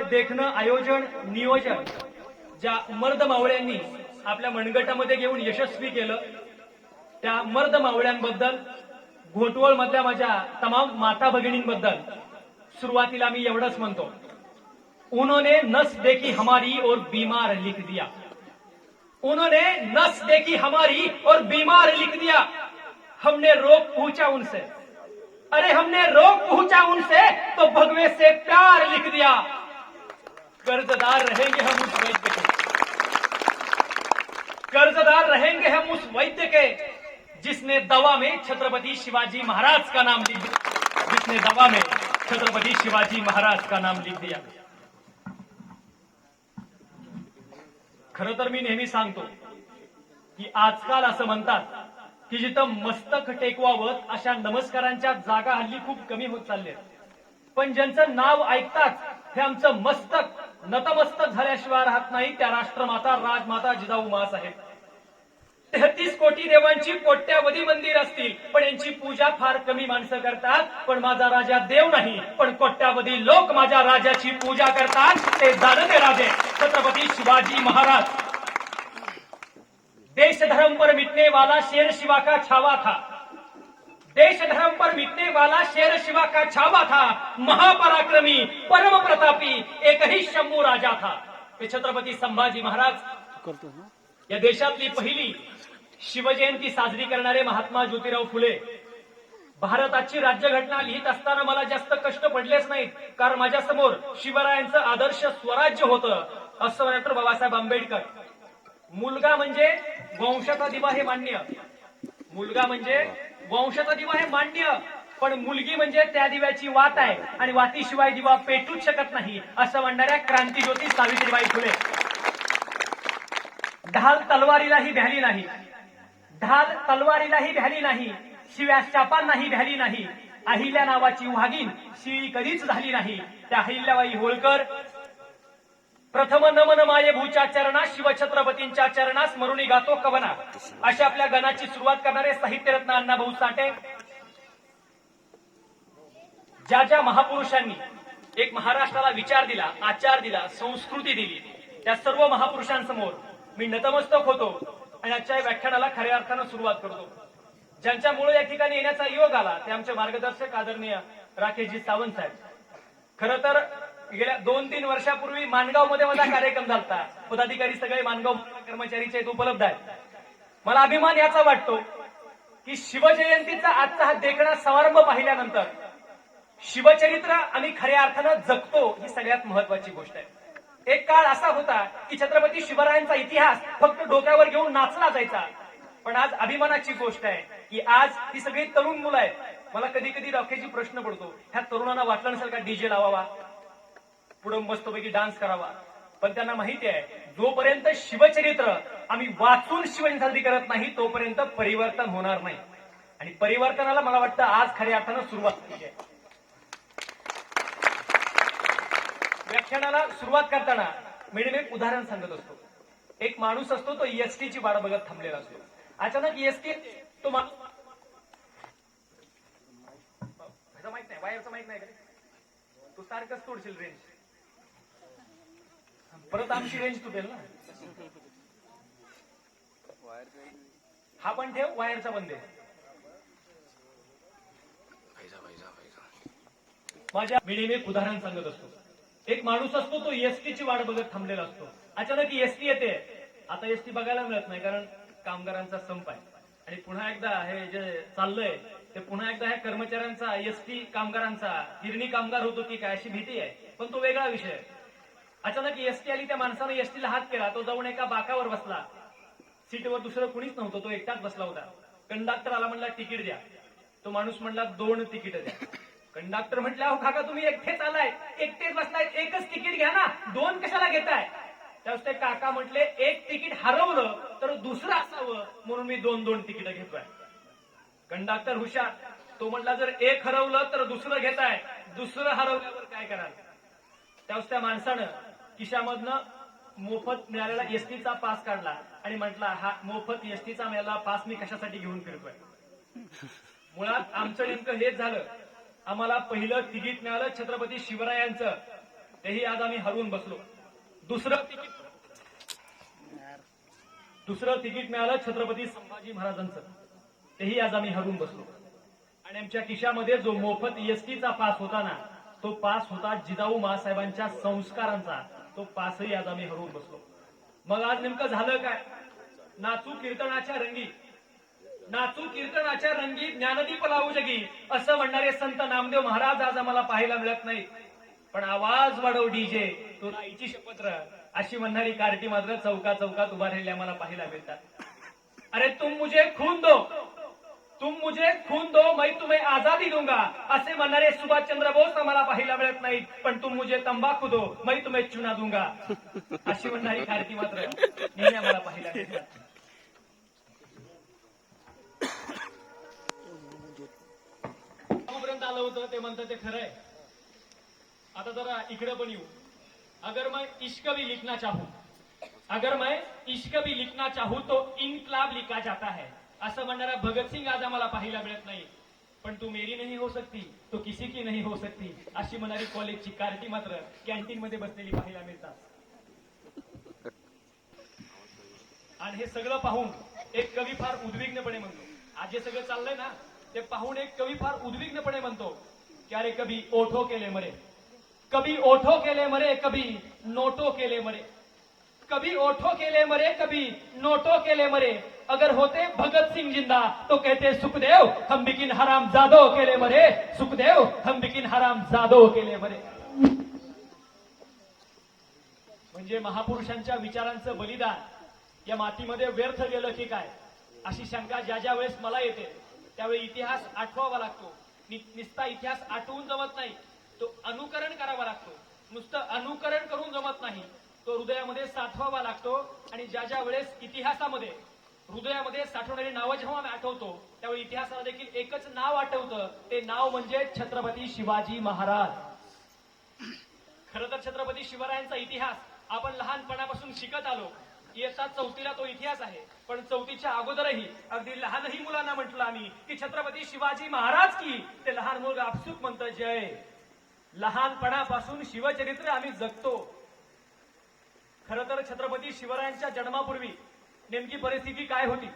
देखणं, आयोजन, नियोजन ज्या मर्द मावळ्यांनी आपल्या मनगटामध्ये घेऊन यशस्वी केलं, त्या मर्द मावळ्यांबद्दल, घोटवळ मधल्या माझ्या तमाम माता भगिनींबद्दल सुरुवातीला मी एवढंच म्हणतो, उन्होंने नस देखी हमारी और बीमार लिख दिया, उन्होंने नस देखी हमारी और बीमार लिख दिया, हमने रोग पूछा उनसे, अरे हमने रोग पूछा उनसे तो भगवे से प्यार लिख दिया, कर्जदार रहेंगे हम उस वैद्य के, कर्जदार रहेंगे हम उस वैद्य के जिसने दवा में छत्रपति शिवाजी महाराज का नाम लिख दिया, जिसने दवा में छत्रपति शिवाजी महाराज का नाम लिख दिया। खरं तर मी नेहमी सांगतो की आजकाल असं म्हणतात की जिथं मस्तक टेकवावं अशा नमस्कारांच्या जागा हल्ली खूप कमी होत चालल्या, पण ज्यांचं नाव ऐकताच हे आमचं मस्तक नतमस्तक झाल्याशिवाय राहत नाही त्या राष्ट्रमाता राजमाता जिजाऊ माँसाहेब। 33 कोटी देवांची कोट्यावधी मंदिर असतील, पण यांची पूजा फार कमी माणसं करतात, पण माझा राजा देव नाही, पण कोट्यावधी लोक माझ्या राजाची पूजा करतात, ते जाणते राजे छत्रपति शिवाजी महाराज। देश धर्म पर मिटने वाला शेर शिवा का छावा था, देश धर्म पर मिटने वाला शेर शिवा का छावा था, महापराक्रमी परम प्रतापी एक ही शंभू राजा था, ते छत्रपती संभाजी महाराज। या देशातली पहिली शिवजयंती साजरी करणारे महात्मा ज्योतिराव फुले। भारताची राज्यघटना लिहित असताना मला जास्त कष्ट पडलेच नाहीत, कारण माझ्या समोर शिवरायांचं आदर्श स्वराज्य होतं, असं डॉक्टर बाबासाहेब आंबेडकर। मुलगा म्हणजे वंशाचा दिवा हे मान्य, मुलगा म्हणजे वंशाचा दिवा हे मान्य, पण मुलगी म्हणजे त्या दिव्याची वात आहे आणि वातीशिवाय दिवा पेटूच शकत नाही, असं म्हणणाऱ्या क्रांतिज्योती सावित्रीबाई फुले। ढाल तलवारीलाही भ्याली नाही, ढाल तलवारीलाही भ्याली नाही, शिव्या शापांनाही भ्याली नाही, अहिल्या नावाची वाघीण शिळी कधीच झाली नाही, त्या अहिल्याबाई होळकर। प्रथम नमन मायेभूच्या चरणा, शिवछत्रपतींच्या चरणा स्मरुणी गातो कवना, अशा आपल्या गणाची सुरुवात करणारे साहित्यरत्न अण्णाभाऊ साठे। ज्या ज्या महापुरुषांनी एक महाराष्ट्राला विचार दिला, आचार दिला, संस्कृती दिली, त्या सर्व महापुरुषांसमोर मी नतमस्तक होतो आणि आजच्या व्याख्यानाला खऱ्या अर्थानं सुरुवात करतो। ज्यांच्यामुळे या ठिकाणी येण्याचा योग आला ते आमचे मार्गदर्शक आदरणीय राकेशजी सावंत साहेब। खरं तर गेल्या 2-3 वर्षापूर्वी माणगाव मध्ये माझा कार्यक्रम झाला, पदाधिकारी सगळे माणगाव कर्मचारीचे उपलब्ध आहेत। मला अभिमान याचा वाटतो की शिवजयंतीचा आजचा हा देखणा समारंभ पाहिल्यानंतर शिवचरित्र आम्ही खऱ्या अर्थानं जगतो, ही सगळ्यात महत्वाची गोष्ट आहे। एक काळ असा होता की छत्रपती शिवरायांचा इतिहास फक्त डोक्यावर घेऊन नाचला जायचा, पण आज अभिमानाची गोष्ट आहे की आज ही सगळी तरुण मुलं आहेत। मला कधी कधी राखेची प्रश्न पडतो, ह्या तरुणांना वाटलं नसेल का डीजे लावावा, पुढे मस्तपैकी डान्स करावा, पण त्यांना माहिती आहे जोपर्यंत शिवचरित्र आम्ही वाचून शिवजयंती साजरी करत नाही तोपर्यंत परिवर्तन होणार नाही, आणि परिवर्तनाला मला वाटतं आज खऱ्या अर्थानं सुरुवात केली आहे। व्याख्यानाला सुरुवात करताना मी एक उदाहरण सांगत असतो। एक माणूस असतो, तो एसटीची वाट बघत थांबलेला असतो। अचानक एसटी तो माहित नाही, वायरचं माहित नाही का, तू सारखंच तोडशील रेंज, परत आमची रेंज तुटेल ना। हा पण ठेव, वायरचा बंद आहे। माझ्या मी नेहमी एक उदाहरण सांगत असतो। एक माणूस असतो, तो एसटीची वाट बघत थांबलेला असतो। अचानक एसटी येते, आता एसटी बघायला मिळत नाही कारण कामगारांचा संप आहे, आणि पुन्हा एकदा हे जे चाललंय ते पुन्हा एकदा ह्या कर्मचाऱ्यांचा, एसटी कामगारांचा गिरणी कामगार होतो की काय अशी भीती आहे, पण तो वेगळा विषय आहे। अचानक एसटी आली, त्या माणसाने एसटीला हात केला, तो जाऊन एका बाकावर बसला, सीटवर दुसरं कुणीच नव्हतं, तो एकटाच बसला होता। कंडक्टर आला, म्हणला तिकीट द्या, तो माणूस म्हणला 2 तिकीट द्या। कंडक्टर म्हटलं, अहो काका तुम्ही एकटेच आलाय, एकटेच बसलाय, एकच तिकीट घ्या ना, 2 कशाला घेताय? त्यावेळेस ते काका म्हटले, एक तिकीट हरवलं तर दुसरं असावं म्हणून मी 2 तिकीट घेतोय। कंडक्टर हुशार, तो म्हटला जर एक हरवलं तर दुसरं घेताय, दुसरं हरवल्यावर काय कराल? त्यावेळेस त्या माणसानं खिशामधनं मोफत मिळालेला एसटीचा पास काढला आणि म्हटला, हा मोफत एसटीचा मिळालेला पास मी कशासाठी घेऊन फिरतोय? मुळात आमचं नेमकं हेच झालं, आम्हाला पहिलं तिकीट मिळालं छत्रपती शिवरायांचं, तेही आज आम्ही हरवून बसलो. दुसरं तिकीट मिळालं छत्रपती संभाजी महाराजांचं, तेही आज आम्ही हरवून बसलो. आणि आमच्या खिशामध्ये जो मोफत एसटीचा पास होता ना, तो पास होता जिजाऊ मासाहेबांच्या संस्कारांचा, तो पासही आज आम्ही हरवून बसलो. मग आज नेमकं झालं काय? नाचू कीर्तनाच्या रंगी ज्ञानदीप लावू जगी असं म्हणणारे संत नामदेव महाराज आज आम्हाला पाहायला मिळत नाही. पण आवाज वाढव डीजे, तो आईची शपथ रह, अशी म्हणणारी कार्टी मात्र चौका चौकात उभा राहिली आम्हाला पाहायला मिळतात. अरे तुम मुझे खून दो मैं तुम्हें आजादी दूंगा असे म्हणणारे सुभाषचंद्र बोस आम्हाला पाहायला मिळत नाहीत. पण तुम मुझे तंबाखू दो मैं तुम्हें चुना दूंगा अशी म्हणणारी कार्टी मात्र नेहमी आम्हाला पाहायला मिळतात. पर्यंत आलं होतं ते म्हणतात ते खरंय. आता जरा इकडे पण येऊ. अगर मैं इश्क भी लिखना चाहूं तो इनकलाब लिखा जाता है असं म्हणणारा भगतसिंग आज आम्हाला पाहायला मिळत नाही. पण तू मेरी नहीं हो सकती तो किसी की नहीं हो सकती अशी म्हणणारी कॉलेजची कार्टी मात्र कॅन्टीन मध्ये बसलेली पाहायला मिळतात. आणि हे सगळं पाहून एक कवी फार उद्विग्नपणे म्हणतो, आज जे सगळं चाललंय ना ते पाहून एक कवी फार उद्विग्नपणे म्हणतो की अरे कभी ओठो केले मरे, कभी ओठो केले मरे, कभी नोटो केले मरे, कभी ओठो केले मरे, कभी नोटो केले मरे, अगर होते भगत सिंह जिंदा तो कहते सुखदेव हम बिकिन हराम जादो केले मरे, सुखदेव हम बिकिन हराम जादो केले मरे. म्हणजे महापुरुषांच्या विचारांचं बलिदान या मातीमध्ये व्यर्थ गेलं की काय अशी शंका ज्या वेळेस मला येते त्यावेळी इतिहास आठवावा लागतो. नुसता इतिहास आठवून जमत नाही, तो अनुकरण करावा लागतो. नुसतं अनुकरण करून जमत नाही, तो हृदयामध्ये साठवावा लागतो. आणि ज्या वेळेस इतिहासामध्ये हृदयामध्ये साठवणारी नावं जेव्हा आम्ही आठवतो त्यावेळी इतिहासाला देखील एकच नाव आठवतं, ते नाव म्हणजे छत्रपती शिवाजी महाराज. खरं तर छत्रपती शिवरायांचा इतिहास आपण लहानपणापासून शिकत आलो. इयत्ता 4थीला तो इतिहास आहे. पण 4थीच्या अगोदरही अगदी लहानही मुलांना म्हटलं आम्ही की छत्रपती शिवाजी महाराज की, ते लहान मुलगा आपसुक म्हणतं जय. लहानपणापासून शिवचरित्र आम्ही जगतो. खरं तर छत्रपती शिवरायांच्या जन्मापूर्वी नेमकी परिस्थिती काय होती?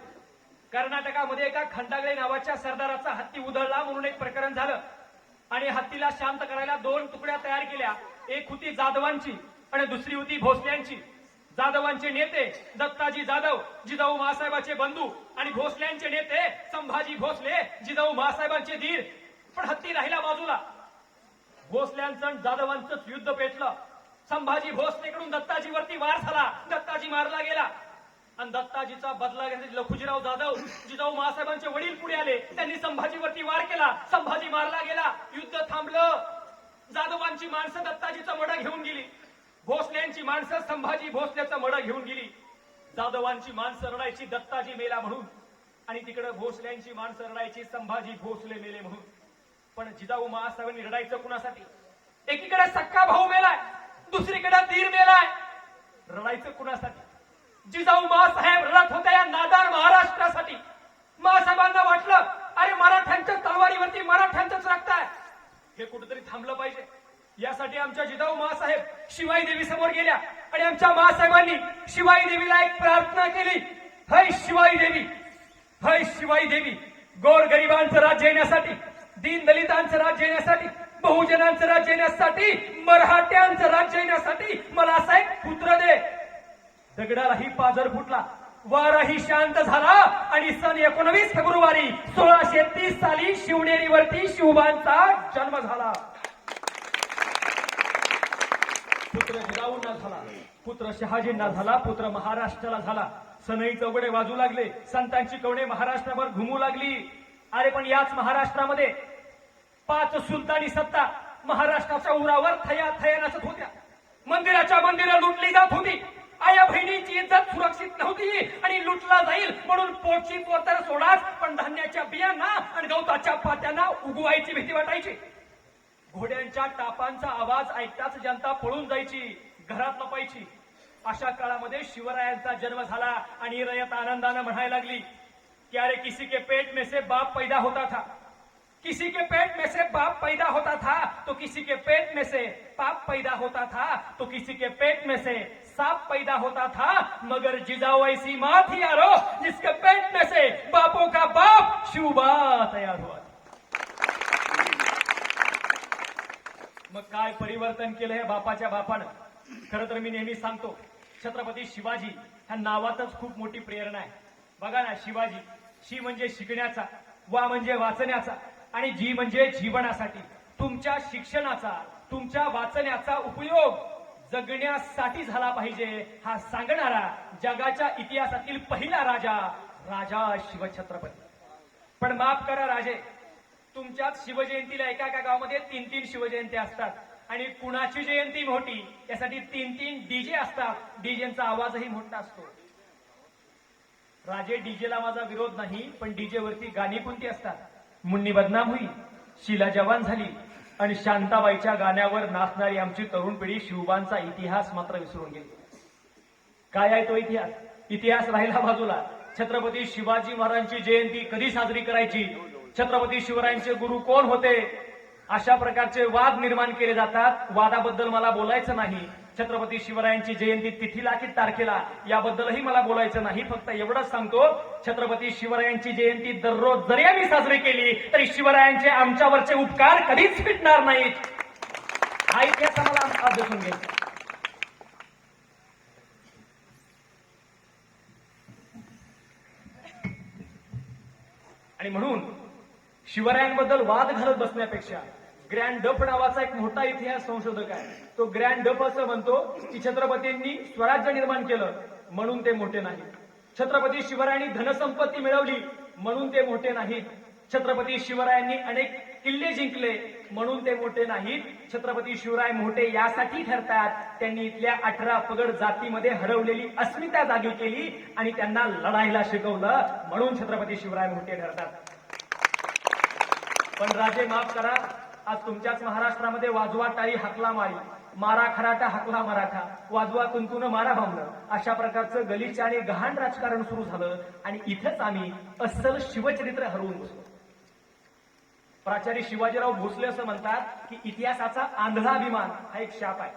कर्नाटकामध्ये एका खंडागळे नावाच्या सरदाराचा हत्ती उधळला म्हणून एक प्रकरण झालं. आणि हत्तीला शांत करायला 2 तुकड्या तयार केल्या. एक होती जाधवांची आणि दुसरी होती भोसल्यांची. जाधवांचे नेते दत्ताजी जाधव, जिजाऊ मासाहेबांचे बंधू, आणि भोसल्यांचे नेते संभाजी भोसले, जिजाऊ मासाहेबांचे धीर. पण हत्ती राहिला बाजूला. भोसल्यांचं आणि जाधवांचंच युद्ध पेटलं. संभाजी भोसलेकडून दत्ताजीवरती वार झाला. दत्ताजी मारला गेला. आणि दत्ताजीचा बदला घेण्यासाठी लखुजीराव जाधव, जिजाऊ मासाहेबांचे वडील पुढे आले. त्यांनी संभाजीवरती वार केला. संभाजी मारला गेला. युद्ध थांबलं. जाधवांची माणसं दत्ताजीचा मडा घेऊन गेली. भोसल्यांची माणसं संभाजी भोसल्याचं मडा घेऊन गेली. जाधवांची माणसं रडायची दत्ताजी मेला म्हणून, आणि तिकडे भोसल्यांची माणसं रडायची संभाजी भोसले मेले म्हणून. पण जिजाऊ मासाहेबांनी रडायचं कुणासाठी? एकीकडे सक्का भाऊ मेलाय, दुसरीकडे धीर मेलाय. रडायचं कुणासाठी? जिजाऊ मासाहेब रडत होत्या या नादार महाराष्ट्रासाठी. मासाहेबांना वाटलं अरे मराठ्यांच्या तलवारीवरती मराठ्यांचंच रक्त आहे, हे कुठेतरी थांबलं पाहिजे. यासाठी आमच्या जिजाऊ मासाहेब शिवाई देवी समोर गेल्या आणि आमच्या मासाहेबांनी शिवाई देवीला एक प्रार्थना केली. हय शिवाई देवी, हय शिवाई देवी, गोरगरिबांचं राज्य येण्यासाठी, दीन दलितांचं राज्य येण्यासाठी, बहुजनांचं राज्य येण्यासाठी, मराठ्यांचं राज्य येण्यासाठी मला असा एक पुत्र दे. दगडालाही पाजर फुटला, वाराही शांत झाला. आणि सन 19 फेब्रुवारी 1630 साली शिवनेरीवरती शिवबांचा जन्म झाला. पुत्र जिजाऊंना झाला, पुत्र शहाजींना झाला, पुत्र महाराष्ट्राला झाला. सनई चौघडे वाजू लागले, संतांची कवणे महाराष्ट्रभर घुमू लागली. अरे पण याच महाराष्ट्रामध्ये 5 सुलतानी सत्ता महाराष्ट्राच्या उरावर थया थया नसत होत्या. मंदिराच्या मंदिरं लुटली जात होती. आया बहिणींची इज्जत सुरक्षित नव्हती आणि लुटला जाईल म्हणून पोटची पोतर सोडाच, पण धान्याच्या बियांना आणि गवताच्या पात्यांना उगवायची भीती वाटायची. घोड्यांच्या टापांचा आवाज ऐकताच जनता पळून जायची, घरात लपायची. अशा काळामध्ये शिवरायांचा जन्म झाला आणि रयत आनंदानं म्हणायला लागली की अरे किसी के पेट में से बाप पैदा होता था, किसी के पेट में से बाप पैदा होता था तो किसी के पेट में से पाप पैदा होता था तो किसी के पेट में से सांप पैदा होता था, मगर जिजाऊ ऐसी मां थी यारो जिसके पेट में से बापों का बाप शिवबा तयार हुआ। मग काय परिवर्तन केलं हे बापाच्या बापानं? खरं तर मी नेहमी सांगतो, छत्रपती शिवाजी ह्या नावातच खूप मोठी प्रेरणा आहे. बघा ना, शिवाजी, शी म्हणजे शिकण्याचा, वा म्हणजे वाचण्याचा आणि जी म्हणजे जीवनासाठी. तुमच्या शिक्षणाचा, तुमच्या वाचण्याचा उपयोग जगण्यासाठी झाला पाहिजे हा सांगणारा जगाच्या इतिहासातील पहिला राजा, राजा शिवछत्रपती. पण माफ करा राजे, तुमच्याच शिवजयंतीला एका एका गावामध्ये 3-3 शिवजयंत्या असतात आणि कुणाची जयंती मोठी यासाठी 3-3 डीजे असतात. डीजेचा आवाजही मोठा असतो. राजे, डीजेला माझा विरोध नाही, पण डीजे वरती गाणी कोणती असतात? मुन्नी बदनाम हुई, शीला जवान झाली आणि शांताबाईच्या गाण्यावर नाचणारी आमची तरुण पिढी शिवबांचा इतिहास मात्र विसरून गेली. काय आहे तो इतिहास? इतिहास राहिला बाजूला. छत्रपती शिवाजी महाराजांची जयंती कधी साजरी करायची, छत्रपती शिवरायांचे गुरु कोण होते, अशा प्रकारचे वाद निर्माण केले जातात. वादाबद्दल मला बोलायचं नाही. छत्रपती शिवरायांची जयंती तिथीला की तारखेला याबद्दलही मला बोलायचं नाही. फक्त एवढंच सांगतो, छत्रपती शिवरायांची जयंती दररोज जरी आम्ही साजरी केली तरी शिवरायांचे आमच्यावरचे उपकार कधीच फिटणार नाहीत. हा इतिहास आम्हाला अभ्यासून घ्यायचा. आणि म्हणून शिवरायांबद्दल वाद घालत बसण्यापेक्षा ग्रँड डफ नावाचा एक मोठा इतिहास संशोधक आहे, तो ग्रँड डफ असं म्हणतो की छत्रपतींनी स्वराज्य निर्माण केलं म्हणून ते मोठे नाहीत. छत्रपती शिवरायांनी धनसंपत्ती मिळवली म्हणून ते मोठे नाहीत. छत्रपती शिवरायांनी अनेक किल्ले जिंकले म्हणून ते मोठे नाहीत. छत्रपती शिवराय मोठे यासाठी ठरतात त्यांनी इथल्या 18 पगड जातीमध्ये हरवलेली अस्मिता जागी केली आणि त्यांना लढायला शिकवलं म्हणून छत्रपती शिवराय मोठे ठरतात. पण राजे, माफ करा, आज तुमच्याच महाराष्ट्रामध्ये वाजवा टाळी हाकला मारी, मारा खराटा हाकला मराठा, वाजवा कुंकून मारा भामणं, अशा प्रकारचं गलिच्छ आणि गहाण राजकारण सुरू झालं आणि इथंच आम्ही अस्सल शिवचरित्र हरवून बसलो. प्राचार्य शिवाजीराव भोसले असं म्हणतात की इतिहासाचा आंधळा अभिमान हा एक शाप आहे,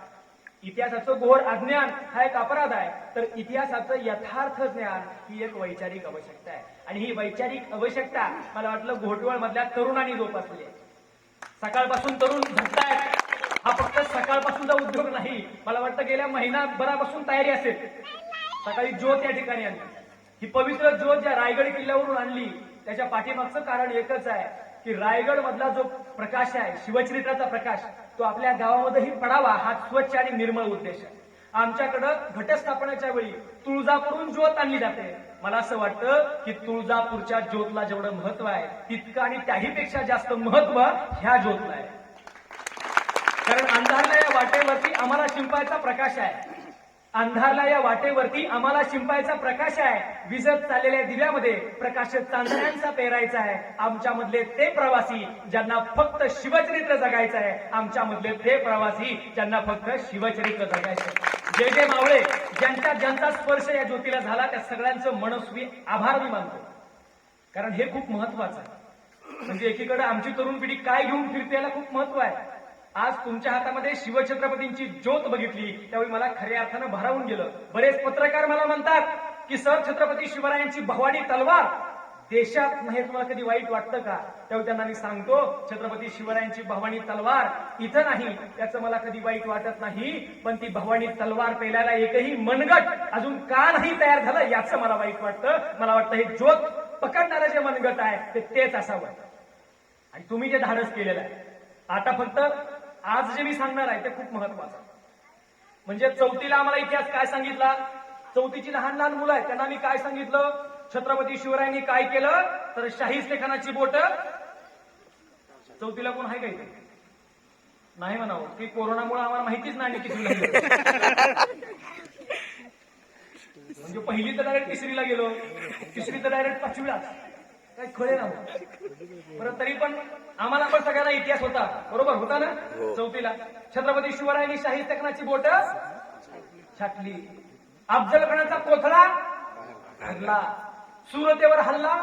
इतिहासाचं घोर अज्ञान हा एक अपराध आहे, तर इतिहासाचं यथार्थ ज्ञान ही एक वैचारिक आवश्यकता आहे. आणि ही वैचारिक आवश्यकता मला वाटलं घोटवळ मधल्या तरुणांनी जोपासली आहे. सकाळपासून तरुण झटतायत. हा फक्त सकाळपासूनचा उद्योग नाही, मला वाटतं गेल्या महिनाभरापासून तयारी असेल. सकाळी ज्योत या ठिकाणी आणली. ही पवित्र ज्योत ज्या रायगड किल्ल्यावरून आणली त्याच्या पाठीमागचं कारण एकच आहे की रायगड मधला जो प्रकाश आहे, शिवचरित्राचा प्रकाश, तो आपल्या गावामध्येही पडावा हा स्वच्छ आणि निर्मळ उद्देश आहे. आमच्याकडं घटस्थापनेच्या वेळी तुळजापूरून ज्योत आणली जाते. मला असं वाटतं की तुळजापूरच्या ज्योतला जेवढं महत्व आहे तितकं आणि त्याहीपेक्षा जास्त महत्व ह्या ज्योतला आहे. कारण अंधारला या वाटेवरती आम्हाला शिंपायचा प्रकाश आहे. अंधारला या वाटेवरती आम्हाला शिंपायचा प्रकाश आहे. विजत चाललेल्या दिव्यामध्ये प्रकाश चांदण्यांचा पेरायचा आहे. आमच्यामधले ते प्रवासी ज्यांना फक्त शिवचरित्र जगायचं आहे, आमच्यामधले ते प्रवासी ज्यांना फक्त शिवचरित्र जगायचं आहे. जे जे मावळे ज्यांचा स्पर्श या ज्योतीला झाला त्या सगळ्यांचं मनस्वी आभार मी मानतो. कारण हे खूप महत्वाचं आहे. म्हणजे एकीकडे आमची तरुण पिढी काय घेऊन फिरते याला खूप महत्व आहे. आज तुमच्या हातामध्ये शिवछत्रपतींची ज्योत बघितली त्यावेळी मला खऱ्या अर्थानं भारावून गेलं. बरेच पत्रकार मला म्हणतात की सर, छत्रपती शिवरायांची भवानी तलवार देशात नाही, तुम्हाला कधी वाईट वाटतं का? त्यावेळी त्यांना मी सांगतो, छत्रपती शिवरायांची भवानी तलवार इथं नाही त्याचं मला कधी वाईट वाटत नाही, पण ती भवानी तलवार पेलायला एकही मनगट अजून का नाही तयार झालं याचं मला वाईट वाटतं. मला वाटतं हे ज्योत पकडणारं जे मनगट आहे तेच असावं. आणि तुम्ही जे धाडस केलेलं आहे, आता फक्त आज जे मी सांगणार आहे ते खूप महत्वाचं. म्हणजे चौथीला आम्हाला इतिहास काय सांगितला? चौथीची लहान लहान मुलं आहेत त्यांना मी काय सांगितलं? छत्रपती शिवरायांनी काय केलं तर शाहीस्तेखानाची बोट. चौथीला कोण आहे का इथे? नाही म्हणावं की कोरोनामुळे आम्हाला माहितीच नाही किती. म्हणजे पहिली तर डायरेक्ट तिसरीला गेलो, तिसरी तर डायरेक्ट 5वीला. काय खळे ना. बरं, तरी पण आम्हाला पण सगळ्यांना इतिहास होता, बरोबर होता ना? चौथीला छत्रपती शिवरायांनी शाहीस्तेखानाची बोट छाटली, अफजल खानाचा कोथळा हल्ला, सुरतेवर हल्ला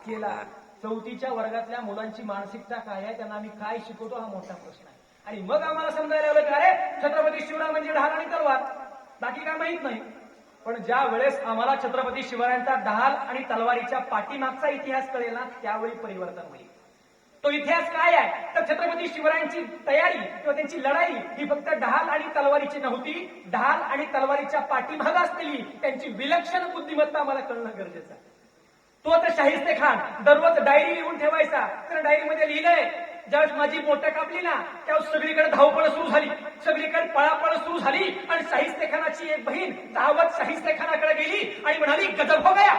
केला, चौथीच्या वर्गातल्या मुलांची मानसिकता काय आहे, त्यांना आम्ही काय शिकवतो हा मोठा प्रश्न आहे. आणि मग आम्हाला समजायला आलं की अरे छत्रपती शिवराय म्हणजे ढाल आणि तलवार, बाकी काय माहित नाही. पण ज्या वेळेस आम्हाला छत्रपती शिवरायांचा ढाल आणि तलवारीच्या पाठीमागचा इतिहास कळेल ना, त्यावेळी परिवर्तन होईल. तो इतिहास काय आहे तर छत्रपती शिवरायांची तयारी किंवा त्यांची लढाई ही फक्त ढाल आणि तलवारीची नव्हती. ढाल आणि तलवारीच्या पाठीमागे असलेली त्यांची विलक्षण बुद्धिमत्ता आम्हाला कळणं गरजेचं आहे. तो तर शाहिस्ते खान दररोज डायरी लिहून ठेवायचा. तर डायरीमध्ये लिहिलंय, ज्यावेळेस माझी बोटं कापली ना, त्यावेळेस सगळीकडे धावपळ सुरू झाली, सगळीकडे पळापळ सुरू झाली आणि शाहिस्ते खानाची एक बहीण धावत शाहिस्ते खानाकडे गेली आणि म्हणाली, गजब हो गया,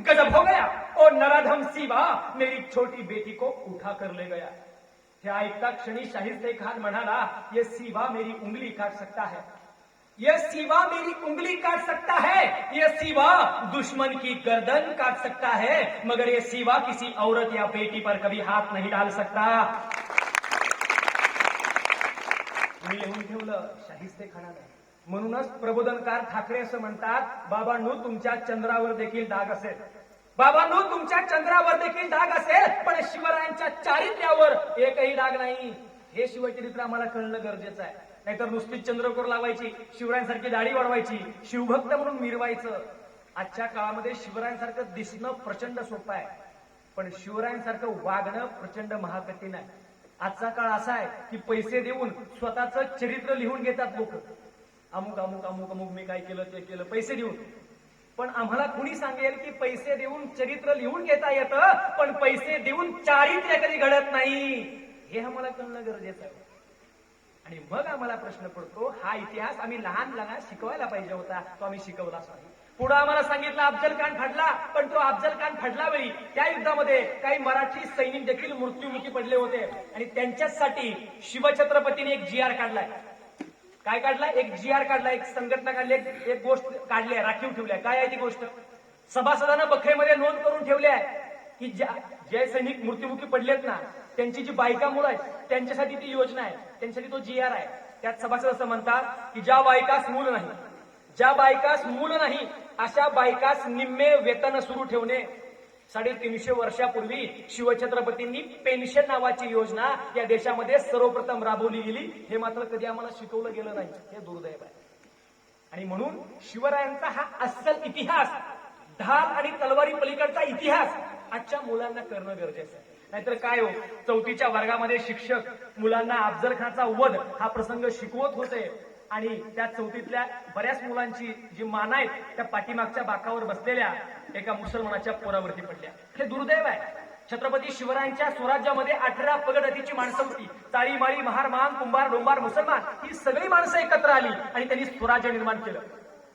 गजब हो गया, ओ नराधम सीवा मेरी छोटी बेटी को उठा कर ले गया. हे ऐकता क्षणी शाहिस्ते खान म्हणाला, ये सीवा मेरी उंगली काट सकता है, ये सीवा मेरी उंगली काट सकता है, ये सीवा दुश्मन की गर्दन काट सकता है, मगर ये सीवा किसी औरत या बेटी पर कभी हाथ नहीं डाल सकता. मी लिहून ठेवलं शाहिस्ते खानाने. म्हणूनच प्रबोधनकार ठाकरे असं म्हणतात, बाबांनो तुमच्या चंद्रावर देखील डाग असेल, बाबांनो तुमच्या चंद्रावर देखील डाग असेल, पण शिवरायांच्या चारित्र्यावर एकही डाग नाही. हे शिवचरित्र आम्हाला कळणं गरजेचं आहे. नाहीतर नुसतीच चंद्रकोर लावायची, शिवरायांसारखी दाढी वाढवायची, शिवभक्त म्हणून मिरवायचं. आजच्या काळामध्ये शिवरायांसारखं दिसणं प्रचंड सोपं आहे, पण शिवरायांसारखं वागणं प्रचंड महाकठीण आहे. आजचा काळ असा आहे की पैसे देऊन स्वतःचं चरित्र लिहून घेतात लोक. अमुक अमुक अमुक अमुक मी काय केलं ते केलं, पैसे देऊन. पण आम्हाला कुणी सांगेल की पैसे देऊन चरित्र लिहून घेता येतं, पण पैसे देऊन चारित्र्य कधी घडत नाही. हे आम्हाला कळणं गरजेचं आहे. आणि मग आम्हाला प्रश्न पडतो, हा इतिहास आम्ही लहान लहान शिकवायला पाहिजे होता, तो आम्ही शिकवलाच नाही. पुढे आम्हाला सांगितलं अफजल खान फडला, पण तो अफजल खान फडला वेळी त्या युद्धामध्ये काही मराठी सैनिक देखील मृत्युमुखी पडले होते आणि त्यांच्यासाठी शिवछत्रपतीने एक जी आर काढलाय. काय काढलाय? एक जी आर काढला, एक संघटना काढली, एक गोष्ट काढली आहे, राखीव ठेवली आहे. काय आहे ती गोष्ट? सभासदांना बखरेमध्ये नोंद करून ठेवली आहे की जे सैनिक मृत्युमुखी पडलेत ना, त्यांची जी बायका मुलं आहेत त्यांच्यासाठी ती योजना आहे, त्यांच्यासाठी तो जी आर आहे. त्यात सभासद असं म्हणतात की ज्या बायकास मूल नाही, ज्या बायकास मूल नाही अशा बायकास निम्मे वेतन सुरू ठेवणे. 350 वर्षापूर्वी शिवछत्रपतींनी पेन्शन नावाची योजना या देशामध्ये सर्वप्रथम राबवली गेली. हे मात्र कधी आम्हाला शिकवलं गेलं नाही. हे दुर्दैव आहे. आणि म्हणून शिवरायांचा हा अस्सल इतिहास, ढाल आणि तलवारी पलीकडचा इतिहास आजच्या मुलांना करणं गरजेचं आहे. नाहीतर काय हो, चौथीच्या वर्गामध्ये शिक्षक मुलांना अफजल खानाचा वध हा प्रसंग शिकवत होते आणि त्या चौथीतल्या बऱ्याच मुलांची जी मान आहेत त्या पाठीमागच्या बाकावर बसलेल्या एका मुसलमानाच्या पोरावरती पडल्या. हे दुर्दैव आहे. छत्रपती शिवरायांच्या स्वराज्यामध्ये 18 पगडतीची माणसं होती. चाळी माळी महार महान कुंभार डोंबार मुसलमान ही सगळी माणसं एकत्र आली आणि त्यांनी स्वराज्य निर्माण केलं.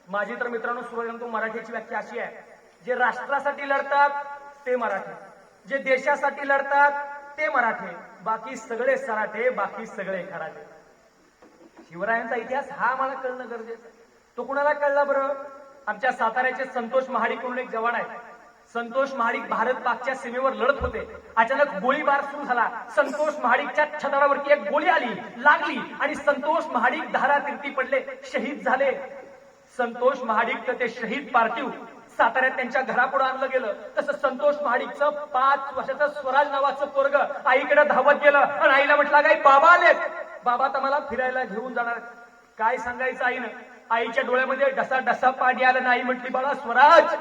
माझी तर मित्रांनो स्वराज्य मराठीची व्याख्या अशी आहे, जे राष्ट्रासाठी लढतात ते मराठी, जे देशासाठी लढतात ते मराठे, बाकी सगळे सराठे, बाकी सगळे खराटे. शिवरायांचा इतिहास हा आम्हाला कळणं गरजेचं आहे. तो कुणाला कळला बरं? आमच्या साताऱ्याचे संतोष महाडिक म्हणून एक जवान आहे. संतोष महाडिक भारत पाकच्या सीमेवर लढत होते. अचानक गोळीबार सुरू झाला. संतोष महाडिकच्या छतावरती एक गोळी आली, लागली आणि संतोष महाडिक धारातीर्थी पडले, शहीद झाले. संतोष महाडिक तर ते शहीद पार्थिव साताऱ्यात त्यांच्या घरापुढे आणलं गेलं. तसं संतोष महाडिकचं 5 वर्षाचं स्वराज नावाचं पोरग आईकडे धावत गेलं आणि आईला म्हटलं, काय बाबा आलेत, बाबा तर मला फिरायला घेऊन जाणार. काय सांगायचं आईनं? आईच्या डोळ्यामध्ये डसा डसा पाणी आलं. नाही म्हटली, बाळा स्वराज,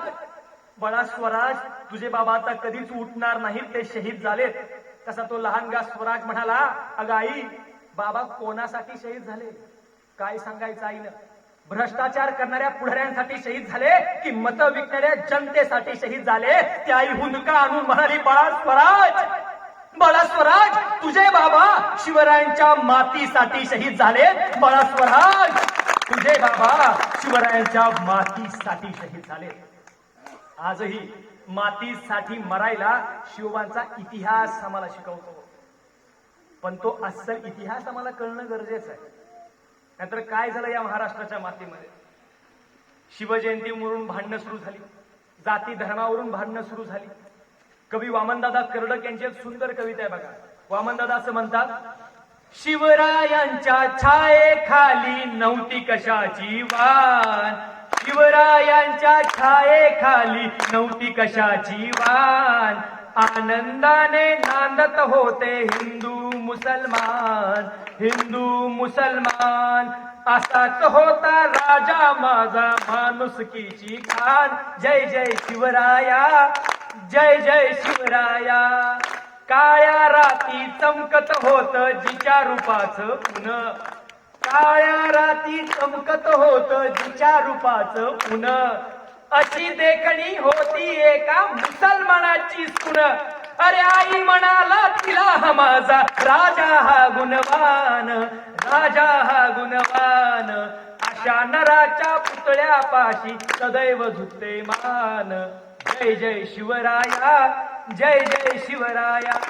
बाळा स्वराज, तुझे बाबा आता कधीच उठणार नाहीत, ते शहीद झालेत. तसा तो लहानगा स्वराज म्हणाला, अगं आई, बाबा कोणासाठी शहीद झाले? काय सांगायचं आईनं? भ्रष्टाचार करणाऱ्या पुढाऱ्यांसाठी शहीद झाले की मतं विकणाऱ्या जनतेसाठी शहीद झाले? ती आई हुंदका आणून म्हणाली, बाळा स्वराज, बाळा स्वराज, तुझे बाबा शिवरायांच्या मातीसाठी शहीद झाले. बाळा स्वराज, तुझे बाबा शिवरायांच्या मातीसाठी शहीद झाले. आजही मातीसाठी मरायला शिवबांचा इतिहास आम्हाला शिकवतो, पण तो अस्सल इतिहास आम्हाला कळणं गरजेचं आहे. नाहीतर काय झालं या महाराष्ट्राच्या मातीमध्ये? शिवजयंती म्हणून भांडणं सुरू झाली, जाती धर्मावरून भांडणं सुरू झाली. कवी वामनदादा कर्डक यांची एक सुंदर कविता आहे बघा. वामनदादा असं म्हणतात, शिवरायांच्या छायेखाली नव्हती कशाची वान, शिवरायांच्या छायेखाली नव्हती कशाची वान, आनंदाने नांदत होते हिंदू मुसलमान, हिंदू मुसलमान. असाच होता राजा माझा माणुसकीची खान. जय जय शिवराया, जय जय शिवराया. काळ्या राती चमकत होत जिच्या रूपाचं ऊन, काळ्या राती चमकत होत जिच्या रूपाचं ऊन. अशी देखणी होती एका मुसलमानाची सून. अरे आई म्हणाला तिला हा माझा राजा हा गुणवान, राजा हा गुणवान. अशा नराच्या पुतळ्यापाशी सदैव झुकते मान. जय जय शिवराया, जय जय शिवराया.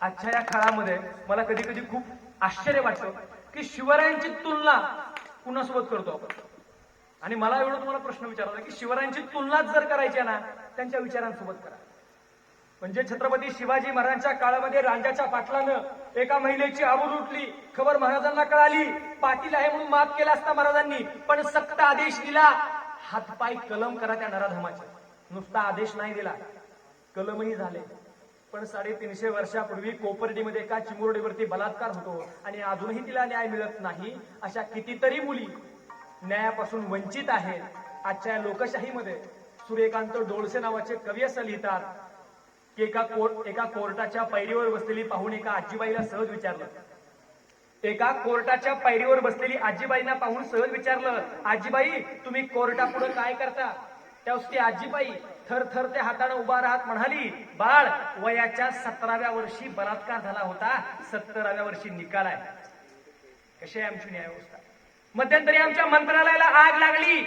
आजच्या या काळामध्ये मला कधी कधी खूप आश्चर्य वाटतं की शिवरायांची तुलना कुणासोबत करतो आपण. आणि मला एवढं तुम्हाला प्रश्न विचारायचा की शिवरायांची तुलनाच जर करायची आहे ना, त्यांच्या विचारांसोबत करा. म्हणजे छत्रपती शिवाजी महाराजांच्या काळामध्ये रांजाच्या पाटलानं एका महिलेची आबरू लुटली. खबर महाराजांना कळाली. पाटील आहे म्हणून माफ केला असता महाराजांनी, पण सक्त आदेश दिला, हातपाय कलम करा त्या नराधमाचे. नुसता आदेश नाही दिला, कलमही झाले. पण 350 वर्षापूर्वी कोपर्डीमध्ये एका चिमुरडीवरती बलात्कार होतो आणि अजूनही तिला न्याय मिळत नाही. अशा कितीतरी मुली न्यायापासून वंचित आहेत. आजच्या लोकशाहीमध्ये सूर्यकांत डोळसे नावाचे कवी असं लिहितात की एका कोर्टाच्या पायरीवर बसलेली पाहून एका आजीबाईला सहज विचारलं, एका कोर्टाच्या पायरीवर बसलेली आजीबाईंना पाहून सहज विचारलं, आजीबाई तुम्ही कोर्टापुढे काय करता? त्यावेळी ती आजीबाई थरथर त्या हाताने उभा राहत म्हणाली, बाळ वयाच्या 17व्या वर्षी बलात्कार झाला होता, 17व्या वर्षी निकाल आहे. कशी आहे आमची न्यायव्यवस्था? मध्यंतरी आमच्या मंत्रालयाला आग लागली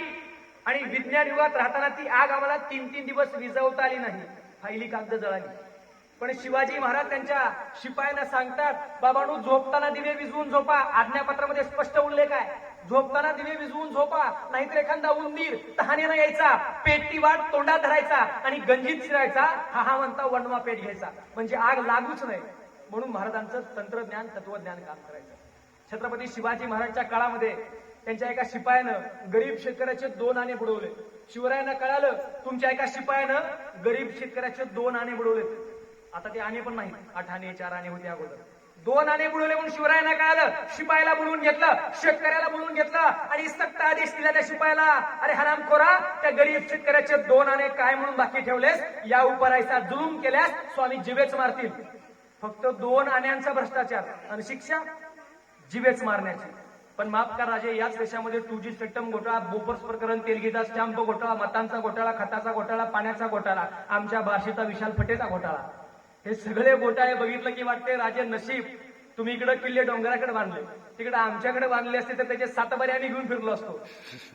आणि विज्ञान युगात राहताना ती आग आम्हाला 3-3 दिवस विझवता आली नाही, फायली कागद जळाली. पण शिवाजी महाराज त्यांच्या शिपायांना सांगतात, बाबांनो झोपताना दिवे विझवून झोपा. आज्ञापत्रामध्ये स्पष्ट उल्लेख आहे, झोपताना दिवे विझवून झोपा, नाहीतर एखादा उंदीर तहानेनं यायचा, पेटी वाट तोंडात धरायचा आणि गंजीत शिरायचा, हा म्हणता वणवा पेट घ्यायचा, म्हणजे आग लागूच नाही. म्हणून महाराजांचं तंत्रज्ञान तत्वज्ञान काम करायचं. छत्रपती शिवाजी महाराजांच्या काळामध्ये त्यांच्या एका शिपायानं गरीब शेतकऱ्याचे 2 आणे बुडवले. शिवरायांना कळालं तुमच्या एका शिपायानं गरीब शेतकऱ्याचे 2 आणे बुडवले. आता ते आणे पण नाही, 8 आणे 4 आणे होते अगोदर. 2 आणे बुडवले म्हणून शिवरायांना कळालं. शिपायाला बोलवून घेतलं, शेतकऱ्याला बोलवून घेतलं आणि सक्त आदेश दिला त्या शिपायाला, अरे हरामखोरा, त्या गरीब शेतकऱ्याचे 2 आणे काय म्हणून बाकी ठेवलेस? या उपरायचा जुलूम केल्यास स्वामी जिवेच मारतील. फक्त 2 आण्यांचा भ्रष्टाचार आणि शिक्षा जिवेच मारण्याची. पण माफ करा राजे, याच देशामध्ये 2G स्पेक्ट्रम घोटाळा, बोफर्स प्रकरण, तेलगीचा स्टॅम्प घोटाळा, मतांचा घोटाळा, खताचा घोटाळा, पाण्याचा घोटाळा, आमच्या भाषेचा विशाल फटेचा घोटाळा, हे सगळे घोटाळे बघितलं की वाटते राजे नशीब तुम्ही इकडे किल्ले डोंगराकडे बांधले, तिकडे आमच्याकडे बांधले असते तर त्याचे 7 बरे आम्ही घेऊन फिरलो असतो.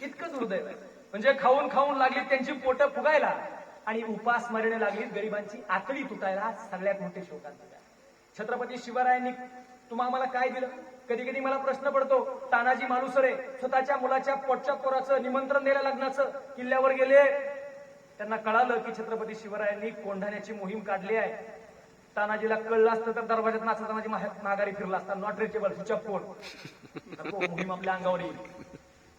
इतकंच दुर्दैव आहे. म्हणजे खाऊन खाऊन लागली त्यांची पोटं फुगायला आणि उपास मरणे लागली गरिबांची आतडी तुटायला. सगळ्यात मोठे शोकांत छत्रपती शिवरायांनी तुम्हाला काय दिलं? कधी कधी मला प्रश्न पडतो, तानाजी मालुसरे स्वतःच्या मुलाच्या पोटच्या पोराचं निमंत्रण द्यायला लग्नाचं किल्ल्यावर गेले. त्यांना कळालं की छत्रपती शिवरायांनी कोंढाण्याची मोहीम काढली आहे. तानाजीला कळलं असतं तर दरवाजात नाचा तानाजी माघारी फिरला असता, not reachable, switch off phone, मोहीम आपल्या अंगावर येईल.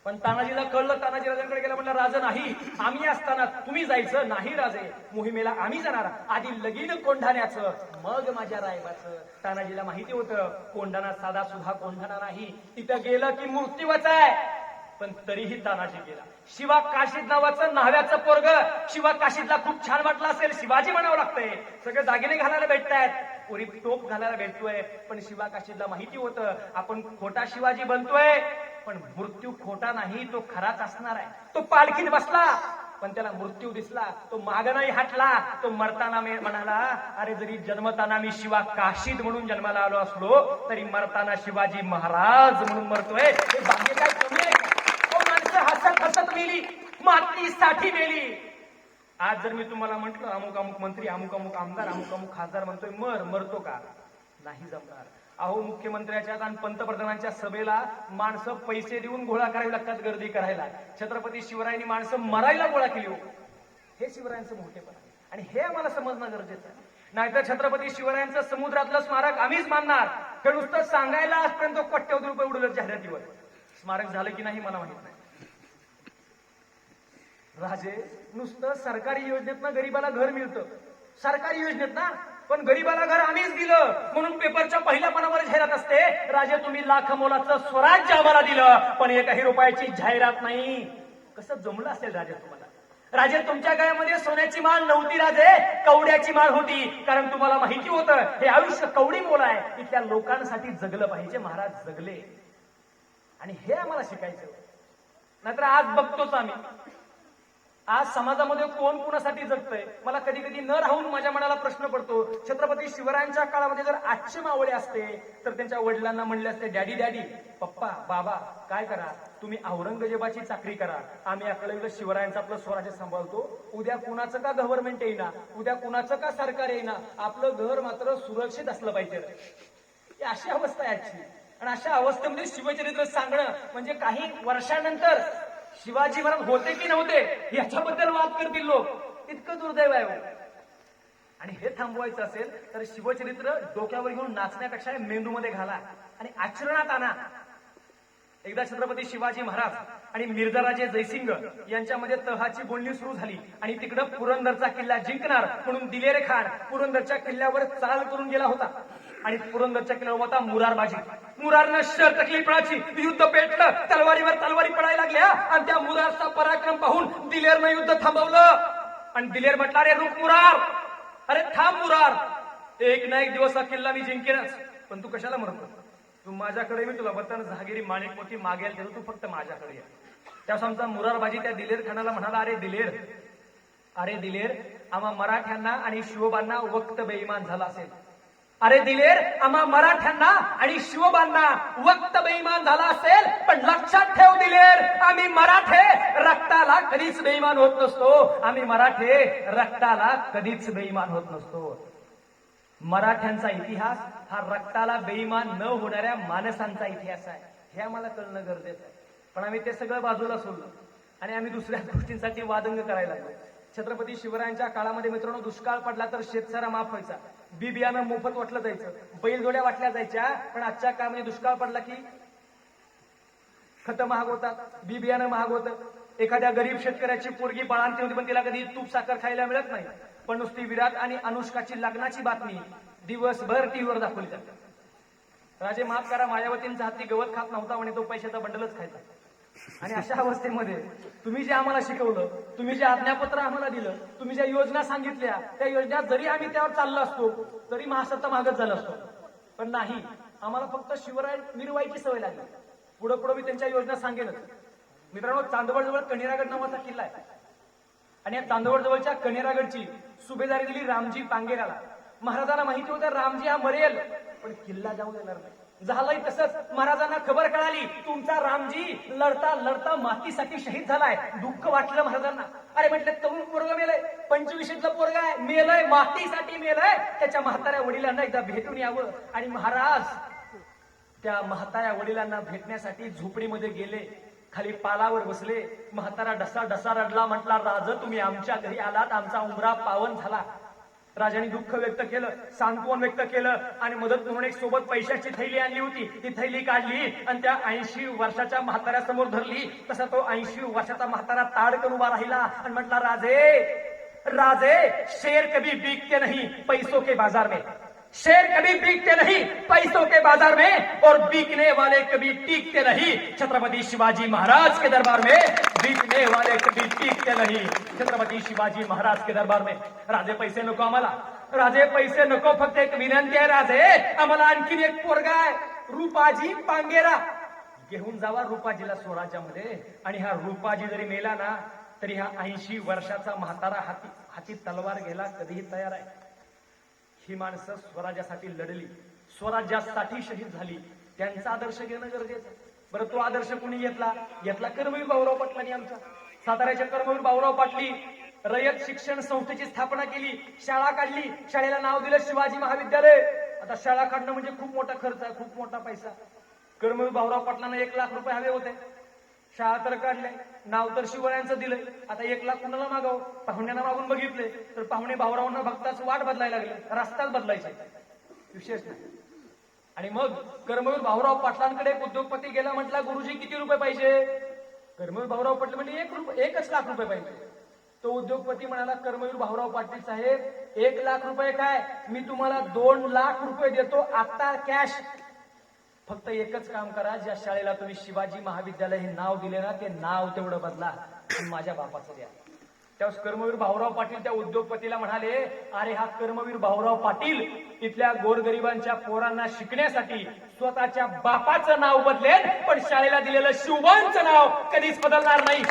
पण तानाजीला कळलं, तानाजी राजांकडे गेला, म्हणलं राजा नाही, आम्ही असताना तुम्ही जायचं नाही राजे, मोहिमेला आम्ही जाणार, आधी लगीन कोंढाण्याचं मग माझ्या रायबाचं. तानाजीला माहिती होतं कोंढाणा साधा सुद्धा कोंढाणा नाही, तिथं गेलं की मूर्तीवच आहे. पण तरीही तानाजी गेला. शिवा काशीद नावाचं न्हाव्याचं पोरग शिवा काशीदला खूप छान वाटलं असेल, शिवाजी म्हणावं लागतंय, सगळे दागिने घालायला भेटतायत, पोरी टोप घालायला भेटतोय. पण शिवा काशीदला माहिती होतं आपण खोटा शिवाजी बनतोय, पण मृत्यू खोटा नाही, तो खराच असणार आहे. तो पालखीत बसला पण त्याला मृत्यू दिसला, तो मागं नाही हटला. तो मरताना म्हणाला, अरे जरी जन्मताना मी शिवा काशीद म्हणून जन्माला आलो असलो तरी मरताना शिवाजी महाराज म्हणून मरतोय. हे भाग्य काय कमी आहे? तो माणसं हसत हसत मेली, मातीसाठी मेली. आज जर मी तुम्हाला म्हंटल अमुक अमुक मंत्री, अमुक अमुक आमदार, अमुक अमुक खासदार म्हणतोय, मरतो का? नाही जमणार. अहो मुख्यमंत्र्याच्या आणि पंतप्रधानांच्या सभेला माणसं पैसे देऊन गोळा करावी लागतात गर्दी करायला. छत्रपती शिवरायांनी माणसं मरायला गोळा केली हो. हे शिवरायांचं मोठेपण आहे आणि हे आम्हाला समजणं गरजेचं आहे. नाहीतर छत्रपती शिवरायांचं समुद्रातलं स्मारक आम्हीच मानणार, हे नुसतं सांगायला आजपर्यंत कोट्यवधी रुपये उडवले जाहिरातीवर. स्मारक झालं की नाही मला माहित नाही. राजे नुसतं सरकारी योजनेतनं गरीबाला घर मिळतं, सरकारी योजनेत ना, पण गरीबाला घर आम्हीच दिलं म्हणून पेपरच्या पहिल्या पानावर जाहिरात असते, राजे तुम्ही लाख मोलाचं स्वराज्य आम्हाला दिलं पण एकही रुपयाची जाहिरात नाही. कसं जमलं असेल राजे तुम्हाला? राजे तुमच्या गळ्यामध्ये सोन्याची माळ नव्हती राजे, कवड्याची माळ होती. कारण तुम्हाला माहिती होतं हे आयुष्य कवडी मोल आहे, इथल्या लोकांसाठी जगलं पाहिजे. महाराज जगले आणि हे आम्हाला शिकायचं. नाहीतर आज बघतोच आम्ही, आज समाजामध्ये कोण कुणासाठी जगतंय. मला कधी कधी न राहून माझ्या मनाला प्रश्न पडतो, छत्रपती शिवरायांच्या काळामध्ये जर आजचे मावळे असते तर त्यांच्या वडिलांना म्हणले असते, डॅडी डॅडी, पप्पा बाबा काय करा, तुम्ही औरंगजेबाची चाकरी करा, आम्ही आपल्याला शिवरायांचं आपलं स्वराज्य सांभाळतो. उद्या कुणाचं का गव्हर्नमेंट येईना, उद्या कुणाचं का सरकार येईना, आपलं घर मात्र सुरक्षित असलं पाहिजे. ही अशी अवस्था आहे आजची. आणि अशा अवस्थेमध्ये शिवचरित्र सांगणं म्हणजे काही वर्षानंतर शिवाजी महाराज होते की नव्हते याच्याबद्दल वाद करतील लोक. इतकं दुर्दैव आहे. आणि हे थांबवायचं असेल तर शिवचरित्र डोक्यावर घेऊन नाचण्यापेक्षा मेंदूमध्ये घाला आणि आचरणात आणा. एकदा छत्रपती शिवाजी महाराज आणि मिर्झाराजे जयसिंग यांच्यामध्ये तहाची बोलणी सुरू झाली आणि तिकडं पुरंदरचा किल्ला जिंकणार म्हणून दिलेर खान पुरंदरच्या किल्ल्यावर चाल करून गेला होता. आणि पुरंदरच्या किल्ल्यावर होता मुरारबाजी. मुरारनं शर तकली पळाची, युद्ध पेटलं, तलवारीवर तलवारी पडायला लागल्या आणि त्या मुरारचा पराक्रम पाहून दिलेरनं युद्ध थांबवलं. आणि दिलेर म्हटला, अरे रुक मुरार, अरे थांब मुरार, एक ना एक दिवस हा किल्ला मी जिंकेनच, पण तू कशाला म्हणतो, तू माझ्याकडे मी तुला वतन जहागिरी माणिक मोती मागेल देतो, तू फक्त माझ्याकडे ये. त्यावेळेस आमचा मुरारबाजी त्या दिलेर खानाला म्हणाला, अरे दिलेर, आम्हा मराठ्यांना आणि शिवबांना वक्त बेईमान झाला असेल. अरे दिलेर, आम्हा मराठ्यांना आणि शिवबांना वक्त बेईमान झाला असेल, पण लक्षात ठेव दिलेर, आम्ही मराठे रक्ताला कधीच बेईमान होत नसतो. आम्ही मराठे रक्ताला कधीच बेईमान होत नसतो. मराठ्यांचा इतिहास हा रक्ताला बेईमान न होणाऱ्या माणसांचा इतिहास आहे. हे आम्हाला कळणं गरजेचं आहे. पण आम्ही ते सगळं बाजूला सोडलं आणि आम्ही दुसऱ्या गोष्टींसाठी वादंग करायला लागलो. छत्रपती शिवरायांच्या काळामध्ये मित्रांनो दुष्काळ पडला तर शेतसारा माफ व्हायचा, बी बियाणं मोफत वाटलं जायचं, बैलजोड्या वाटल्या जायच्या. पण आजच्या काळामध्ये दुष्काळ पडला की खतं महाग होतात, बी बियाणं महाग होतं. एखाद्या गरीब शेतकऱ्याची पोरगी बाळांती होती पण तिला कधी तूप साखर खायला मिळत नाही. पण नुसती विराट आणि अनुष्काची लग्नाची बातमी दिवसभर टीव्हीवर दाखवली जाते. राजे माफ करा, मायावतींचा हाती गवत खात नव्हता म्हणे, तो पैशाचा बंडलच खायचा. आणि अशा अवस्थेमध्ये तुम्ही जे आम्हाला शिकवलं, तुम्ही जे आज्ञापत्र आम्हाला दिलं, तुम्ही ज्या योजना सांगितल्या, त्या योजना जरी आम्ही त्यावर चाललो असतो तरी महासत्ता मागत झाला असतो. पण नाही, आम्हाला फक्त शिवराय मिरवायची सवय लागली. पुढे पुढे मी त्यांच्या योजना सांगेनच. मित्रांनो, चांदवडजवळ कणेरागड नावाचा किल्ला आहे आणि या चांदवडजवळच्या कणेरागडची सुभेदारी दिली रामजी पांगेराला. महाराजांना माहिती होतं रामजी हा मरेल पण किल्ला जाऊ देणार नाही. झालंय तसंच. महाराजांना खबर कळाली तुमचा रामजी लढता लढता मातीसाठी शहीद झालाय. दुःख वाटलं महाराजांना. अरे म्हटलं तरुण पोरग मेलय, 25चं पोरग आहे, मेलय, मातीसाठी मेलय. त्याच्या म्हाताऱ्या वडिलांना एकदा भेटून यावं. आणि महाराज त्या म्हाताऱ्या वडिलांना भेटण्यासाठी झोपडीमध्ये गेले, खाली पालावर बसले. म्हातारा डसा डसा रडला, म्हटला राज तुम्ही आमच्या घरी आलात, आमचा उमरा पावन झाला. राजाने दुःख व्यक्त केलं, सांत्वन व्यक्त केलं आणि मदत म्हणून एक सोबत पैशाची थैली आणली होती. ती थैली काढली आणि त्या 80 वर्षाच्या म्हाताऱ्यासमोर धरली. तसा तो 80 वर्षाचा म्हातारा ताडकन उभा राहिला आणि म्हटला, राजे शेर कभी बिकते नहीं पैसों के बाजार में, शेर कभी बिकते नहीं पैसों के बाजार में और बिकने वाले कभी टिकते नहीं छत्रपति शिवाजी महाराज के दरबार में, बिकने वाले कभी टिकते नहीं छत्रपति शिवाजी महाराज के दरबार में. राजे पैसे नको आम्हाला, राजे पैसे नको, फक्त एक विनंती आहे राजे, आम्हाला आणखीन एक पोरगा आहे रूपाजी पांगेरा, घेऊन जावा रूपाजीला स्वराज्यामध्ये. आणि हा रूपाजी जरी मेला ना तरी हा 80 वर्षाचा म्हातारा हाती तलवार घ्यायला कधीही तयार आहे. ही माणसं स्वराज्यासाठी लढली, स्वराज्यासाठी शहीद झाली, त्यांचा आदर्श घेणं गरजेचं. बरं, तो आदर्श कुणी घेतला कर्मवीर भाऊराव पाटलांनी. आमचा साताऱ्याच्या कर्मवीर भाऊराव पाटली रयत शिक्षण संस्थेची स्थापना केली, शाळा काढली, शाळेला नाव दिलं शिवाजी महाविद्यालय. आता शाळा काढणं म्हणजे खूप मोठा खर्च आहे, खूप मोठा पैसा. कर्मवीर भाऊराव पाटलांना 1 लाख रुपये हवे होते. शाळा तर काढले, नाव तर शिवरायांचं दिलंय. आता 1 लाख कुणाला मागावं? पाहुण्यांना मागून बघितले तर पाहुणे भाऊरावांना बघताच वाट बदलायला लागले, रस्ताच बदलायचे, विशेष नाही. आणि मग कर्मवीर भाऊराव पाटलांकडे एक उद्योगपती गेला, म्हटला गुरुजी किती रुपये पाहिजे? कर्मवीर भाऊराव पाटील म्हणजे 1 लाख रुपये पाहिजे. तो उद्योगपती म्हणाला, कर्मवीर भाऊराव पाटील साहेब 1,00,000 रुपये काय, मी तुम्हाला 2,00,000 रुपये देतो आता कॅश. फक्त एकच काम करा, ज्या शाळेला तुम्ही शिवाजी महाविद्यालय हे नाव दिले ना, ते नाव तेवढं बदला आणि माझ्या बापाचं द्या. त्यावेळेस कर्मवीर भाऊराव पाटील त्या उद्योगपतीला म्हणाले, अरे हा कर्मवीर भाऊराव पाटील इथल्या गोरगरिबांच्या पोरांना शिकण्यासाठी स्वतःच्या बापाचं नाव बदलेल, पण शाळेला दिलेलं शिवबांचं नाव कधीच बदलणार नाही.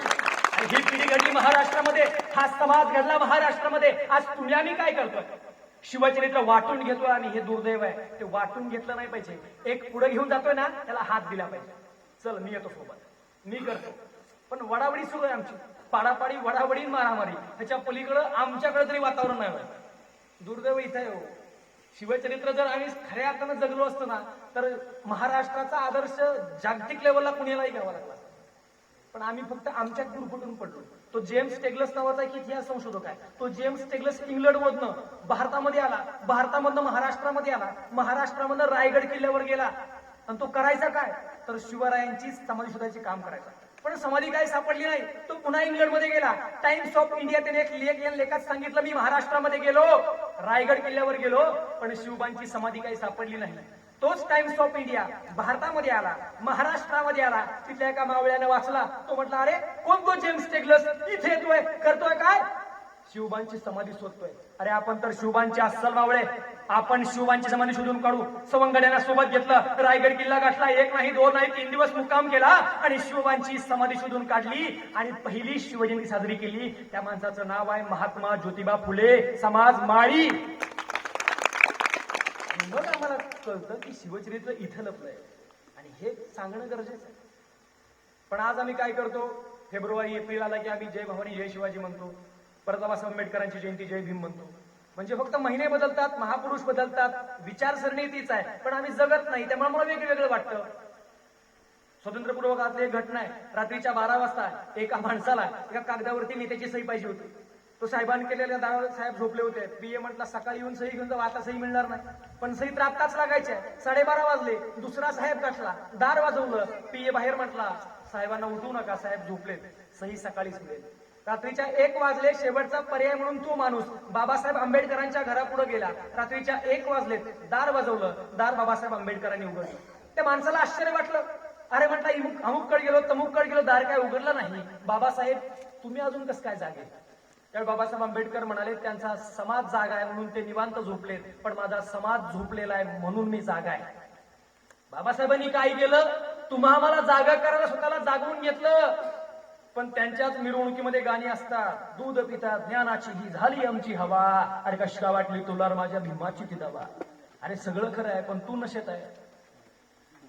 आणि ही पिढी घडली महाराष्ट्रामध्ये, हा समाज घडला महाराष्ट्रामध्ये. आज तुम्ही आम्ही काय करतोय, शिवचरित्र वाटून घेतोय आणि हे दुर्दैव आहे, ते वाटून घेतलं नाही पाहिजे. एक पुढे घेऊन जातोय ना, त्याला हात दिला पाहिजे. चल मी येतो सोबत, मी करतो. पण वडावडी सुरू आहे आमची, पाडापाडी वडावडी मारामारी, त्याच्या पलीकडं आमच्याकडे तरी वातावरण नाही होय. दुर्दैव इथं आहे हो. शिवचरित्र जर आम्ही खऱ्या अर्थानं जगलो असतो ना, तर महाराष्ट्राचा आदर्श जागतिक लेवलला पुण्यालाही घ्यावा लागला. पण आम्ही फक्त आमच्यात गुरफटून पडलो. तो जेम्स टेगलस नावाचा एक इतिहास संशोधक आहे. तो जेम्स टेगलस इंग्लंडमधनं भारतामध्ये आला, भारतामधनं महाराष्ट्रामध्ये आला, महाराष्ट्रामधनं रायगड किल्ल्यावर गेला. आणि तो करायचा काय, तर शिवरायांची समाधी शोधायचे काम करायचा. पण समाधी काही सापडली नाही. तो पुन्हा इंग्लंडमध्ये गेला. टाइम्स ऑफ इंडिया त्याने एक लेख, या लेखात सांगितलं, मी महाराष्ट्रामध्ये गेलो, रायगड किल्ल्यावर गेलो, पण शिवबांची समाधी काही सापडली नाही. तोच टाइम्स ऑफ इंडिया भारतामध्ये आला, महाराष्ट्रामध्ये आला. तिथल्या एका मावळ्याने वाचला. तो म्हटला, अरे कोण तो जेम्स टेगलस इथे येतोय, करतोय काय, शिवबांची समाधी शोधतोय. अरे आपण तर शिवबांचे अस्सल मावळे, आपण शिवबांची समाधी शोधून काढू. सवंगड्यांना सोबत घेतलं, रायगड किल्ला गाठला. 1 नाही 2 नाही 3 दिवस मुक्काम केला आणि शिवबांची समाधी शोधून काढली आणि पहिली शिवजयंती साजरी केली. त्या माणसाचं नाव आहे महात्मा ज्योतिबा फुले समाज माळी. मग आम्हाला कळतं की शिवचरित्र इथं लपलंय आणि हे सांगणं गरजेचं आहे. पण आज आम्ही काय करतो, फेब्रुवारी एप्रिल आला की आम्ही जय भवानी जय शिवाजी म्हणतो, परत बाबासाहेब आंबेडकरांची जयंती जय भीम म्हणतो. म्हणजे फक्त महिने बदलतात, महापुरुष बदलतात, विचारसरणी तीच आहे, पण आम्ही जगत नाही. त्यामुळे मला वेगवेगळं वाटतं. स्वातंत्र्यपूर्व काळातली एक घटना आहे. रात्रीच्या 12 वाजता एका माणसाला एका कागदावरती नेत्याची सही पाहिजे होती. तो साहेबांनी केलेल्या दारावर साहेब झोपले होते. पीए म्हटला, सकाळी येऊन सही घेऊन जाऊ, आता सही मिळणार नाही. पण सही तर आत्ताच लागायची आहे. 12:30 वाजले. दुसरा साहेब गाठला, दार वाजवलं. पीए बाहेर म्हटला, साहेबांना उठवू नका, साहेब झोपलेत, सही सकाळीच मिळेल. रात्रीच्या 1 वाजले. शेवटचा पर्याय म्हणून तो माणूस बाबासाहेब आंबेडकरांच्या घरापुढे गेला. रात्रीच्या 1 वाजले. दार वाजवलं, दार बाबासाहेब आंबेडकरांनी उघडलं. त्या माणसाला आश्चर्य वाटलं. अरे म्हटलं, अमुककडे गेलो तमुककडे गेलो, दार काय उघडलं नाही. बाबासाहेब तुम्ही अजून कसं काय जागे. त्यावेळी बाबासाहेब आंबेडकर म्हणाले, त्यांचा समाज जागा आहे म्हणून ते निवांत झोपलेत, पण माझा समाज झोपलेला आहे म्हणून मी जागा आहे. बाबासाहेबांनी काय केलं, तुम्हा आम्हाला जागा करायला स्वतःला जागवून घेतलं. पण त्यांच्याच मिरवणुकीमध्ये गाणी असतात, दूध पिता ज्ञानाची ही झाली आमची हवा, अरे कशी का वाटली तुला माझ्या भीमाची ती दवा. अरे सगळं खरं आहे, पण तू नशेत आहे.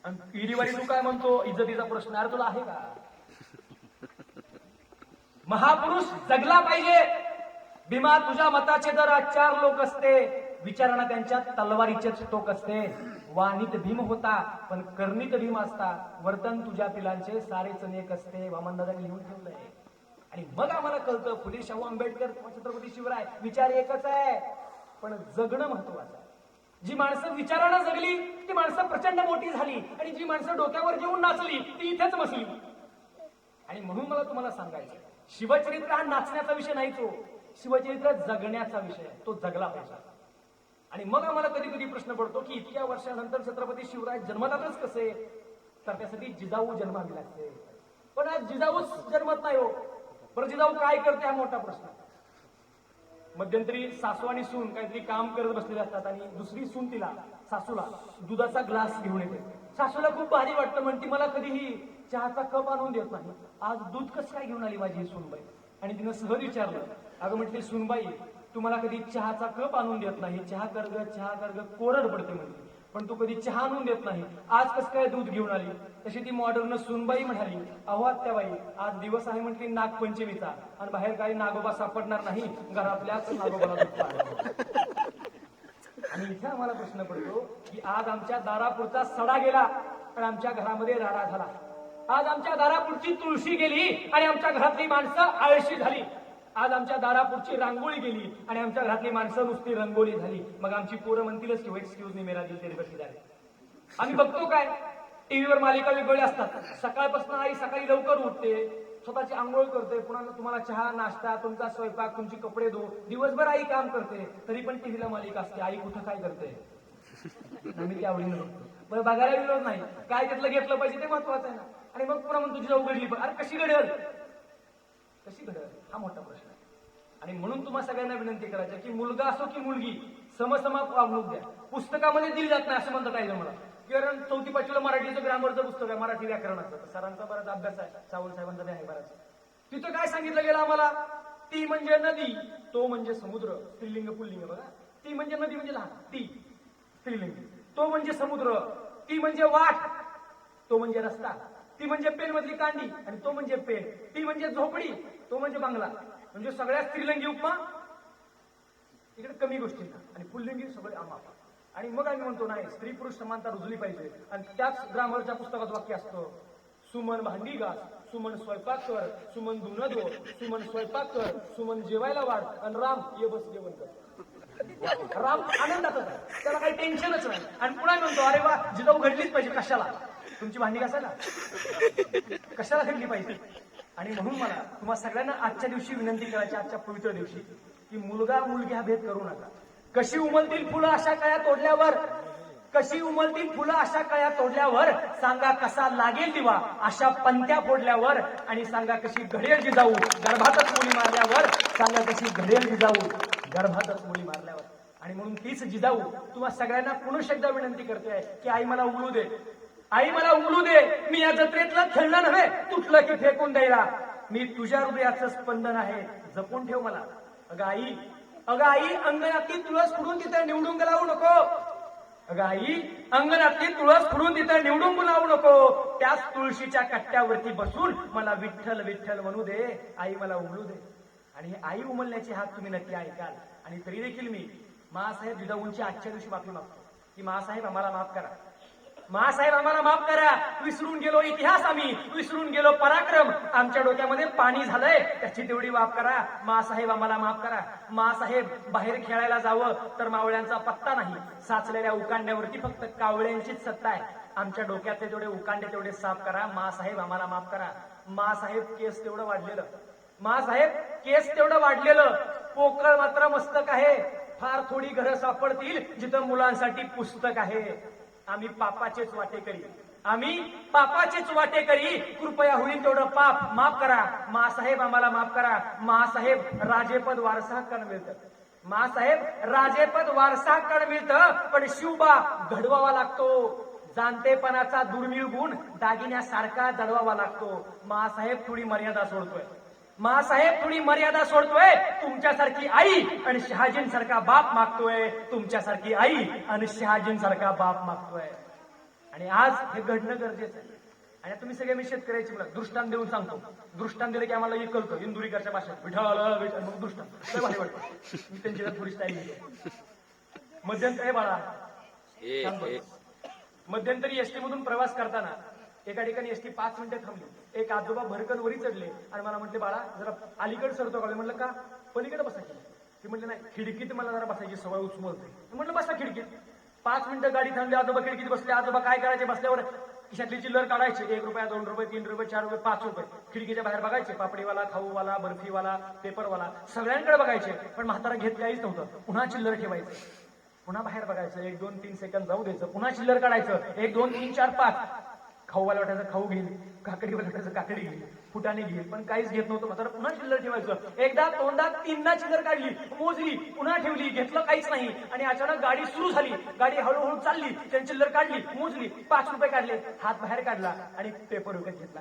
आणि ईडीवारी तू काय म्हणतो, इज्जतीचा प्रश्न. अरे तुला आहे का. महापुरुष जगला पाहिजे. भीमा तुझ्या मताचे दर 4 लोक असते, विचारणा त्यांच्या तलवारीचेच टोक असते. वाणीत भीम होता पण कर्णीत भीम असता, वर्तन तुझ्या पिलांचे सारेच नेक असते. वामनदादांनी लिहून ठेवलंय. आणि मग आम्हाला कळतं, फुले शाहू आंबेडकर छत्रपती शिवराय विचार एकच आहे, पण जगणं महत्वाचं आहे. जी माणसं विचारानं जगली ती माणसं प्रचंड मोठी झाली, आणि जी माणसं डोक्यावर घेऊन नाचली ती इथेच बसली. आणि म्हणून मला तुम्हाला सांगायचं, शिवचरित्र हा नाचण्याचा विषय नाही, तो शिवचरित्र जगण्याचा विषय आहे. तो जगला पाहिजे. आणि मग आम्हाला कधी कधी प्रश्न पडतो की इतक्या वर्षानंतर छत्रपती शिवराय जन्मतातच कसे, तर त्यासाठी जिजाऊ जन्मावी लागते. पण आज जिजाऊच जन्मत नाही हो. बरं जिजाऊ काय करते हा मोठा प्रश्न. मध्यंतरी सासू आणि सून काहीतरी काम करत बसलेले असतात आणि दुसरी सून तिला सासूला दुधाचा ग्लास घेऊन येते. सासूला खूप भारी वाटतं, म्हणती मला कधीही चहाचा कप आणून देत नाही, आज दूध कसं काय घेऊन आली माझी सूनबाई. आणि तिनं सहज विचारलं, अगं म्हटली सूनबाई तुम्हाला कधी चहाचा कप आणून देत नाही, चहा कर ग कोरड पडते म्हणते, पण तू कधी चहा आणून देत नाही, आज कसं काय दूध घेऊन आली. तशी ती मॉडर्न सूनबाई म्हणाली, अहो आत्याबाई आज दिवस आहे म्हटली नागपंचमीचा, आणि बाहेर काही नागोबा सापडणार नाही, घरातल्याच नागोबाला दूध पाहिजे. आणि इथे आम्हाला प्रश्न पडतो की आज आमच्या दारापुरचा सडा गेला आणि आमच्या घरामध्ये राडा झाला. आज आमच्या दारापुरची तुळशी गेली आणि आमच्या घरातली माणसं आळशी झाली. आज आमच्या दारापुरची रांगोळी गेली आणि आमच्या घरातली माणसं नुसती रंगोळी झाली. मग आमची पोरं म्हणतीलच की एक्सक्यूज मी मेरा दिल तेरे पे फिदा है. आम्ही बघतो काय, टीव्हीवर मालिका वेगवेगळ्या असतात. सकाळपासून आई सकाळी लवकर उठते, स्वतःची आंघोळ करते, पुन्हा तुम्हाला चहा नाश्ता, तुमचा स्वयंपाक, तुमची कपडे धुवो, दिवसभर आई काम करते, तरी पण टीव्हीला मालिका असते, आई कुठं काय करते आम्ही ते आवडीनं बघतो. बरं, बघायला विरोध नाही, काय त्यातलं घेतलं पाहिजे ते महत्वाचं आहे ना. आणि मग पुन्हा म्हणून तुझी जाऊ घडली, अरे कशी घडल, कशी घडल, हा मोठा प्रश्न आहे. आणि म्हणून तुम्हाला सगळ्यांना विनंती करायची की मुलगा असो की मुलगी समसमा वागणूक द्या. पुस्तकामध्ये दिली जात नाही असं म्हणतात आहे मला, कारण 4वी-5वीला मराठीचं ग्रामरचं पुस्तक आहे, मराठी व्याकरणाचं, सरांचा बराच अभ्यास आहे, सावंत साहेबांचा बी आहे बराच. तिथं काय सांगितलं गेलं आम्हाला, ती म्हणजे नदी, तो म्हणजे समुद्र, स्त्रीलिंग पुल्लिंग बघा, ती म्हणजे नदी म्हणजे लहान, ती स्त्रीलिंग, तो म्हणजे समुद्र, ती म्हणजे वाट, तो म्हणजे रस्ता, ती म्हणजे पेन मधली कांडी आणि तो म्हणजे पेन, ती म्हणजे झोपडी, तो म्हणजे बंगला. म्हणजे सगळ्या स्त्रीलिंगी उपमा इकडे कमी गोष्टींना आणि पुल्लिंगी सगळे आम्हाला. आणि मग आम्ही म्हणतो नाही, स्त्री पुरुष समानता रुजली पाहिजे. आणि त्याच ग्रामरच्या पुस्तकात वाक्य असतं, सुमन भांडी घास, सुमन स्वयंपाक कर, सुमन धुणं धो, सुमन स्वयंपाक कर, सुमन जेवायला वाढ, आणि राम ये बस जेवण कर. राम आनंदातच आहे, त्याला काही टेन्शनच नाही. आणि पुन्हा म्हणतो, अरे वा, जिजाऊ घडलीच पाहिजे, कशाला तुमची भांडी घासायला, कशाला घडली पाहिजे. आणि म्हणून मला तुम्हा सगळ्यांना आजच्या दिवशी विनंती करायची, आजच्या पवित्र दिवशी, की मुलगा मुलगी हा भेद करू नका. कशी उमलतील फुलं अशा काळ्या तोडल्यावर, कशी उमलतील फुलं अशा काळ्या तोडल्यावर, सांगा कसा लागेल दिवा अशा पंत्या फोडल्यावर, आणि सांगा कशी घडेल जिजाऊ गर्भातच मुली मारल्यावर, सांगा कशी घडेल जिजाऊ गर्भातच मुली मारल्यावर. आणि म्हणून तीच जिजाऊ तुम्हा सगळ्यांना पुन्हा एकदा विनंती करते की आई मला उमलू दे, आई मला उमलू दे, मी या जत्रेतलं खेळणं नव्हे, तुटलं की फेकून द्यायला, मी तुझ्या हृदयाचं स्पंदन आहे, जपून ठेव मला. अगं आई, अंगणातली तुळस खुडून तिथे निवडून लावू नको. अगं आई, अंगणातली तुळस खुडून तिथे निवडून लावू नको. त्याच तुळशीच्या कट्ट्यावरती बसून मला विठ्ठल विठ्ठल म्हणू दे. आई मला उमलू दे. आणि आई उमलण्याची हाक तुम्ही नक्की ऐकाल. आणि तरी देखील मी माँसाहेब जिजाऊंची आजच्या दिवशी माफी मागतो की माँसाहेब आम्हाला माफ करा, माँसाहेब आम्हाला माफ करा. विसरून गेलो इतिहास, आम्ही विसरून गेलो पराक्रम, आमच्या डोक्यामध्ये पाणी झालंय, त्याची तेवढी माफ करा. माँसाहेब आम्हाला माफ करा. माँसाहेब बाहेर खेळायला जावं तर मावळ्यांचा पत्ता नाही, साचलेल्या उकांड्यावरती फक्त कावळ्यांचीच सत्ता आहे. आमच्या डोक्यातले तेवढे उकांडे तेवढे साफ करा. माँसाहेब आम्हाला माफ करा. माँसाहेब केस तेवढं वाढलेलं, माँसाहेब केस तेवढं वाढलेलं, पोकळ मात्र मस्तक आहे. फार थोडी घरं सापडतील जिथं मुलांसाठी पुस्तक आहे. आम्ही पापाचेच वाटेकरी, आम्ही पापाचेच वाटेकरी. कृपया होईल तेवढं पाप माफ करा. माँसाहेब आम्हाला माफ करा. माँसाहेब राजेपद वारसा हक्कानं मिळतं, माँसाहेब राजेपद वारसा हक्कानं मिळतं, पण शिवबा घडवावा लागतो. जाणतेपणाचा दुर्मिळ गुण दागिन्यासारखा जडवावा लागतो. माँसाहेब थोडी मर्यादा सोडतोय, माँसाहेब थोडी मर्यादा सोडतोय. तुमच्यासारखी आई आणि शहाजींसारखा बाप मागतोय, तुमच्यासारखी आई आणि शहाजींसारखा बाप मागतोय. आणि आज हे घडणं गरजेचं आहे. आणि तुम्ही सगळे मी शेतकऱ्याची मुलं दृष्टांत देऊन सांगतो. दृष्टांत दिलं की आम्हाला हे कळतं इंदुरीकरच्या भाषेत, विठ्ठल मग दृष्टांत लय भारी वाटतं. मी त्यांची थोडी स्टाईल घेतो. मध्यंतरी बाळा, मध्यंतरी एसटी मधून प्रवास करताना एका ठिकाणी एसटी 5 मिनिटं थांबली. एक आजोबा भरकन वरी चढले आणि मला म्हटले, बाळा जरा अलीकडे सरतो का? म्हटलं का? पलीकडे बसायची. ती म्हटलं नाही, खिडकीत मला जरा बसायची सवय उचमळते. म्हटलं बसा खिडकीत. 5 मिनिटं गाडी थांबली, आजोबा खिडकीत बसले. आजोबा काय करायचे? बसल्यावर खिशातली चिल्लर काढायचे, 1 रुपया, 2 रुपये, 3 रुपये, 4 रुपये, 5 रुपये. खिडकीच्या बाहेर बघायचे, पापडीवाला, खाऊवाला, बर्फीवाला, पेपरवाला, सगळ्यांकडे बघायचे. पण म्हातारा घेत काहीच नव्हतं. पुन्हा चिल्लर ठेवायचं, पुन्हा बाहेर बघायचं, 1, 2, 3 सेकंद जाऊ द्यायचं, पुन्हा चिल्लर काढायचं, 1, 2, 3, 4, 5. खाऊवाला वाटायचं खाऊ घेईल, काकडीवाला वाटायचं काकडी घेईल, फुटाने घेईल, पण काहीच घेत नव्हतं. मात्र पुन्हा चिल्लर ठेवायचं. एकदा, दोनदा, 3दा चिल्लर काढली, मोजली, पुन्हा ठेवली, घेतलं काहीच नाही. आणि अचानक गाडी सुरू झाली, गाडी हळूहळू चालली, त्यांनी चिल्लर काढली, मोजली, 5 रुपये काढले, हात बाहेर काढला आणि पेपर विकत घेतला.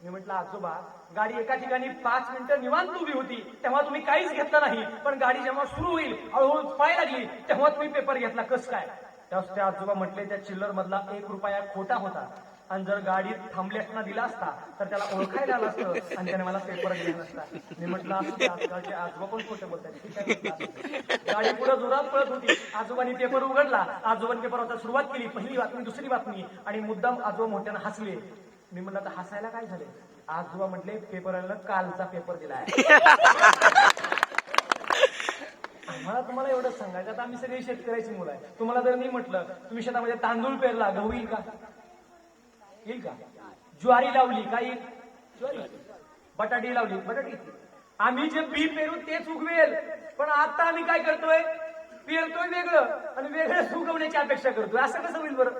मी म्हटलं, आजोबा गाडी एका ठिकाणी 5 मिनिटं निवांत उभी होती, तेव्हा तुम्ही काहीच घेतलं नाही, पण गाडी जेव्हा सुरू होईल, हळूहळू पळायला लागली, तेव्हा तुम्ही पेपर घेतला, कसं काय? त्यावेळेस ते आजोबा म्हटले, त्या चिल्लर मधला 1 रुपया खोटा होता, आणि जर गाडीत थांबले असताना दिला असता तर त्याला ओळखायला आलं असतं आणि त्याने मला पेपर दिला नसता. मी म्हटलं, आजकालचे आजोबा पण खोटे बोलतात. गाडी पुढे जोरात पळत होती, आजोबांनी पेपर उघडला, आजोबांनी पेपर वाचायला सुरुवात केली, पहिली बातमी, दुसरी बातमी, आणि मुद्दाम आजोबा मोठ्यानं हसले. मी म्हटलं, आता हसायला काय झाले? आजोबा म्हटले, पेपरला कालचा पेपर दिलाय. आम्हाला तुम्हाला एवढंच सांगायचं, आता आम्ही सगळी शेतकऱ्याची मुलं आहे. तुम्हाला जर मी म्हटलं तुम्ही शेतामध्ये तांदूळ पेरला, गहू येईल का? येईल का? ज्वारी लावली, काय येईल? ज्वारी. बटाटी लावली, बटाटी. आम्ही जे बी पेरू तेच उगवेल, पण आता आम्ही काय करतोय, पेरतोय वेगळं आणि वेगळं उगवण्याची अपेक्षा करतोय. असं कसं होईल बरं?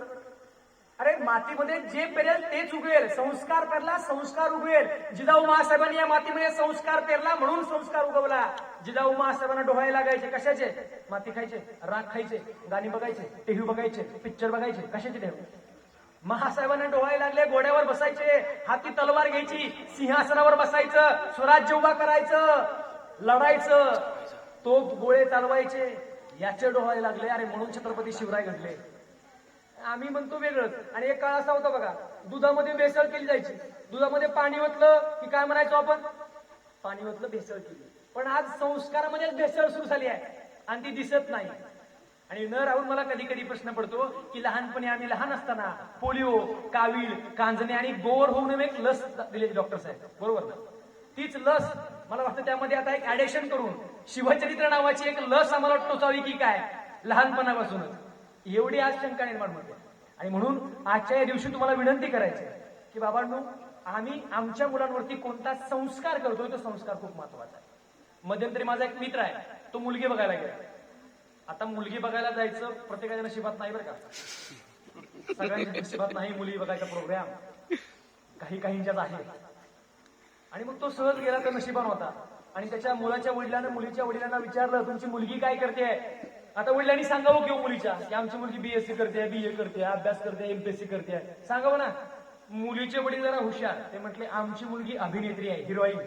अरे मातीमध्ये जे पेरेल तेच उगवेल. संस्कार पेरला, संस्कार उगवेल. जिजाऊ महासाहेबांनी या मातीमध्ये संस्कार पेरला म्हणून संस्कार उगवला. जिजाऊ महासाहेबांना डोहाळे लागायचे कशाचे? माती खायचे, राख खायचे, गाणी बघायचे, टीव्ही बघायचे, पिक्चर बघायचे. कशाचे देव? महासाहेबांना डोहाळे लागले, घोड्यावर बसायचे, हाती तलवार घ्यायची, सिंहासनावर बसायचं, स्वराज्य उभा करायचं, लढायचं, तोफ गोळे चालवायचे. याचे डोहाळे लागले. अरे म्हणून छत्रपती शिवराय घडले. आम्ही म्हणतो वेगळंच. आणि एक काळ असा होता बघा, दुधामध्ये भेसळ केली जायची. दुधामध्ये पाणी ओतलं की काय म्हणायचो आपण? पाणी ओतलं, भेसळ केली. पण आज संस्कारामध्ये भेसळ सुरू झाली आहे आणि ती दिसत नाही. आणि न राहून मला कधी कधी प्रश्न पडतो की लहानपणी आम्ही लहान असताना पोलिओ, कावीळ, कांजणे आणि गोवर होऊ नये एक लस दिलेली डॉक्टर साहेब, बरोबर ना? तीच लस मला वाटतं त्यामध्ये आता एक ऍडिशन करून शिवचरित्र नावाची एक लस आम्हाला टोचावी की काय लहानपणापासूनच, एवढी आज शंका निर्माण होते. आणि म्हणून आजच्या या दिवशी तुम्हाला विनंती करायची की बाबांनो, आम्ही आमच्या मुलांवरती कोणता संस्कार करतोय तो संस्कार खूप महत्वाचा आहे. मध्यंतरी माझा एक मित्र आहे, तो मुलगी बघायला गेला. आता मुलगी बघायला जायचं प्रत्येकाच्या नशिबात नाही बरं का, सगळ्यांच्या नशिबात नाही मुली बघायचा प्रोग्राम, काही काहींच्याच आहे. आणि मग तो सहज गेला तर नशिबान होता. आणि त्याच्या मुलाच्या वडिलांना मुलीच्या वडिलांना विचारलं, तुमची मुलगी काय करते? आता वडिलांनी सांगावं किंवा मुलीच्या की आमची मुलगी BSc करते, BA करते, अभ्यास करते, MPSc करते, सांगावं ना. मुलीचे वडील जरा हुशार, ते म्हटले आमची मुलगी अभिनेत्री आहे, हिरोईन.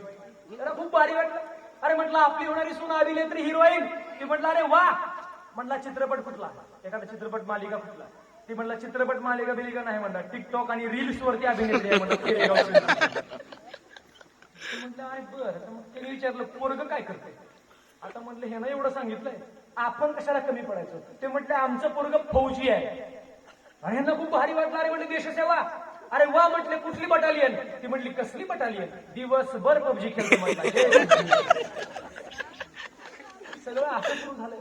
जरा खूप भारी वाटलं. अरे म्हटलं आपली होणारी सून अभिनेत्री, हिरोईन. ती म्हटलं अरे वा. म्हटला चित्रपट कुठला? एखादा चित्रपट मालिका कुठला? ती म्हटलं चित्रपट मालिका बिलिका नाही, म्हणला टिकटॉक आणि रील्स वरती अभिनेत्री आहे म्हटलं. म्हटलं अरे बरं. मग त्याने विचारलं पोरग काय करते? आता म्हटलं हे ना एवढं सांगितलंय, आपण कशाला कमी पडायचं? ते म्हटलं आमचं पोरग फौजी आहे. आणि यांना खूप भारी वाटलं. अरे म्हटलं देशसेवा. अरे वा. म्हटले कुठली बटालियन? ती म्हटली कसली बटालियन? दिवसभर PUBG खेळतो म्हटलं. सगळं असं सुरू झालंय.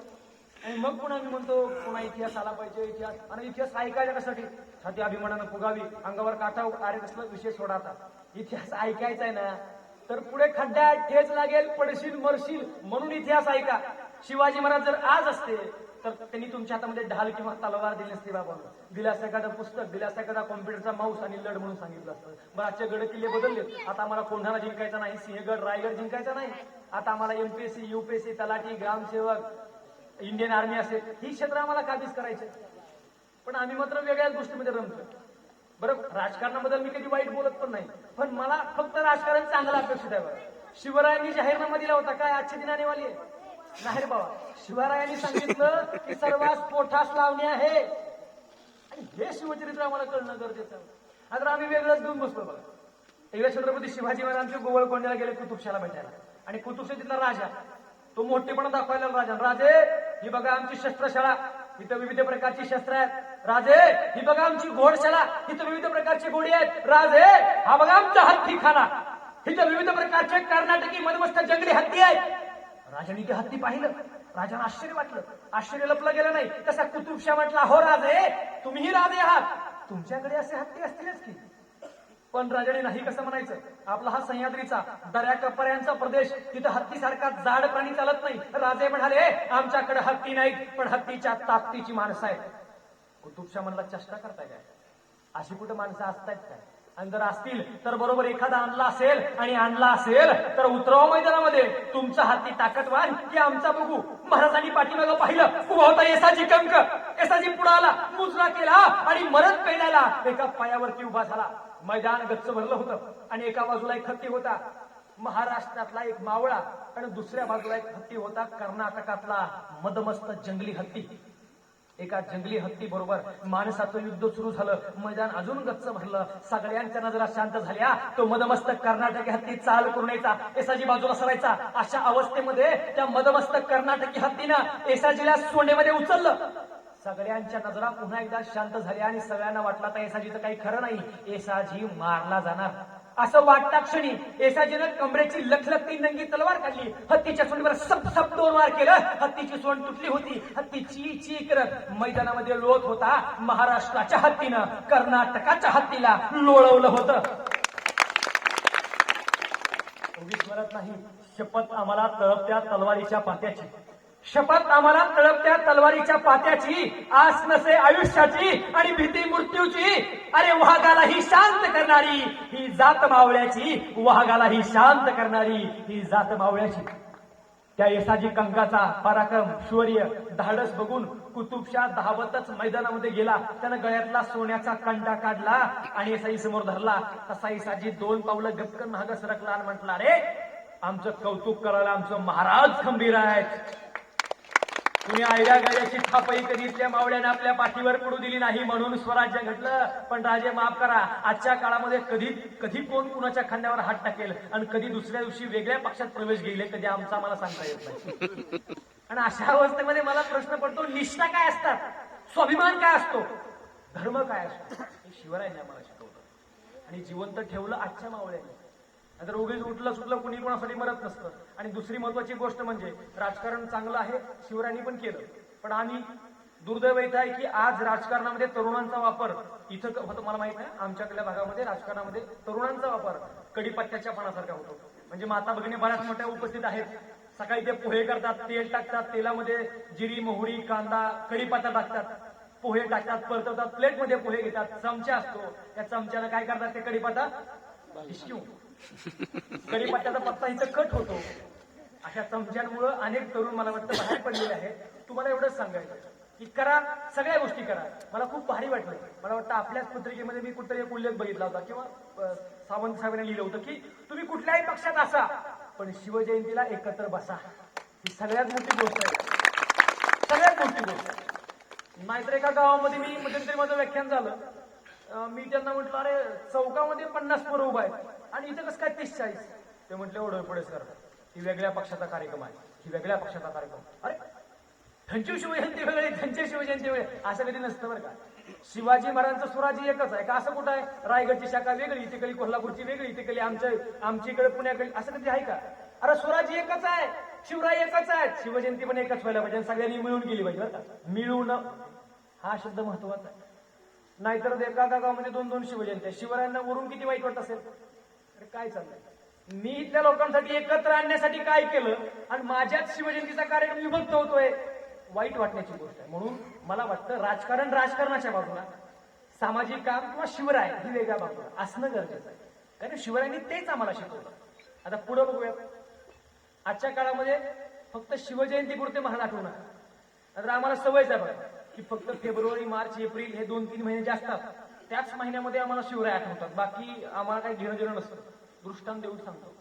आणि मग पुन्हा मी म्हणतो पुन्हा इतिहास आला पाहिजे, इतिहास. आणि इतिहास ऐकायला कशासाठी? छाती अभिमानानं फुगावी, अंगावर काटा. अरे कसलं विषय सोडाता. इतिहास ऐकायचा आहे ना तर पुढे खड्ड्यात ठेच लागेल, पडशील, मरशील. म्हणून इतिहास ऐका. शिवाजी महाराज जर आज असते तर त्यांनी तुमच्या हातामध्ये ढाल किंवा तलवार दिली असते बाबांना. दिलं असं एखादं पुस्तक, दिलं असं एखादा कॉम्प्युटरचा माऊस आणि लढ म्हणून सांगितलं असतं. मग आजचे गड किल्ले बदलले. आता आम्हाला कोंढाणा जिंकायचा नाही, सिंहगड, रायगड जिंकायचा नाही. आता आम्हाला MPSC, UPSC, तलाठी, ग्रामसेवक, इंडियन आर्मी असेल, ही क्षेत्र आम्हाला काबीज करायचे. पण आम्ही मात्र वेगळ्याच गोष्टीमध्ये रमतो. बरं, राजकारणाबद्दल मी कधी वाईट बोलत पण नाही, पण मला फक्त राजकारण चांगलं अपेक्षित आहे. बरं, शिवरायांनी जाहीरनामा दिला होता काय आजची दिनाने वाली आहे? नाही रे बाबा. शिवरायांनी सांगितलं की सर्वांस पोठास लावणे आहे. आणि हे शिवचरित्र आम्हाला कळणं गरजेचं आहे. आता आम्ही वेगळंच घेऊन बसलो बघा. एकदा छत्रपती शिवाजी महाराजांचे गोवळकोंड्याला गेले कुतुबशाला भेटायला. आणि कुतुबशा तिथला राजा, तो मोठेपणा दाखवायला राजा. राजे ही बघा आमची शस्त्रशाळा, इथं विविध प्रकारची शस्त्र आहेत. राजे ही बघा आमची घोडशाळा, इथं विविध प्रकारची घोडी आहेत. राजे हा बघा आमचा हत्तीखाना, इथं विविध प्रकारचे कर्नाटकी मदमस्त जंगली हत्ती आहेत. राजाने ते हत्ती पाहिलं. राजाला आश्चर्य वाटलं. आश्चर्य लपलं गेलं नाही. तसा कुतुबशाह म्हटला, हो राजे तुम्हीही राजे आहात, तुमच्याकडे असे हत्ती असतीलच की. पण राजाने नाही कसं म्हणायचं? आपला हा सह्याद्रीचा दर्या कपाऱ्यांचा प्रदेश, तिथं हत्तीसारखा जाड प्राणी चालत नाही. राजे म्हणाले आमच्याकडे हत्ती नाहीत, पण हत्तीच्या ताकदीची माणसं आहेत. कुतुबशाह म्हणला चेष्टा करताय काय? अशी कुठं माणसं असतायत काय? आणि जर असतील तर बरोबर एखादा आणला असेल, आणि आणला असेल तर उतरवा मैदानामध्ये. तुमचा हत्ती ताकदवान की आमचा बघू. महाराजांनी पाठीमागं पाहिलं, उभा होता येसाजी कंक. येसाजी पुढे आला, मुजरा केला आणि मरत पेल्याला एका पायावरती उभा झाला. मैदान गच्च भरलं होतं आणि एका बाजूला एक हत्ती होता महाराष्ट्रातला एक मावळा, आणि दुसऱ्या बाजूला एक हत्ती होता कर्नाटकातला मदमस्त जंगली हत्ती. एका जंगली हत्ती बरोबर माणसाचं युद्ध सुरू झालं. मैदान अजून गच्च भरलं. सगळ्यांच्या नजरा शांत झाल्या. तो मदमस्त कर्नाटकी हत्ती चाल करून यायचा, येसाजी बाजूला सरायचा. अशा अवस्थेमध्ये त्या मदमस्त कर्नाटकी हत्तीनं येसाजीला सोंडेमध्ये उचललं. सगळ्यांच्या नजरा पुन्हा एकदा शांत झाल्या आणि सगळ्यांना वाटलं तर येसाजीचं काही खरं नाही, येसाजी मारला जाणार. असं वाटता क्षणी येसाजीनं कमरेची लखलखती नंगी तलवार काढली. हत्तीच्या सोंडीवर सप सप 2 वार केलं. हत्तीची सोंड तुटली होती. हत्ती ची ची करत मैदानामध्ये लोळत होता. महाराष्ट्राच्या हत्तीनं कर्नाटकाच्या हत्तीला लोळवलं होतं. उगीच म्हणत नाही. शपथ आम्हाला तळपत्या तलवारीच्या पात्याची, शपथ आम्हाला तळपत्या तलवारीच्या पात्याची, आस नसे आयुष्याची आणि भीती मृत्यूची. अरे वाघालाही शांत करणारी ही जात मावळ्याची, वाघालाही शांत करणारी ही जात मावळ्याची. त्या येसाजी कंकाचा पराक्रम, शौर्य, धाडस बघून कुतुबशाह धावतच मैदानामध्ये गेला. त्यानं गळ्यातला सोन्याचा कंटा काढला आणि येसाई समोर धरला. तसा येसाजी 2 पावलं गपकन महाग सरकला आणि म्हटला, अरे आमचं कौतुक करायला आमचं महाराज खंबीर आहेत. कुणी आयड्या गाड्याची थापई कधीतल्या मावळ्याने आपल्या पाठीवर पडू दिली नाही म्हणून स्वराज्य घडलं. पण राजे माफ करा, आजच्या काळामध्ये कधी कोण कुणाच्या खांद्यावर हात टाकेल आणि कधी दुसऱ्या दिवशी वेगळ्या पक्षात प्रवेश घेईल कधी आमचा मला सांगता येत नाही. आणि अशा अवस्थेमध्ये मला प्रश्न पडतो, निष्ठा काय असतात, स्वाभिमान काय असतो, धर्म काय असतो, हे शिवरायांनी आम्हाला शिकवलं आणि जिवंत ठेवलं आजच्या मावळ्यांनी. तर उगीच उठलं सुटलं कुणी कोणासाठी मरत नसतं. आणि दुसरी महत्वाची गोष्ट म्हणजे राजकारण चांगलं आहे, शिवरायांनी पण केलं. पण आम्ही दुर्दैव येत आहे की आज राजकारणामध्ये तरुणांचा वापर इथं होतो. मला माहित आहे आमच्याकडल्या भागामध्ये राजकारणामध्ये तरुणांचा वापर कडीपत्त्याच्या पानासारखा होतो. म्हणजे माता भगिनी बऱ्याच मोठ्या उपस्थित आहेत. सकाळी ते पोहे करतात, तेल टाकतात, तेलामध्ये जिरी, मोहरी, कांदा, कडीपत्ता टाकतात, पोहे टाकतात, परतवतात, प्लेटमध्ये पोहे घेतात, चमचा असतो, त्या चमच्यानं काय करतात ते कडीपत्ता हिसक्यू, कडीपत्त्याचा पत्ता इथं कट होतो. अशा चमच्यांमुळे अनेक तरुण मला वाटतं बाहेर पडलेले आहेत. तुम्हाला एवढंच सांगायचं की करा, सगळ्या गोष्टी करा. मला खूप भारी वाटलं. मला वाटतं आपल्याच पत्रिकेमध्ये मी कुठतरी एक उल्लेख बघितला होता किंवा सावंत साहेबांनी लिहिलं होतं की तुम्ही कुठल्याही पक्षात असा पण शिवजयंतीला एकत्र बसा. ही सगळ्यात मोठी गोष्ट आहे, सगळ्यात मोठी गोष्ट आहे. नाहीतर एका गावामध्ये मी मध्यंतरी माझं व्याख्यान झालं, मी त्यांना म्हटलं अरे चौकामध्ये 50 पोरं उभा आहेत आणि इथं कसं काय 30-40. ते म्हटले ओढ पुढे सर, ही वेगळ्या पक्षाचा कार्यक्रम आहे, ही वेगळ्या पक्षाचा कार्यक्रम. अरे त्यांची शिवजयंती वेगळी, त्यांची शिवजयंती वेगळी, असं कधी नसतं बरं का. शिवाजी महाराजांचं स्वराज्य एकच आहे का, असं कुठं आहे रायगडची शाखा वेगळी, तिकडे कोल्हापूरची वेगळी, तिकडे आमची इकडे पुण्याकडे, असं कधी आहे का. अरे स्वराज्य एकच आहे, शिवराय एकच आहे, शिवजयंती पण एकच व्हायला पाहिजे, सगळ्यांनी मिळून गेली पाहिजे बरं का. मिळून हा शब्द महत्वाचा आहे. नाहीतर एका गावामध्ये 2-2 शिवजयंत्या, शिवरायांना वरून किती वाईट वाटत असेल. अरे काय चाललंय, मी इथल्या लोकांसाठी एकत्र आणण्यासाठी काय केलं आणि माझ्याच शिवजयंतीचा कार्यक्रम विभक्त होतोय, वाईट वाटण्याची गोष्ट आहे. म्हणून मला वाटतं राजकारण राजकारणाच्या बाजूला, सामाजिक काम किंवा शिवराय ही वेगळ्या बाजूला असणं गरजेचं आहे. कारण शिवरायांनी तेच आम्हाला शिकवलं. आता पुढे बघूया. आजच्या काळामध्ये फक्त शिवजयंती पुरते महाराज आठवू नका. तर आम्हाला सवयच आहे बघा की फक्त फेब्रुवारी, मार्च, एप्रिल हे 2-3 महिने जे असतात त्याच महिन्यामध्ये आम्हाला शिवराय आठवतात, बाकी आम्हाला काही घेणं नसतं. दृष्टांत देऊन सांगतो.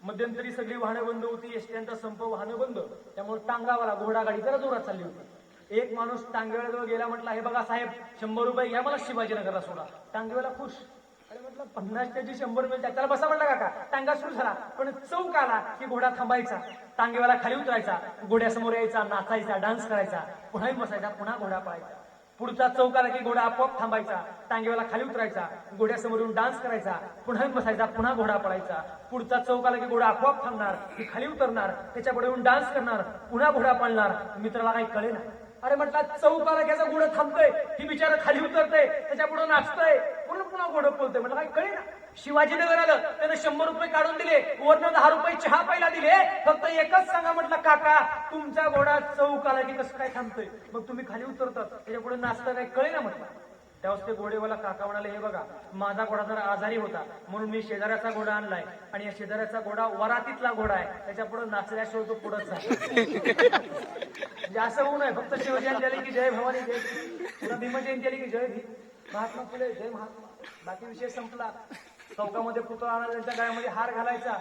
मध्यंतरी सगळी वाहनं बंद होती, एसट्यांचा संप, वाहनं बंद, त्यामुळे टांगावाला घोडागाडी जरा जोरात चालली होती. एक माणूस टांगेवाल्याजवळ गेला, म्हटला हे बघा साहेब 100 रुपये घ्या, मला शिवाजीनगरला सोडा. टांगेवाला खुश. अरे म्हटलं 50 त्याची 100 रुपये द्या. त्याला बसा म्हटलं काका. टांगा सुरू झाला, पण चौक आला की घोडा थांबायचा, टांगेवाला खाली उतरायचा, घोड्यासमोर यायचा, नाचायचा, डान्स करायचा, पुन्हा बसायचा, पुन्हा घोडा पळायचा. पुढचा चौक आला की घोडा आपोआप थांबायचा, टांगेवाला खाली उतरायचा, घोड्यासमोर येऊन डान्स करायचा, पुन्हा बसायचा, पुन्हा घोडा पळायचा. पुढचा चौक आला की घोडा आपोआप थांबणार, की खाली उतरणार, त्याच्यापुढे येऊन डान्स करणार, पुन्हा घोडा पळणार. मित्राला काही कळेना. अरे म्हटलं चौक आला की याचा घोडा थांबतोय, ही बिचारा खाली उतरतय, त्याच्या पुढे नाचतोय, पुन्हा घोडं पळतोय. म्हटलं काही कळेना. शिवाजीनगर आलं, त्यानं 100 रुपये काढून दिले, वरनं 10 रुपये चहा प्यायला दिले. फक्त एकच सांगा म्हटलं काका, तुमचा घोडा चौक आला की कसं काय थांबतोय, मग तुम्ही खाली उतरतात, त्याच्या पुढे नाचता काय कळेना म्हटलं. त्यावेळेस ते घोडेवाला काका म्हणाले हे बघा माझा घोडा जरा आजारी होता म्हणून मी शेजाऱ्याचा घोडा आणलाय आणि या शेजाऱ्याचा घोडा वरातीतला घोडा आहे, त्याच्या पुढे नाचल्याशिवाय तो पुढंच जातो. म्हणजे असं होऊ नये फक्त शिवजयंती आली की जय भवानी, जय पुन्हा भीमजयंती आली की जय भीम, महात्मा फुले, जय महात्मा, बाकी विषय संपला. चौकामध्ये पुतळा आणायचा, त्यांच्या गळ्यामध्ये हार घालायचा,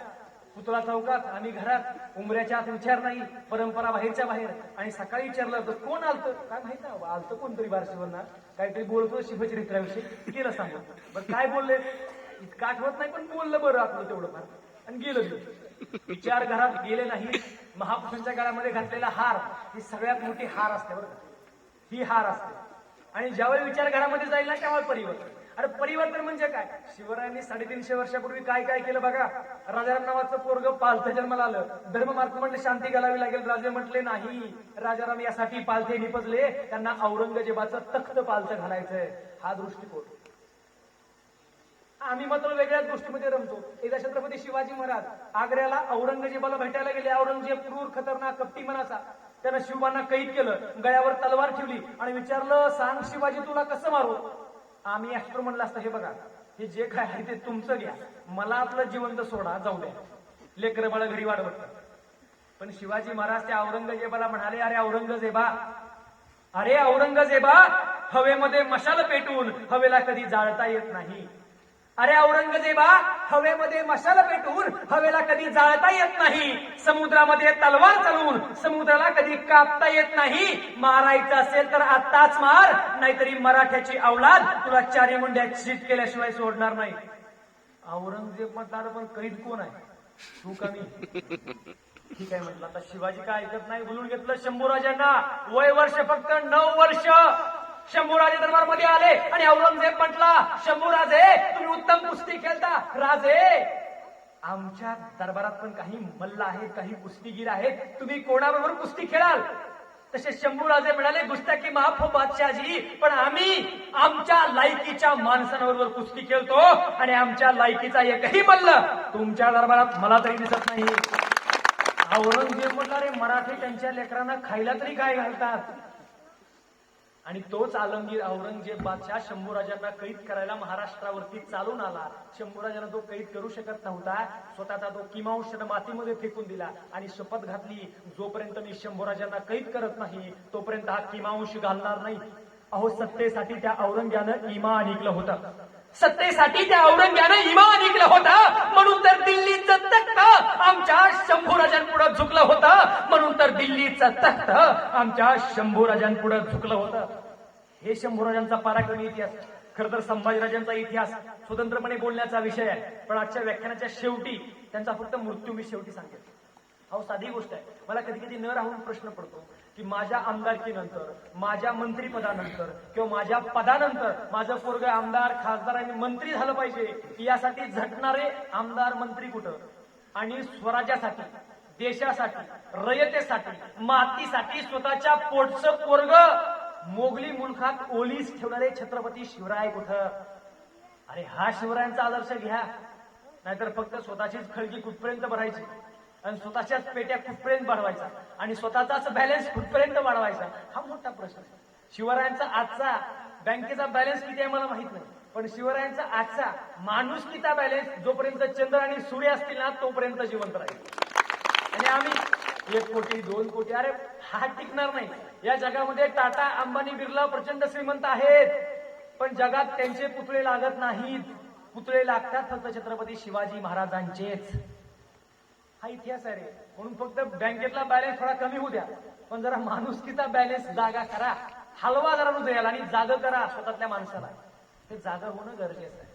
पुतळा चौकात, आम्ही घरात, उंबऱ्याच्या आत विचार नाही, परंपरा बाहेरच्या बाहेर. आणि सकाळी विचारलं तर कोण आलतं काय माहित नाही, आलतं कोणतरी बारशीवरना, काहीतरी बोलतो शिवचरित्राविषयी, केलं सांगू. बरं काय बोलले इतकं आठवत नाही, पण बोललं बरं आपलं तेवढं फार, आणि गेलं. विचार घरात गेले नाही. महापुरुषांच्या गळ्यामध्ये घातलेला हार ही सगळ्यात मोठी हार असते बरं, ही हार असते. आणि ज्यावेळी विचार घरामध्ये जाईल ना त्यावेळी परिवर्तन. अरे परिवर्तन म्हणजे काय, शिवरायांनी 350 वर्षापूर्वी काय काय केलं बघा. राजाराम नावाचं पोरग पालथं जन्माला आलं, धर्ममार्ग म्हटले शांती घालावी लागेल, राजे म्हटले नाही. राजाराम यासाठी पालथे निपजले, त्यांना औरंगजेबाचं तख्त पालथं घालायचंय, हा दृष्टिकोन. आम्ही मात्र वेगळ्याच गोष्टीमध्ये रमतो. एकदा छत्रपती शिवाजी महाराज आग्र्याला औरंगजेबाला भेटायला गेले. औरंगजेब क्रूर खतरनाक कपटी मनाचा. त्यानं शिवबांना कैद केलं, गळ्यावर तलवार ठेवली आणि विचारलं, सांग शिवाजी तुला कसं मारू. आम्ही ऍस्ट्रो म्हणलं असतं, हे बघा हे जे काय आहे ते तुमचं घ्या, मला आपलं जिवंत सोडा, जाऊ द्या, लेकरं बाळ घरी वाढ बघतात. पण शिवाजी महाराज त्या औरंगजेबाला म्हणाले, अरे औरंगजेबा, हवेमध्ये मशाल पेटून हवेला कधी जाळता येत नाही. अरे औरंगजेबा, हवेमध्ये मशाल पेटून हवेला कधी जाळता येत नाही. समुद्रामध्ये तलवार चालवून समुद्राला कधी कापता येत नाही. मारायचं असेल तर आत्ताच मार, नाहीतरी मराठ्याची अवलाद तुला चारी मुंड्यात शीत केल्याशिवाय सोडणार नाही. औरंगजेब म्हटलं, पण कैद कोण आहे, तू का मी? ठीक आहे म्हटलं. आता शिवाजी काय ऐकत नाही, बोलून घेतलं शंभूराजांना. वय वर्ष फक्त 9 वर्ष. शंभूराजे दरबारमध्ये आले आणि औरंगजेब म्हटला, शंभूराजे तुम्ही उत्तम कुस्ती खेळता. राजे, आमच्या दरबारात पण काही मल्ल आहेत, काही कुस्तीगीर आहेत, तुम्ही कोणाबरोबर कुस्ती खेळाल? तसे शंभूराजे म्हणाले, गुस्ताखी माफ हो बादशाहजी, पण आम्ही आमच्या लायकीच्या माणसांबरोबर कुस्ती खेळतो आणि आमच्या लायकीचा एकही मल्ल तुमच्या दरबारात मला तरी दिसत नाही. औरंगजेब म्हटला, रे मराठी त्यांच्या लेकरांना खायला तरी काय घालतात? आणि तोच आलमगीर औरंगजेब बादशाह शंभूराजांना कैद करायला महाराष्ट्रावरती चालून आला. शंभूराजांना तो कैद करू शकत नव्हता. स्वतःचा तो किमांश मातीमध्ये फेकून दिला आणि शपथ घातली, जोपर्यंत मी शंभूराजांना कैद करत नाही तोपर्यंत हा किमांश घालणार नाही. अहो, सत्तेसाठी त्या औरंग्यानं इमान ऐकलं होतं. सत्तेसाठी त्या औरंग्यानं इमान ऐकलं होतं, म्हणून तर दिल्लीचं तख्त आमच्या शंभूराजांपुढे झुकलं होतं. म्हणून तर दिल्लीचं तख्त आमच्या शंभूराजांपुढे झुकलं होतं. हे शंभूराजांचा पराक्रमी इतिहास. खरं तर संभाजीराजांचा इतिहास स्वतंत्रपणे बोलण्याचा विषय आहे, पण आजच्या व्याख्यानाच्या शेवटी त्यांचा फक्त मृत्यू मी शेवटी सांगेन. अहो, साधी गोष्ट आहे. मला कधी कधी न राहून प्रश्न पडतो की माझ्या आमदारकीनंतर, माझ्या मंत्रीपदानंतर किंवा माझ्या पदानंतर माझं पोरगं आमदार, खासदार आणि मंत्री झालं पाहिजे, यासाठी झटणारे आमदार मंत्री कुठं? आणि स्वराज्यासाठी, देशासाठी, रयतेसाठी, मातीसाठी स्वतःच्या पोटचं पोरगं मोगली मुलखात ओलीस ठेवणारे छत्रपती शिवराय कुठं? अरे हा शिवरायांचा आदर्श घ्या, नाहीतर फक्त स्वतःचीच खळगी कुठपर्यंत भरायची आणि स्वतःच्याच पेट्या कुठपर्यंत वाढवायचा आणि स्वतःचाच बॅलन्स कुठपर्यंत वाढवायचा, हा मोठा प्रश्न आहे. शिवरायांचा आजचा बँकेचा बॅलन्स किती आहे मला माहित नाही, पण शिवरायांचा आजचा माणुसकीचा बॅलन्स जोपर्यंत चंद्र आणि सूर्य असतील ना तोपर्यंत जिवंत राहील. आणि आम्ही 1 कोटी 2 कोटी, अरे हा टिकणार नाही. या जगामध्ये टाटा, अंबानी, बिर्ला प्रचंड श्रीमंत आहेत, पण जगात त्यांचे पुतळे लागत नाहीत. पुतळे लागतात फक्त छत्रपती शिवाजी महाराजांचेच. हा इतिहास आहे रे. म्हणून फक्त बँकेतला बॅलन्स थोडा कमी होऊ द्या, पण जरा माणुसकीचा बॅलन्स जागा करा. हलवा जरा हृदयाला आणि जाग करा स्वतःतल्या माणसाला. हे जागा होणं गरजेचं आहे.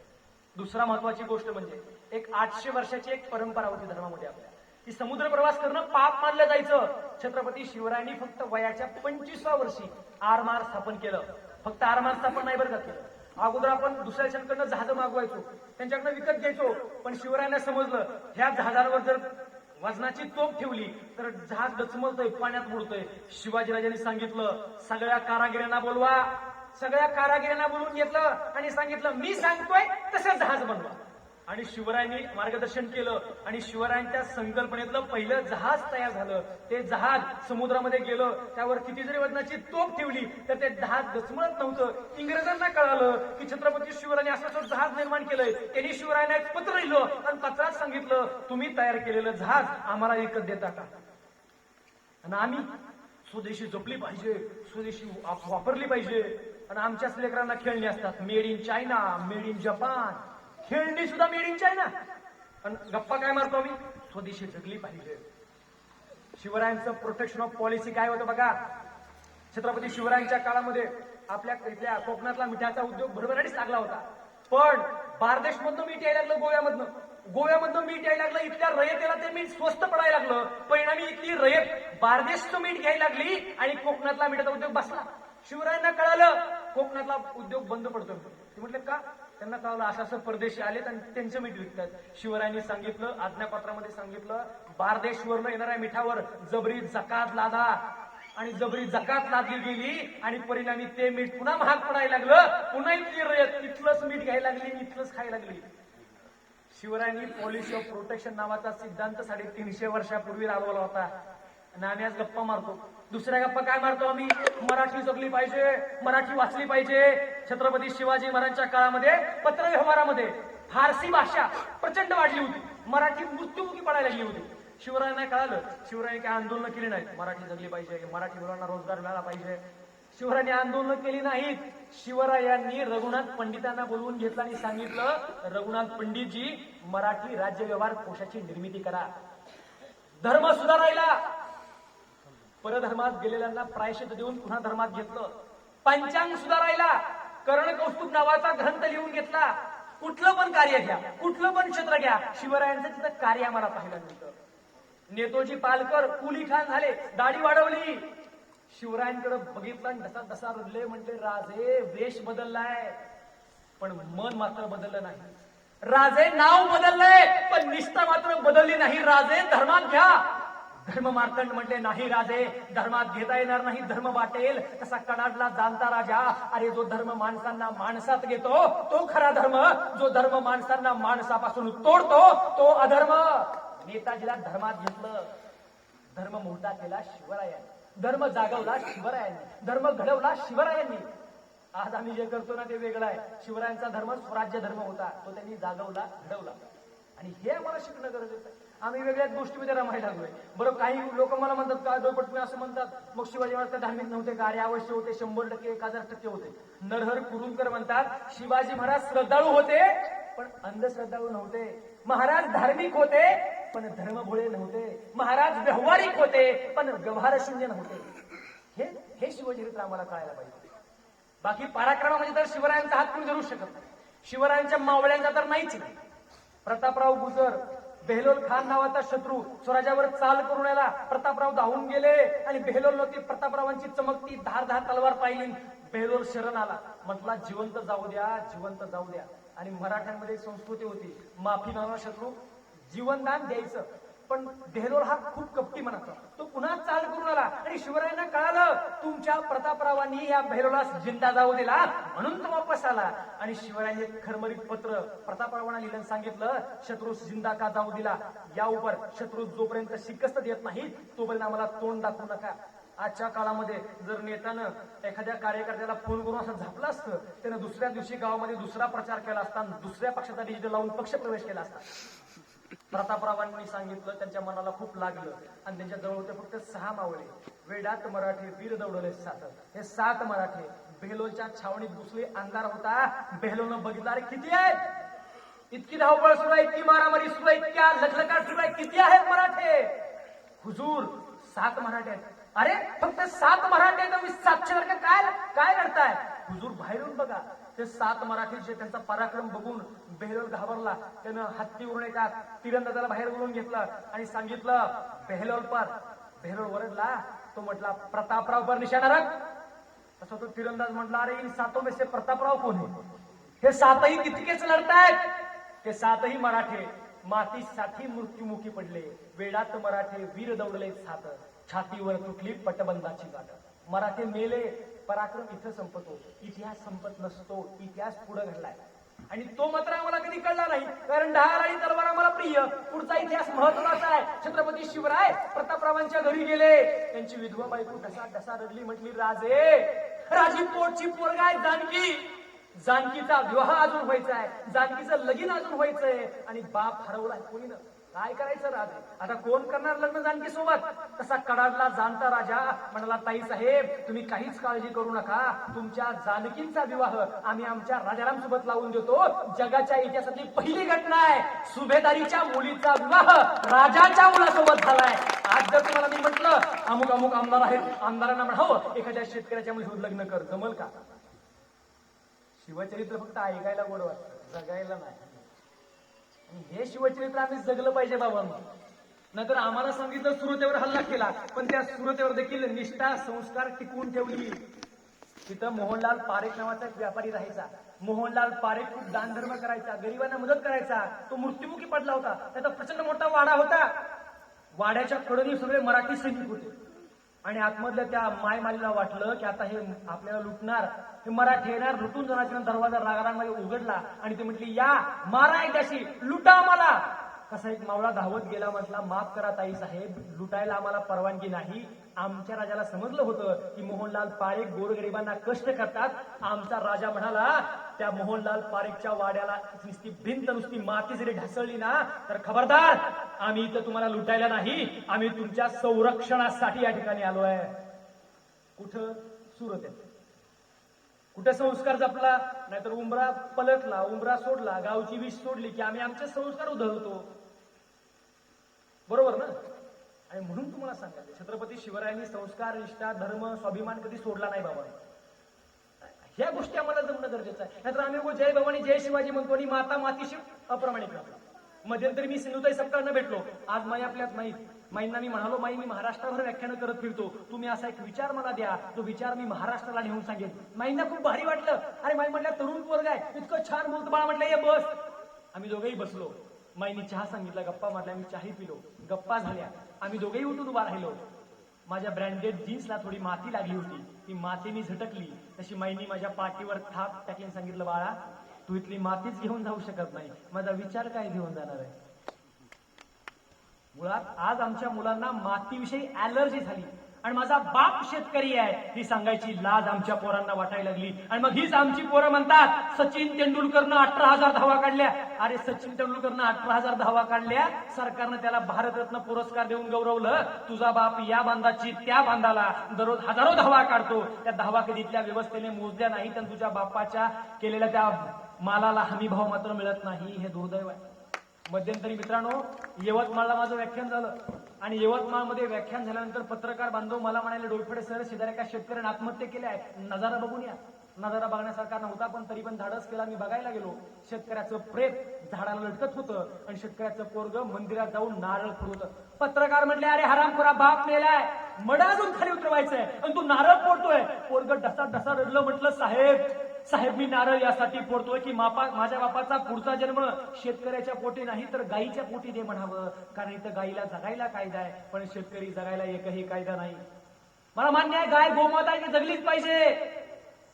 दुसरा महत्वाची गोष्ट म्हणजे एक 800 वर्षाची एक परंपरा होती धर्मामध्ये आपल्या, की समुद्र प्रवास करणं पाप मानलं जायचं. छत्रपती शिवरायांनी फक्त वयाच्या 25व्या वर्षी आरमार स्थापन केलं. फक्त आरमार स्थापन नाही बरं का केलं, अगोदर आपण दुसऱ्या देशांकडनं जहाज मागवायचो, त्यांच्याकडनं विकत घ्यायचो. पण शिवरायांना समजलं ह्या जहाजांवर जर वजनाची तोफ ठेवली तर जहाज डचमळतोय, पाण्यात बुडतोय. शिवाजीराजांनी सांगितलं, सगळ्या कारागिरांना बोलवा. सगळ्या कारागिरांना बोलवून घेतलं आणि सांगितलं, मी सांगतोय तसं जहाज बनवा. आणि शिवरायांनी मार्गदर्शन केलं आणि शिवरायांच्या संकल्पनेतलं पहिलं जहाज तयार झालं. ते जहाज समुद्रामध्ये गेलं, त्यावर किती जरी वजनाची तोफ ठेवली तर ते जहाज डचमळत नव्हतं. इंग्रजांना कळालं की छत्रपती शिवरायांनी असं जहाज निर्माण केलंय. त्यांनी शिवरायांना एक पत्र लिहिलं आणि पत्रात सांगितलं, तुम्ही तयार केलेलं जहाज आम्हाला विकत देता का? आणि आम्ही स्वदेशी जपली पाहिजे, स्वदेशी वापरली पाहिजे. आणि आमच्याच लेकरांना खेळणी असतात, made in China, made in Japan, खेळणी सुद्धा मेड इन चायना. पण गप्पा काय मारतो आम्ही, स्वदेशी जगली पाहिजे. शिवरायांचं प्रोटेक्शन ऑफ पॉलिसी काय होतं बघा. छत्रपती शिवरायांच्या काळामध्ये आपल्या इथल्या कोकणातला मिठाचा उद्योग भरभराटीच लागला होता. पण बारदेशमधनं मीठ यायला लागलं, गोव्यामधनं मीठ यायला लागलं. इथल्या रयतेला ते मीठ स्वस्त पडायला लागलं. परिणामी इथली रयत बारदेशचं मीठ घ्यायला लागली आणि कोकणातला मिठाचा उद्योग बसला. शिवरायांना कळालं कोकणातला उद्योग बंद पडतो. ते म्हटलं का? त्यांना कळलं असं परदेशी आलेत आणि त्यांचं मीठ विकतात. शिवरायांनी सांगितलं, आज्ञापत्रामध्ये सांगितलं, बारदेशवरनं येणाऱ्या मिठावर जबरी जकात लादा. आणि जबरी जकात लादली गेली आणि परिणामी ते मीठ पुन्हा महाग पडायला लागलं. पुन्हा इथली रयत इथलंच मीठ घ्यायला लागली, इथलंच खायला लागली. शिवरायांनी पॉलिसी ऑफ प्रोटेक्शन नावाचा सिद्धांत 350 वर्षापूर्वी राबवला होता आणि आम्ही आज गप्पा मारतो. दुसऱ्या गप्पा काय मारतो आम्ही? मराठी जगली पाहिजे, मराठी वाचली पाहिजे. छत्रपती शिवाजी महाराजांच्या काळामध्ये पत्रव्यवहारामध्ये फारसी भाषा प्रचंड वाढली होती, मराठी मृत्युमुखी पडायला लागली होती. शिवरायांना कळालं, शिवरायांनी काय आंदोलन केली नाहीत, मराठी जगली पाहिजे, मराठी मुलांना रोजगार मिळाला पाहिजे. शिवरायांनी आंदोलन केली नाहीत. शिवरायांनी रघुनाथ पंडितांना बोलवून घेतलं आणि सांगितलं, रघुनाथ पंडितजी मराठी राज्य व्यवहार कोशाची निर्मिती करा. धर्म सुधारायला परधर्मात गेलेल्यांना प्रायश्चित्त देऊन पुन्हा धर्मात घेतलं. पंचांग सुधारायला कर्णकौस्तुभ नावाचा ग्रंथ लिहून घेतला. कुठलं पण कार्य घ्या, कुठलं पण क्षेत्र घ्या, शिवरायांचं तिथं कार्य आम्हाला पाहायला मिळतं. नेतोजी पालकर कुली खान झाले, दाढी वाढवली. शिवरायांकडे बघितलं आणि धसा धसा रुजले, म्हणते राजे वेश बदललाय पण मन मात्र बदललं नाही. राजे नाव बदललंय पण निष्ठा मात्र बदलली नाही. राजे धर्मात घ्या. धर्म मार्तंड म्हणले नाही राजे, धर्मात घेता येणार नाही, धर्म वाटेल तसा कणाडला जाणता राजा. अरे जो धर्म माणसांना माणसात घेतो तो खरा धर्म, जो धर्म माणसांना माणसापासून तोडतो तो अधर्म. नेताजीला धर्मात घेतलं, धर्म मोठा केला शिवरायांनी, धर्म जागवला शिवरायांनी, धर्म घडवला शिवरायांनी. आज आम्ही जे करतो ना ते वेगळं आहे. शिवरायांचा धर्म स्वराज्य धर्म होता, तो त्यांनी जागवला, घडवला. आणि हे आम्हाला शिकणं गरजेचं आहे. आम्ही वेगळ्याच गोष्टीमध्ये रमायला लागलोय. बरं, काही लोक मला म्हणतात काय दोपटणे असं म्हणतात, मग शिवाजी महाराज धार्मिक नव्हते का? अरे अवश्य होते, 100% 1000% होते. नरहर कुरुंदकर म्हणतात शिवाजी महाराज श्रद्धाळू होते पण अंधश्रद्धाळू नव्हते. महाराज धार्मिक होते पण धर्मभोळे नव्हते. महाराज व्यवहारिक होते पण व्यवहारशून्य नव्हते. हे शिवचरित्र आम्हाला कळायला पाहिजे. बाकी पराक्रमामध्ये तर शिवरायांचा हात कोणी धरू शकत नाही, शिवरायांच्या मावळ्यांचा तर नाहीच नाही. प्रतापराव गुजर, बेहलोल खान नावाचा शत्रू स्वराज्यावर चाल करून आला. प्रतापराव धावून गेले आणि बेहलोल ती प्रतापरावांची चमकती धारधार तलवार पाहिली. बेहलोल शरण आला, म्हटला जिवंत जाऊ द्या, जिवंत जाऊ द्या. आणि मराठ्यांमध्ये एक संस्कृती होती, माफी नावा शत्रू जीवनदान द्यायचं. पण बेहलोल हा खूप कपटी मनाचा, तो पुन्हा चाल करून आला आणि शिवरायांना कळालं तुमच्या प्रतापरावांनी या बेहलोला जिंदा जाऊ दिला म्हणून तो वापस आला. आणि शिवरायांनी एक खरमरीत पत्र प्रतापरावांना लिहिलं, सांगितलं शत्रू जिंदा का जाऊ दिला, या उपर शत्रू जोपर्यंत शिकस्त देत नाही तोपर्यंत आम्हाला तोंड दाखवू नका. आजच्या काळामध्ये जर नेत्यानं एखाद्या कार्यकर्त्याला फोन करून असं झापलं असतं, त्यानं दुसऱ्या दिवशी गावामध्ये दुसरा प्रचार केला असता, दुसऱ्या पक्षाचा डिजिटल लावून पक्ष प्रवेश केला असता. प्रतापरावांनी सांगितलं, त्यांच्या मनाला खूप लागलं आणि त्यांच्या जवळ होते फक्त 6 मावळे. वेडात मराठे वीर दौडले 7. हे 7 मराठे बेहलोलच्या छावणीत घुसले. अंधार होता, बेहलोलनं बघितलं अरे किती आहेत, इतकी धावपळ सुरू आहे, इतकी मारामारी सुरू आहे, इतक्या लखलखाट सुरू आहे, किती आहेत मराठे? हुजूर 7 मराठे आहेत. अरे फक्त 7 मराठे आहेत, 700 काय करताय? हुजूर बाहेरून बघा. ते 7 मराठीचे त्यांचा पराक्रम बघून बेहलोल घाबरला. त्यानं हत्तीवरून एका तिरंदाजाला बाहेर बोलून घेतलं आणि सांगितलं बेहलोल पर. बेहलोल वरडला, तो म्हटला प्रतापराव पर निशाणा रख. तसा तो तिरंदाज म्हटला अरे इन 7 में से प्रतापराव कोण आहे? हे 7ही तितकेच लढतायत. ते 7ही मराठे मातीसाठी मृत्युमुखी पडले. वेडात मराठे वीर दौडले 7. छातीवर तुटली पटबंधाची गाठ. मराठे मेले. पराक्रम इथं संपतो, इतिहास संपत नसतो. इतिहास पुढे घडलाय आणि तो मात्र आम्हाला कधी कळला नाही, कारण ढाल आणि तलवार आम्हाला प्रिय. पुढचा इतिहास महत्वाचा आहे. छत्रपती शिवराय प्रतापरावांच्या घरी गेले. त्यांची विधवा बायको ढसा ढसा रडली, म्हटली राजे, राजी पोटची पोरगा आहे जानकी, जानकीचा विवाह अजून व्हायचा आहे, जानकीचं लगीन अजून व्हायचंय आणि बाप हरवलाय कोणीनं. काय करायचं राजे? आता कोण करणार लग्न जानकी सोबत? तसा कडाडला जाणता राजा म्हणाला ताई साहेब तुम्ही काहीच काळजी करू नका, तुमच्या जानकींचा विवाह आम्ही आमच्या राजाराम सोबत लावून देतो. जगाच्या इतिहासातली पहिली घटना आहे, सुभेदारीच्या मुलीचा विवाह राजाच्या मुलासोबत झालाय. आज जर तुम्हाला मी म्हटलं अमुक अमुक आमदार आहेत, आमदारांना म्हणावं एखाद्या शेतकऱ्याच्या मुलीसोबत लग्न कर, जमल का? शिवचरित्र फक्त ऐकायला गोड वाटतं, जगायला नाही. हे शिवचरित्र आम्ही जगलं पाहिजे बाबांना. नाहीतर आम्हाला सांगितलं सुरतेवर हल्ला केला, पण त्या सुरतेवर देखील निष्ठा संस्कार टिकवून ठेवली. तिथं मोहनलाल पारेख नावाचा एक व्यापारी राहायचा. मोहनलाल पारेख खूप दानधर्म करायचा, गरिबांना मदत करायचा. तो मृत्युमुखी पडला होता. त्याचा प्रचंड मोठा वाडा होता. वाड्याच्या कडेने सगळे मराठी सैनिक होते. आणि आतमधल्या त्या मायमालीला वाटलं की आता हे आपल्याला लुटणार, हे मराठी येणार, लुटून जाण्याचा दरवाजा रागारांमध्ये उघडला आणि ते म्हटली, या मारा एकदाशी, लुटा मला. कसा एक मावळा धावत गेला, म्हटला, माफ करा ताई साहेब, लुटायला आम्हाला परवानगी नाही. आमच्या राजाला समजलं होतं की मोहनलाल पारेख गोरगरिबांना कष्ट करतात. आमचा राजा म्हणाला, त्या मोहनलाल पारेखच्या वाड्याला नुसती भिंत, नुसती माती जरी ढासळली ना तर खबरदार, आम्ही इथं तुम्हाला लुटायला नाही, आम्ही तुमच्या संरक्षणासाठी या ठिकाणी आलोय. कुठं? सुरत आहे. कुठे संस्कार जपला? नाहीतर उंबरा पलटला, उंबरा सोडला, गावची विष सोडली की आम्ही आमचे संस्कार उधळतो. बरोबर ना? आणि म्हणून तुम्हाला सांगायचं, छत्रपती शिवरायांनी संस्कार, निष्ठा, धर्म, स्वाभिमान कधी सोडला नाही बाबा. ह्या गोष्टी आम्हाला जमणं गरजेचं आहे. नाहीतर आम्ही जय भवानी जय शिवाजी म्हणतो आणि माता मातीशी अप्रमाणिक राहतो. मध्यंतरी मी सिंधुताई सपकाळनं भेटलो. आज माई आपल्यात माईंना मी म्हणालो, माई मी महाराष्ट्रावर व्याख्यानं करत फिरतो, तुम्ही असा एक विचार मला द्या, तो विचार मी महाराष्ट्राला नेऊन सांगेन. माईंना खूप भारी वाटलं. अरे माई म्हटलं, तरुण पोरग आहे, इतकं छान बोलतो बाळा, म्हटलं ये बस. आम्ही दोघेही बसलो. माईंनी चहा सांगितला, गप्पा मारल्या, आम्ही चहाही पिलो, गप्पा झाल्या. आम्ही दोघेही उठून उभा राहिलो. माझ्या ब्रँडेड जीन्सला थोडी माती लागली होती, ती मातीनी झटकली. तशी माईंनी माझ्या पाठीवर थाप टाकली, सांगितलं, बाळा तू इथली मातीच घेऊन जाऊ शकत नाही, माझा विचार काय घेऊन जाणार आहे. मुळात आज आमच्या मुलांना मातीविषयी ऍलर्जी झाली आणि माझा बाप शेतकरी आहे ही सांगायची लाज आमच्या पोरांना वाटायला लागली. आणि मग हीच आमची पोरं म्हणतात, सचिन तेंडुलकरनं 18,000 धावा काढल्या. अरे सचिन तेंडुलकरनं 18,000 धावा काढल्या, सरकारनं त्याला भारतरत्न पुरस्कार देऊन गौरवलं. तुझा बाप या बांधाची त्या बांधाला दररोज हजारो धावा काढतो. त्या धावा कधीतल्या व्यवस्थेने मोजल्या नाहीत आणि तुझ्या बापाच्या केलेल्या त्या मालाला हमी भाव मात्र मिळत नाही. हे दुर्दैव आहे. मध्यंतरी मित्रांनो, यवतमाळला माझं व्याख्यान झालं आणि यवतमाळमध्ये व्याख्यान झाल्यानंतर पत्रकार बांधव मला म्हणाले, डोईफोडे सर, शेजारी एका शेतकऱ्याने आत्महत्या केल्या आहे, नजारा बघून या. नजारा बघण्यासारखा नव्हता, पण तरी पण धाडस केला, मी बघायला गेलो. शेतकऱ्याचं प्रेत झाडाला लटकत होतं आणि शेतकऱ्याचं पोरग मंदिरात जाऊन नारळ फोडत. पत्रकार म्हटले, अरे हरामखोरा, बाप मेलाय, मडा अजून खाली उतरवायचंय आणि तू नारळ फोडतोय. पोरग ढसा ढसा रडलं. म्हटलं, साहेब मी नारळ यासाठी फोडतोय की माझ्या बापाचा पुढचा जन्म शेतकऱ्याच्या पोटी नाही तर गायीच्या पोटी दे म्हणावं, कारण इथं गायीला जगायला कायदा आहे पण शेतकरी जगायला एकही कायदा नाही. मला मान्य आहे, गाय गोमाता आहे, जगलीच पाहिजे,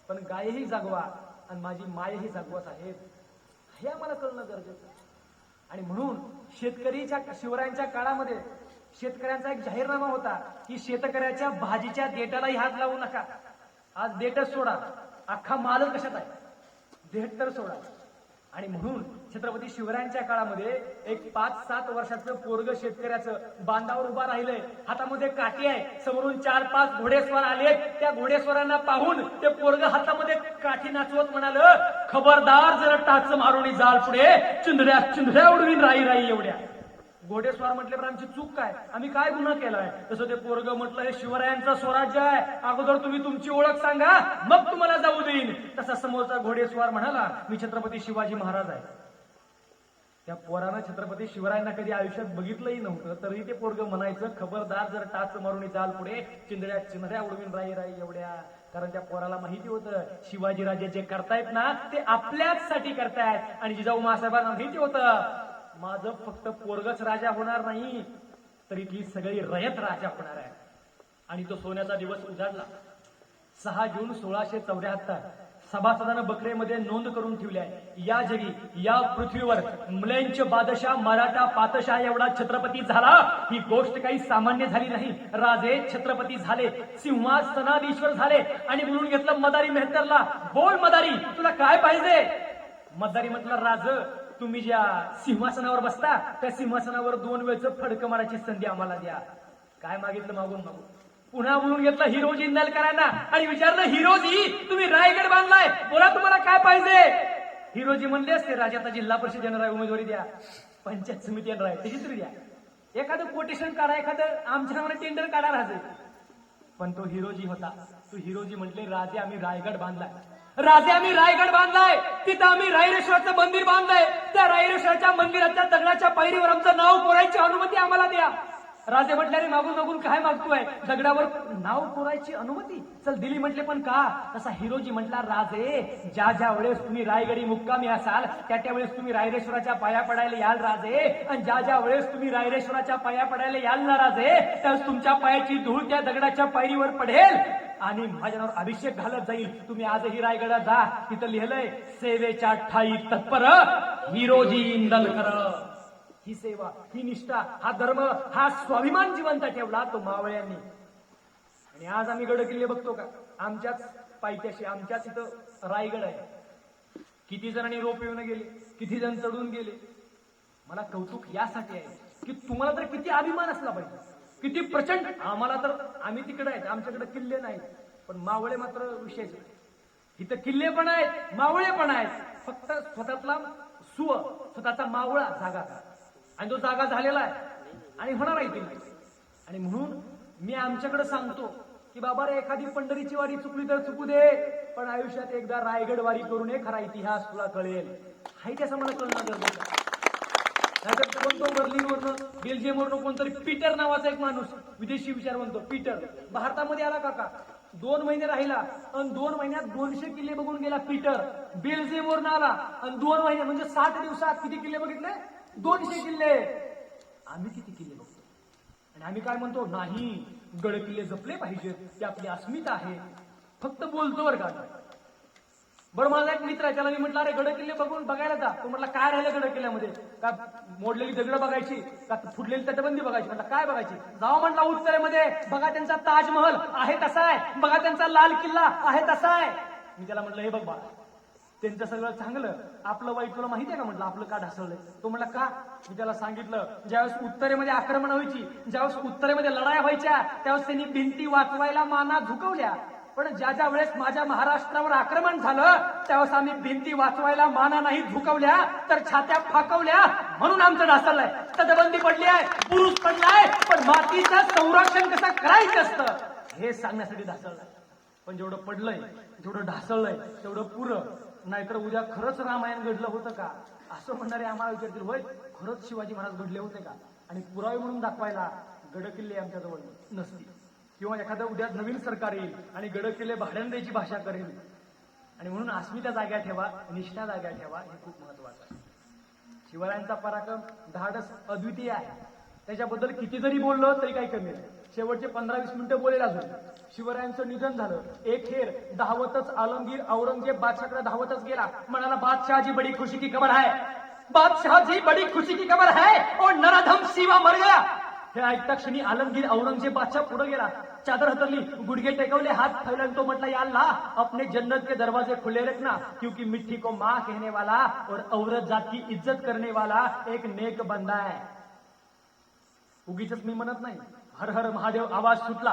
पण गायही जगवा आणि माझी मायही जगवा साहेब, हे आम्हाला कळणं गरजेचं आहे. आणि म्हणून शिवरायांच्या काळामध्ये शेतकऱ्यांचा एक जाहीरनामा होता की शेतकऱ्याच्या भाजीच्या देठालाही हात लावू नका. आज देठच सोडा, अख्खा मालच कशात आहे, देठ तर सोडा. आणि म्हणून छत्रपती शिवरायांच्या काळामध्ये एक 5-7 वर्षाचं पोरग शेतकऱ्याचं बांधावर उभा राहिलंय, हातामध्ये काठी आहे, समोरून 4-5 घोडेस्वार आले. त्या घोडेस्वारांना पाहून ते पोरग हातामध्ये काठी नाचवत म्हणालं, खबरदार जर टाच मारून जाल पुढे, चिंधड्या उडवीन राई एवढ्या. घोडेस्वार म्हटले, पण आमची चूक काय, आम्ही काय गुन्हा केलाय. तसं ते पोरग म्हटलं, हे शिवरायांचं स्वराज्य आहे, अगोदर तुम्ही तुमची ओळख सांगा, मग तुम्हाला जाऊ देईन. तसा समोरचा घोडेस्वार म्हणाला, मी छत्रपती शिवाजी महाराज आहे. त्या पोरानं छत्रपती शिवरायांना कधी आयुष्यात बघितलंही नव्हतं, तरी ते पोरग म्हणायचं, खबरदार जर टाच मारून जाल पुढे, चिंधड्या उडवीन राई एवढ्या. कारण त्या पोराला माहिती होतं, शिवाजीराजे जे करतायत ना ते आपल्याच साठी करतायत. आणि जिजाऊ मासाहेबांना माहिती होतं, माझं फक्त पोरगच राजा होणार नाही तर इथली सगळी रयत राजा होणार आहे. आणि तो सोन्याचा दिवस उजाडला. 6 जून 1674 सभासदानं बकरेमध्ये नोंद करून ठेवली आहे, या जगी या पृथ्वीवर म्लेंच बादशाह मराठा पातशाह एवढा छत्रपती झाला. ही गोष्ट काही सामान्य झाली नाही. राजे छत्रपती झाले, सिंहासनाधीश्वर झाले. आणि बोलून घेतलं मदारी मेहतरला, बोल मदारी, तुला काय पाहिजे. मदारी म्हटलं, राज, तुम्ही ज्या सिंहासनावर बसता त्या सिंहासनावर 2 वेळचं फडकं मारायची संधी आम्हाला द्या. काय मागितलं मागून. पुन्हा बोलून घेतलं हिरोजी इंदालकरांना आणि विचारलं, हिरोजी तुम्ही रायगड बांधलाय, बोला तुम्हाला काय पाहिजे. हिरोजी म्हणले असते, राजाचा जिल्हा परिषद येणार आहे, उमेदवारी द्या, पंचायत समिती येणार आहे, त्याची तरी द्या, एखादं कोटेशन काढा, एखादं आमच्या नावाने टेंडर काढा राजे. पण तो हिरोजी होता. तो हिरोजी म्हटले, राजे आम्ही रायगड बांधलाय, तिथं आम्ही रायरेश्वरचं मंदिर बांधलंय, त्या रायरेश्वरच्या मंदिराच्या दगडाच्या पायरीवर आमचं नाव कोरायची अनुमती आम्हाला द्या. राजे म्हटले रे मागून मागून काय मागतोय, दगडावर नाव कोरायची अनुमती, चल दिली म्हटले पण का. तसा हिरोजी म्हटला राजे ज्या ज्या वेळेस तुम्ही रायगडी मुक्कामी असाल त्या त्या वेळेस तुम्ही रायरेश्वराच्या पाया पडायला याल राजे, आणि ज्या ज्या वेळेस तुम्ही रायरेश्वराच्या पाया पडायला याल ना राजे त्यावेळेस तुमच्या पायाची धूळ त्या दगडाच्या पायरीवर पडेल आणि माझ्या नावावर अभिषेक घालत जाईल. तुम्ही आजही रायगडात जा, तिथं लिहिलंय सेवेच्या ठाई तत्पर हिरोजी इंदलकर. ही सेवा, ही निष्ठा, हा धर्म, हा स्वाभिमान जिवंत ठेवला तो मावळ्यांनी. आणि आज आम्ही गड किल्ले बघतो का, आमच्याच पायथ्याशी, आमच्याच इथं रायगड आहे. किती जणांनी रोप येऊन गेले, किती जण चढून गेले. मला कौतुक यासाठी आहे की तुम्हाला तर किती अभिमान असला पाहिजे, किती प्रचंड. आम्हाला तर आम्ही तिकडे आहेत, आमच्याकडे किल्ले नाहीत, पण मावळे मात्र विशेष. इथं किल्ले पण आहेत, मावळे पण आहेत, फक्त स्वतःतला स्वतःचा मावळा जागा करा. आणि तो जागा झालेला आहे आणि होणार आहे तिथे. आणि म्हणून मी आमच्याकडे सांगतो की बाबा रे, एखादी पंढरीची वारी चुकली तर चुकू दे, पण आयुष्यात एकदा रायगड वारी करून खरा इतिहास तुला कळेल. हाही त्याचं मला कळणं गरजेचं आहे. नाहीतर कोणतो बर्लिनवरनं, बेल्जियमवरनं कोणतरी पीटर नावाचा एक माणूस, विदेशी विचारवंत पीटर, भारतामध्ये आला काका, 2 महिने राहिला आणि 2 महिन्यात 200 किल्ले बघून गेला पीटर. बेल्जियमवरनं आला आणि 2 महिने म्हणजे 60 दिवसात किती किल्ले बघितले? 200 किल्ले. आम्ही किती किल्ले बघतो आणि आम्ही काय म्हणतो, नाही गड किल्ले जपले पाहिजे, ते आपली अस्मिता आहे. फक्त बोलतो बरं का. बरं, माझा एक मित्र आहे, त्याला मी म्हटलं अरे गड किल्ले बघायला जा. तो म्हटलं काय राहिलं गड किल्ल्यामध्ये, का मोडलेली दगड बघायची, का फुटलेली तटबंदी बघायची. म्हटलं काय बघायची, जावा म्हटलं उत्तरेमध्ये, बघा त्यांचा ताजमहल आहे तसा आहे, बघा त्यांचा लाल किल्ला आहे तसा आहे. मी त्याला म्हटलं हे बघ बा, त्यांचं सगळं चांगलं, आपलं वाईट तुला माहिती आहे का. म्हटलं आपलं का ढासळलंय. तो म्हटलं का. मी त्याला सांगितलं ज्यावेळेस उत्तरेमध्ये आक्रमण व्हायची, ज्यावेळेस उत्तरेमध्ये लढाया व्हायच्या, त्यावेळेस त्यांनी भिंती वाचवायला माना झुकवल्या, पण ज्या ज्या वेळेस माझ्या महाराष्ट्रावर आक्रमण झालं त्यावेळेस आम्ही भिंती वाचवायला माना नाही झुकवल्या, तर छात्या फाकवल्या, म्हणून आमचं ढासळलंय. तटबंदी पडली आहे, पुरुष पडलाय, पण मातीचं संरक्षण कसं करायचं असतं हे सांगण्यासाठी ढासळलंय. पण जेवढं पडलंय, जेवढं ढासळलंय तेवढं पुरं. नाहीतर उद्या खरंच रामायण घडलं होतं का असं म्हणणारे आम्हाला विचारतील, होय खरंच शिवाजी महाराज घडले होते का. आणि पुरावे म्हणून दाखवायला गड किल्ले आमच्या जवळ नसतील, किंवा एखादं उद्या नवीन सरकार येईल आणि गड किल्ले भाड्याने द्यायची भाषा करेल. आणि म्हणून अस्मिता जाग्या ठेवा, निष्ठा जाग्या ठेवा, हे खूप महत्वाचं आहे. शिवरायांचा पराक्रम, धाडस अद्वितीय आहे. त्याच्याबद्दल किती जरी बोललं तरी काही कमी आहे. शेवटचे 15-20 मिनिटं बोलेल अजून. शिवरायांचं निधन झालं, एक हेर धावतच आलमगीर औरंगजेब बादशाहकडे धावतच गेला, म्हणाला बादशाहजी बडी खुशी की खबर है, बादशाहजी बडी खुशी की खबर है, और नराधम शिवा मर गया. हे ऐकता क्षणी आलमगीर औरंगजेब बादशाह पुढे गेला, चादर हतरली, गुडघे टेकवले, हात फैला, तो म्हटला या अल्लाह अपने जन्नत के दरवाजे खुले रखना, क्योंकि मिट्टी को माँ कहने वाला और औरत जात की इज्जत करने वाला एक नेक बंदा है. उगीच मी म्हणत नाही. हर हर महादेव आवाज सुटला,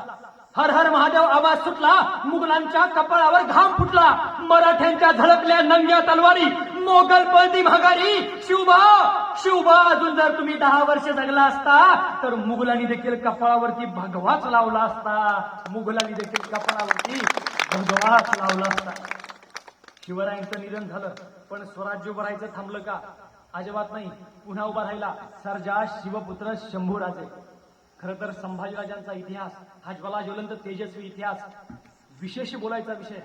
हर हर महादेव आवाज सुटला, मुघलांच्या कपाळावर घाम फुटला, मराठ्यांच्या झळकल्या नंग्या तलवारी, मोगल पळती महागारी. शिवबा शिवबा, अजून जर तुम्ही 10 वर्ष जगला असता तर मुघलांनी देखील कपाळावरती भगवाच लावला असता, मुघलांनी देखील कपाळावरती भगवाच लावला असता. शिवरायांचं निधन झालं, पण स्वराज्य उभं राहायचं थांबलं का. अजिबात नाही. पुन्हा उभा राहिला सर्जा शिवपुत्र शंभूराजे. खरं तर संभाजीराजांचा इतिहास हा ज्वला ज्वलंत तेजस्वी इतिहास, विशेष बोलायचा विषय.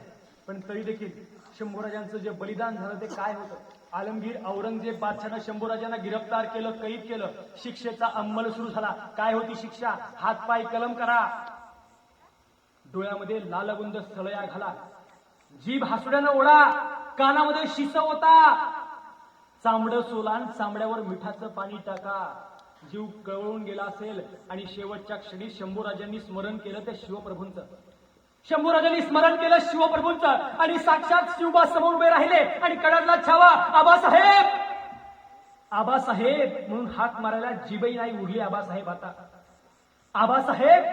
पण तरी देखील शंभूराजांचं जे बलिदान झालं ते काय होतं. आलमगीर औरंगजेब बादशाहनं शंभूराजांना गिरफ्तार केलं, कैद केलं, शिक्षेचा अंमल सुरू झाला. काय होती शिक्षा, हातपाय कलम करा, डोळ्यामध्ये लालगुंद सळया घाला, जीभ हासुड्यानं ओढा, कानामध्ये शिसवता, चांबडं सोलान, चांबड्यावर मिठाचं पाणी टाका. जीव कळवून गेला असेल आणि शेवटच्या क्षणी शंभूराजांनी स्मरण केलं त्या शिवप्रभूंचं, शंभूराजांनी स्मरण केलं शिवप्रभूंचं, आणि साक्षात शिवबा समोर उभे राहिले आणि कडाडला छावा आबासाहेब, आबासाहेब म्हणून हाक मारायला जीभही नाही उरली. आबासाहेब आता आबासाहेब,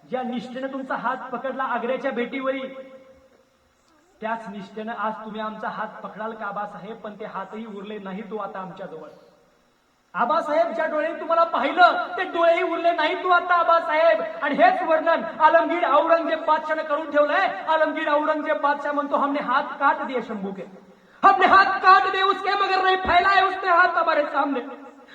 ज्या निष्ठेनं तुमचा हात पकडला आग्र्याच्या भेटीवरी, त्याच निष्ठेनं आज तुम्ही आमचा हात पकडाल का आबासाहेब. पण ते हातही उरले नाही तो आता आमच्या जवळ. आबासाहेब, ज्या डोळ्याने तुम्हाला पाहिलं ते डोळेही उरले नाही तू आता आबासाहेब. आणि हेच वर्णन आलमगीर औरंगजेब बादशाहने करून ठेवलंय. आलमगीर औरंगजेब बादशाह म्हणतो हमने हाथ काट दिए शंभू के, हमने हाथ काट दिए उसके, मगर नहीं फैलाए उसने हाथ हमारे सामने.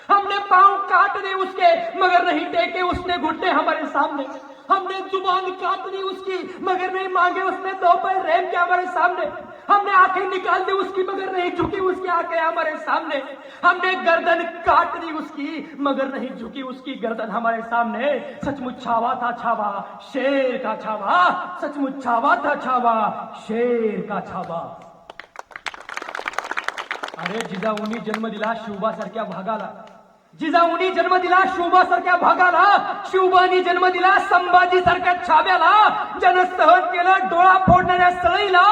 हमने पांव काट दिए उसके मगर नहीं टेके उसने घुटने हमारे सामने। हमने जुबान काट दी उसकी मगर नहीं मांगे उसने दो पैर रैम के हमारे सामने। हमने आंखें निकाल दी उसकी मगर नहीं झुकी उसकी आंखें हमारे सामने। हमने गर्दन काट दी उसकी मगर नहीं झुकी उसकी गर्दन हमारे सामने। सचमुच छावा था छावा शेर का छावा, सचमुच छावा था छावा शेर का छावा। अरे जिजाऊनी जन्म दिला शिवबासारख्या भागाला, जिजाऊनी जन्म दिला शिवबासारख्या भागाला, शिवबानी जन्म दिला संभाजी सारख्या छाब्याला। ज्यानं सहन केलं डोळा फोडणाऱ्या सळईला,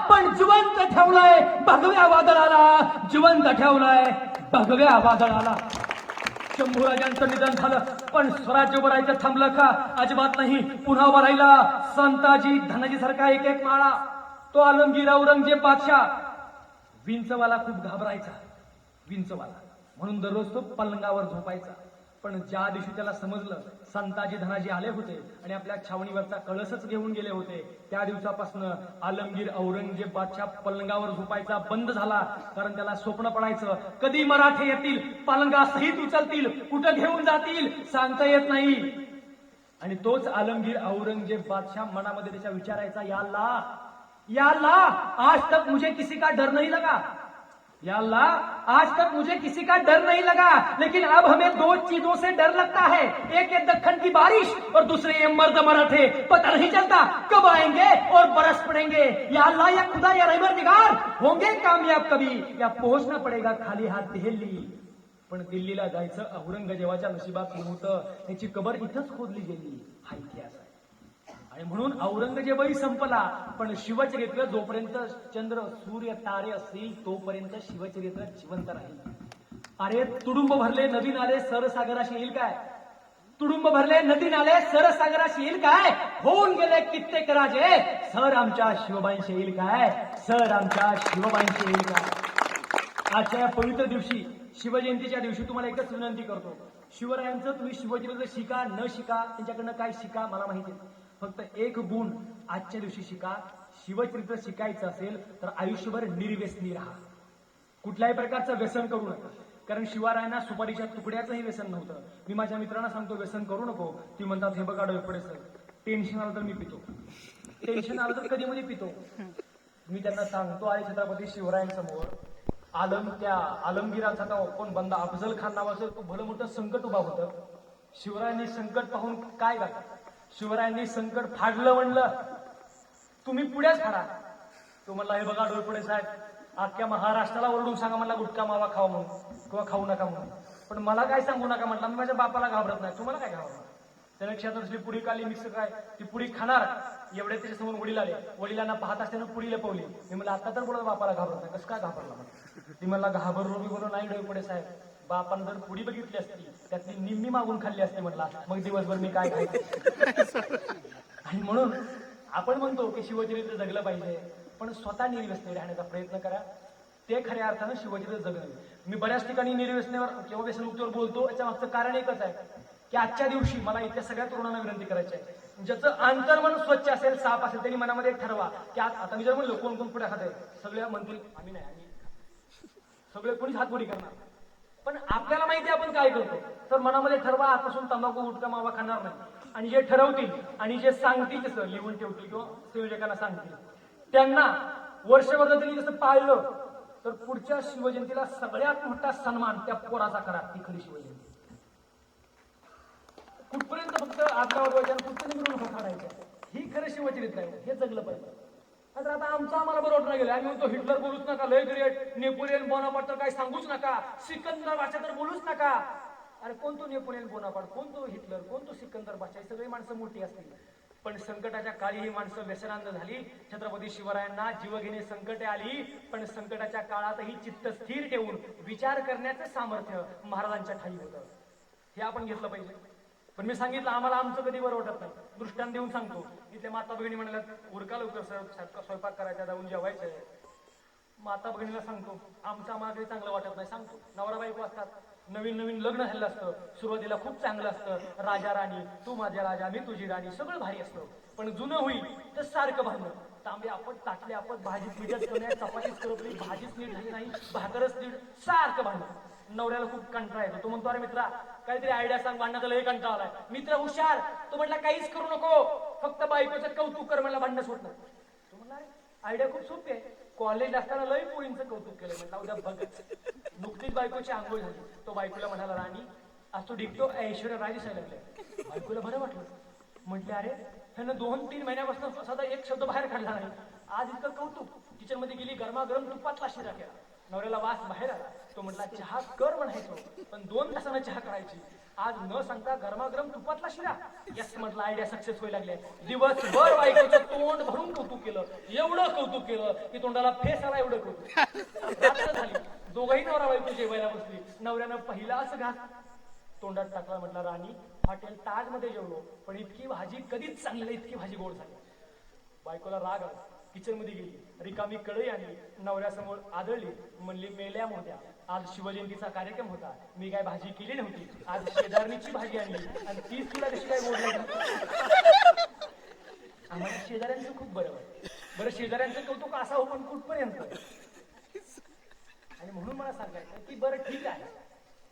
पण जिवंत ठेवलाय भगव्या वादळाला, जिवंत ठेवलाय भगव्या वादळाला। शंभूराजांचं निधन झालं पण स्वराज्य उभं राहायचं थांबलं का? अजिबात नाही, पुन्हा उभा राहिला संताजी धनाजी सारखा एक एक माळा। तो आलमगीर औरंगजेब बादशाह विंचवाला खूप घाबरायचा, विंचवाला म्हणून दररोज तो पलंगावर झोपायचा। पण ज्या दिवशी त्याला समजलं संताजी धनाजी आले होते आणि आपल्या छावणीवरचा कळसच घेऊन गेले होते, त्या दिवसापासून आलमगीर औरंगजेब बादशाह पलंगावर झोपायचा बंद झाला। कारण त्याला स्वप्न पडायचं कधी मराठे येतील, पलंगासहित उचलतील, कुठं घेऊन जातील सांगता येत नाही। आणि तोच आलमगीर औरंगजेब बादशाह मनामध्ये त्याच्या विचारायचा, या अल्लाह या अल्लाह आज तक मुझे किसी का डर नहीं लगा, या अल्लाह आज तक मुझे किसी का डर नहीं लगा, लेकिन अब हमें दो चीजों से डर लगता है, एक है दक्कन की बारिश और दूसरे ये मर्द मराठे, पता नहीं चलता कब आएंगे और बरस पड़ेंगे। या अल्लाह या खुदा या रहमतगार होंगे कामयाब कभी या पहुंचना पडेगा खाली हात दिल्ली। पण दिल्लीला जायचं औरंगजेबाच्या नशिबात नव्हतं, त्याची कबर इथंच खोदली गेली, हा इतिहास आहे। आणि म्हणून औरंगजेबही संपला पण शिवचरित्र जोपर्यंत चंद्र सूर्य तारे असतील तोपर्यंत शिवचरित्र जिवंत राहील। अरे तुडुंब भरले नदी नाले सरसागराशी येईल काय? तुडुंब भरले नदी नाले सरसागराशी येईल काय? होऊन गेले कित्येक राजे सर आमच्या शिवबाईंशी येईल काय? सर आमच्या शिवबाईंशी येईल काय? आजच्या या पवित्र दिवशी शिवजयंतीच्या दिवशी तुम्हाला एकच विनंती करतो, शिवरायांचं तुम्ही शिवचरित्र शिका न शिका त्यांच्याकडनं काय शिका मला माहिती आहे, फक्त एक गुण आजच्या दिवशी शिका, शिवचरित्र शिकायचं असेल तर आयुष्यभर निर्व्यसनी राहा, कुठल्याही प्रकारचं व्यसन करू नका। कारण शिवरायांना सुपारीच्या तुकड्याचंही व्यसन नव्हतं। मी माझ्या मित्रांना सांगतो व्यसन करू नको, ती म्हणतात हे बघा डोळे सर टेन्शन आलं तर मी पितो, टेन्शन आलं तर कधी मध्ये पितो। मी त्यांना सांगतो आहे छत्रपती शिवरायांसमोर आलमगीराचा कोण बंदा अफजल खान नावाचं तो भलं मोठं संकट उभा होतं। शिवरायांनी संकट पाहून काय करतात, शिवरायांनी संकट फाडलं म्हणलं तुम्ही पुढेच फाडा। तो म्हणला हे बघा डोळपुडे साहेब अख्ख्या महाराष्ट्राला ओरडून सांगा म्हणला गुटखा मावा खावा म्हणून किंवा खाऊ नका म्हणून, पण मला काय सांगू नका म्हटलं, मी माझ्या बापाला घाबरत नाही, तुम्हाला काय घाबरत? त्याने क्षेत्रातली पुडी काढली मिक्स काय ती पुडी खाणार एवढे त्याच्यासमोर वडील आले, वडिलांना पाहत असताना पुडी लपवली। मी म्हणलं आता तर बोलत बापाला घाबरत नाही, कसं काय घाबरला म्हणलं? ती म्हणला घाबरलो मी बोललो नाही डोळपुडे साहेब, बापानं जर पुडी बघितली असती त्यातली निम्मी मागून खाल्ली असती म्हणला, मग दिवसभर मी काय खायचं? आणि म्हणून आपण म्हणतो की शिवचरित्र जगलं पाहिजे पण स्वतः निर्व्यसनी राहण्याचा प्रयत्न करा, ते खऱ्या अर्थानं शिवचरित्र जगणं। मी बऱ्याच ठिकाणी निर्व्यसनेवर किंवा व्यसनमुक्तीवर बोलतो, याच्या मागचं कारण एकच आहे की आजच्या दिवशी मला इथल्या सगळ्या तरुणांना विनंती करायची आहे, ज्याचं अंतर्मन स्वच्छ असेल साफ असेल त्यांनी मनामध्ये ठरवा की आता मी जर म्हणलो कोण कोण पुढे खात आहे, सगळ्या म्हणतील आम्ही नाही, आम्ही सगळे कोणीच हातपुडी करणार, पण आपल्याला माहिती आपण काय करतो, तर मनामध्ये ठरवा आजपासून तंबाखू गुटखा मावा खाणार नाही। आणि जे ठरवतील आणि जे सांगतील तसं लिहून ठेवतील किंवा संयोजकांना सांगतील त्यांना वर्षभर जर त्यांनी तसं पाळलं तर पुढच्या शिवजयंतीला सगळ्यात मोठा सन्मान त्या पोराचा करा, ती खरी शिवजयंती। कुठपर्यंत फक्त आजरा वाजवायच्या कुठपर्यंत मिळून काढायचं, ही खरं शिवचरित्र आहे, हे जगलं पाहिजे। तर आता आमचं आम्हाला बरोबर नाही गेलं, आम्ही म्हणतो हिटलर बोलूच नका, लय ग्रेट, नेपोलियन बोनापार्ट तर काही सांगूच नका, सिकंदर बादशाह तर बोलूच नका। अरे कोण तो नेपोलियन बोनापार्ट, कोण तो हिटलर, कोण तो सिकंदर बादशाह, ही सगळी माणसं मोठी असतील, पण संकटाच्या काळी ही माणसं व्यसनांध झाली। छत्रपती शिवरायांना जीवघेणी संकटे आली पण संकटाच्या काळातही चित्त स्थिर ठेवून विचार करण्याचं सामर्थ्य महाराजांच्या ठाई होतं, हे आपण घेतलं पाहिजे। पण मी सांगितलं आम्हाला आमचं कधी बरं वाटत नाही, दृष्टांत देऊन सांगतो। इथल्या माता भगिनी म्हणाल्या उरका लवकर स्वयंपाक करायचा, जाऊन जेवायचंय। माता भगिनीला सांगतो आमचं आम्हाला काही चांगलं वाटत नाही, सांगतो नवरा बायको असतात, नवीन नवीन लग्न झालेलं असतं, सुरुवातीला खूप चांगलं असतं, राजा राणी, तू माझ्या राजा मी तुझी राणी, सगळं भारी असतं, पण जुनं होईल तर सारखं भांडणं, तांबे आपण ताटले आपण भाजीत मीठच कमी आहे, चपातीच करत नाही, भाजीच नीट झाली नाही, भाकरच नीट, सारखं भांडणं। नवऱ्याला खूप कंटाळा येतो. तो म्हणतो, अरे मित्रा काहीतरी आयडिया सांग, भांडणाचा लय कंटाळा आलाय. मित्र हुशार, तो म्हटला काहीच करू नको, फक्त बायकोचं कौतुक कर, म्हणला भांडणं सुटणार. तो म्हणला आयडिया खूप सोपी आहे, कॉलेज असताना लय पोरींचं कौतुक केलं. म्हटलं उद्या बघ. नुकतीच बायकोची आंघोळ झाली. तो बायकोला म्हणाला, राणी आज तो डिक्टो ऐश्वर्या राय दिसायला लागले. बायकोला बरं वाटलं. म्हटले अरे ह्यानं 2-3 महिन्यापासून साधा एक शब्द बाहेर काढला नाही, आज इतकं कौतुक. किचन मध्ये गेली, गरमागरम तुपातला शिरा केला. नवऱ्याला वास बाहेर आला. तो म्हटला चहा कर म्हणायचो, पण 2 तासानं चहा करायची. आज न सांगता गरमागरम तुपातला शिरा. यस म्हटलं, आयडिया सक्सेस व्हायला लागले. दिवसभर बायकोचं तोंड भरून कौतुक केलं, एवढं कौतुक केलं की तोंडाला फेस आला, एवढं कौतुक. रात्र झाली, दोघंही नवरा बायको जेवायला बसली. नवऱ्यानं पहिलाच घास तोंडात टाकला. म्हटला राणी हॉटेल ताज मध्ये जेवलो, पण इतकी भाजी कधीच चांगली नाही, इतकी भाजी गोड झाली. बायकोला राग आला. किचन मध्ये गेली, रिकामी कढई आणली, नवऱ्यासमोर आदळली. म्हणली मेल्या मोठ्या, आज शिवजयंतीचा कार्यक्रम होता, मी काय भाजी केली नव्हती, आज शेजारणीची भाजी आणली आणि तीच तुला कशी काय गोड लागली. आम्हाला शेजाऱ्यांचं खूप बरं वाटतं. बरं शेजाऱ्यांचं कौतुक असा हो, पण कुठपर्यंत. आणि म्हणून मला सांगायचं की बरं ठीक आहे,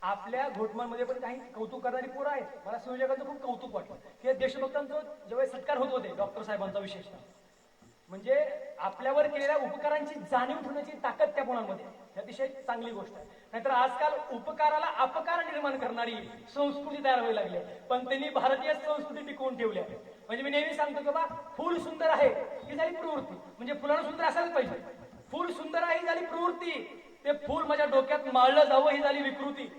आपल्या घोटमांमध्ये पण काही कौतुक करणारी पोरं आहेत. मला संयोजकांचं खूप कौतुक वाटतं की देशभक्तांचं जेव्हा सत्कार होत होते, डॉक्टर साहेबांचा विशेषतः, म्हणजे आपल्यावर केलेल्या उपकारांची जाणीव ठेवण्याची ताकद त्या मुलांमध्ये, ही अतिशय चांगली गोष्ट आहे. नाहीतर आजकाल उपकाराला अपकार निर्माण करणारी संस्कृती तयार व्हायला लागली आहे, पण त्यांनी भारतीय संस्कृती टिकवून ठेवली आहे. म्हणजे मी नेहमी सांगतो की बाबा फुल सुंदर आहे ही झाली प्रवृत्ती, म्हणजे फुलानं सुंदर असायला पाहिजे. फुल सुंदर आहे ही झाली प्रवृत्ती, ते फूल माझ्या डोक्यात माळलं जावं ही झाली विकृती.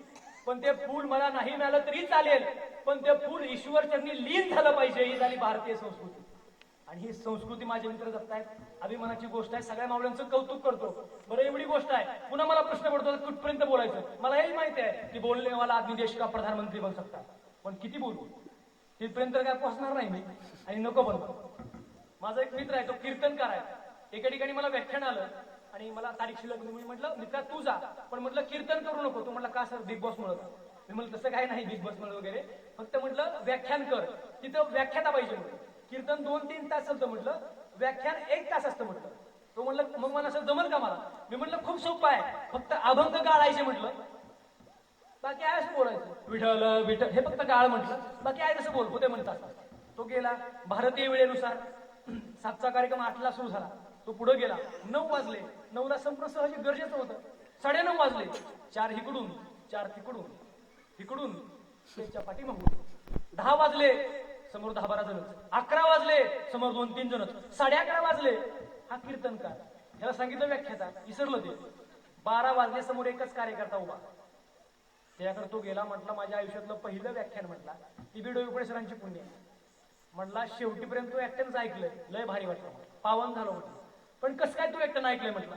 पण ते फूल मला नाही मिळालं तरी चालेल, पण ते फूल ईश्वर चरणी लीन झालं पाहिजे ही झाली भारतीय संस्कृती. आणि ही संस्कृती माझे मित्र जपतायत, अभिमानाची गोष्ट आहे. सगळ्या मावळ्यांचं कौतुक करतो. बरं एवढी गोष्ट आहे, पुन्हा मला प्रश्न पडतो कुठपर्यंत बोलायचं. मला हेही माहिती आहे की बोलणे वाला आदमी देश का प्रधानमंत्री बन सकता, पण किती बोलू तिथपर्यंत काय पोहोचणार नाही मी, आणि नको बनतो. माझा एक मित्र आहे, तो कीर्तनकार आहे. एका ठिकाणी मला व्याख्यान आलं आणि मला तारीख शिल्लक, मी म्हटलं मित्रा तू जा, पण म्हटलं कीर्तन करू नको. तो म्हटलं का सर, बिग बॉस म्हणत. मी म्हटलं तसं काही नाही बिग बॉस म्हणत वगैरे, फक्त म्हटलं व्याख्यान कर, तिथं व्याख्याता पाहिजे म्हटलं. कीर्तन 2-3 तास चालतं म्हटलं, व्याख्यान 1 तास असतं म्हटलं. तो म्हटलं मग मला असं जमल का मला. मी म्हटलं खूप सोपं आहे, फक्त अभंग गाळायचे म्हटलं, बाकी आहे असं बोलायचं. विठ्ठल विठ्ठल हे फक्त गाळ म्हटलं, बाकी आहे तसं बोल होते म्हणतात. तो गेला भारतीय वेळेनुसार. 7चा कार्यक्रम 8ला सुरू झाला. तो पुढे गेला, 9 वाजले. 9ला संप्र सहज गरजेचं होतं. 9:30 वाजले. 4 इकडून 4 तिकडून, तिकडून त्याच्या पाठीमागून. 10 वाजले, समोर 10-12 जण. 11 वाजले, समोर 2-3 जण. 11:30 वाजले. हा कीर्तनकार, ह्याला सांगितलं व्याख्याता, विसरलं ते. 12 वाजले, समोर एकच कार्यकर्ता उभा. त्याकडे तो गेला. म्हटला माझ्या आयुष्यातलं पहिलं व्याख्यान, म्हटला टी.बी. डोईफळे सरांची पुण्य. म्हटला शेवटीपर्यंत तू एकट्याच ऐकलंय, लय भारी वाटलं, पावन झालं म्हटलं. पण कसं काय तू एकट्यानं ऐकलंय म्हटलं.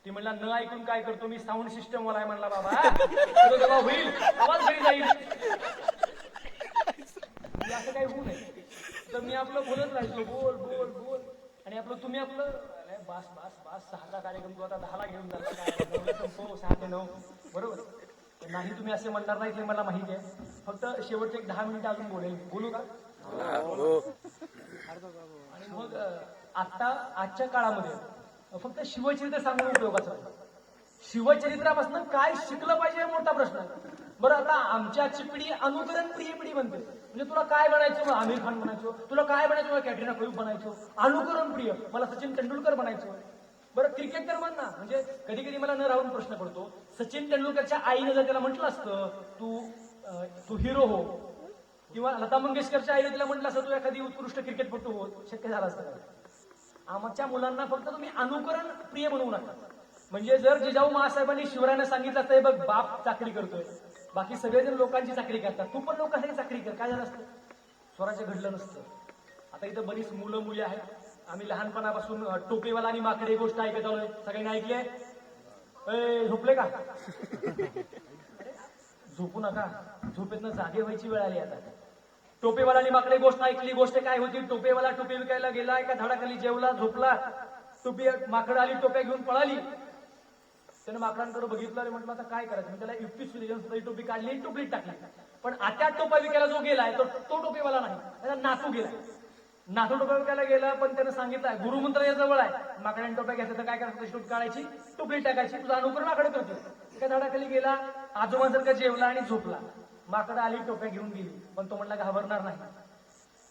ती म्हणला न ऐकून काय करतो मी, साऊंड सिस्टम वाला आहे म्हणला. बाबा होईल, आवाज घरी जाईल, असं काही होऊ नये. तर मी आपलं बोलत राहायचो, बोल बोल बोल. आणि आपलं तुम्ही आपलं बास बास बास. 6चा कार्यक्रम तू आता 10ला घेऊन जाता, 6 ते 9 बरोबर. नाही तुम्ही असे म्हणणार नाही, ते मला माहिती आहे. फक्त शेवटचे 10 मिनिटं अजून बोलेल. बोलू का. आणि मग आजच्या काळामध्ये फक्त शिवचरित्र सांगून उपयोगाचं नाही. शिवचरित्रापासून काय शिकलं पाहिजे हा मोठा प्रश्न आहे. बरं आता आमची आजची पिढी अनुकरण प्रिय पिढी बनते. म्हणजे तुला काय बनायचं, आमिर खान बनायचो. तुला काय बनायचं, मला कॅटरीना कैफ बनायचो. अनुकरण प्रिय, मला सचिन तेंडुलकर बनायचो. बरं क्रिकेट तर म्हण ना. म्हणजे कधी कधी मला न राहून प्रश्न पडतो, सचिन तेंडुलकरच्या आईनं जर त्याला म्हटलं असतं तू हिरो हो, किंवा लता मंगेशकरच्या आईने तिला म्हटलं असतं तू एखादी उत्कृष्ट क्रिकेटपटू हो, शक्य झालं असतं. आमच्या मुलांना फक्त तुम्ही अनुकरण प्रिय बनवू नका. म्हणजे जर जिजाऊ महासाहेबांनी शिवरायांना सांगितलं असतं बघ बाप चाकरी करतोय, बाकी सगळेजण लोकांची चाकरी करतात, तू पण लोकांसाठी चाकरी कर, काय झालं असतं. स्वराज्य घडलं नसतं. आता इथं बरीच मुलं मुली आहेत. आम्ही लहानपणापासून टोपेवाला आणि माकडे गोष्ट ऐकत आलोय. सगळ्यांनी ऐकले. झोपले का. झोपू नका, झोपेतनं जागे व्हायची वेळ आली आता. टोपेवाला आणि माकडे गोष्ट ऐकली. गोष्ट काय होती, टोपेवाला टोपी विकायला गेला, एका झाडाखाली जेवला, झोपला. टोपी माकडं आली, टोप्या घेऊन पळाली. त्यानं माकडांकडे बघितलं आणि म्हटलं आता काय करायचं. मी त्याला युक्ती सुचली, सुद्धा टोपी काढली, टोपलीत टाकली. पण आता टोपा विकायला जो गेलाय तो टोपेवाला नाही, त्याचा नातू गेला. नातू टोप्या विकायला गेला, पण त्यानं सांगितलं गुरुमंत्र या जवळ आहे, माकड्याने टोप्या घ्यायचं तर काय करायचं, टोपी काढायची, टोपलीत टाकायची, तुझा अनुकरण आकडे करतो. एका झाडाखाली गेला, आजोबांसारखा जेवला आणि झोपला. माकडं आली, टोप्या घेऊन गेली, पण तो म्हणला घाबरणार नाही.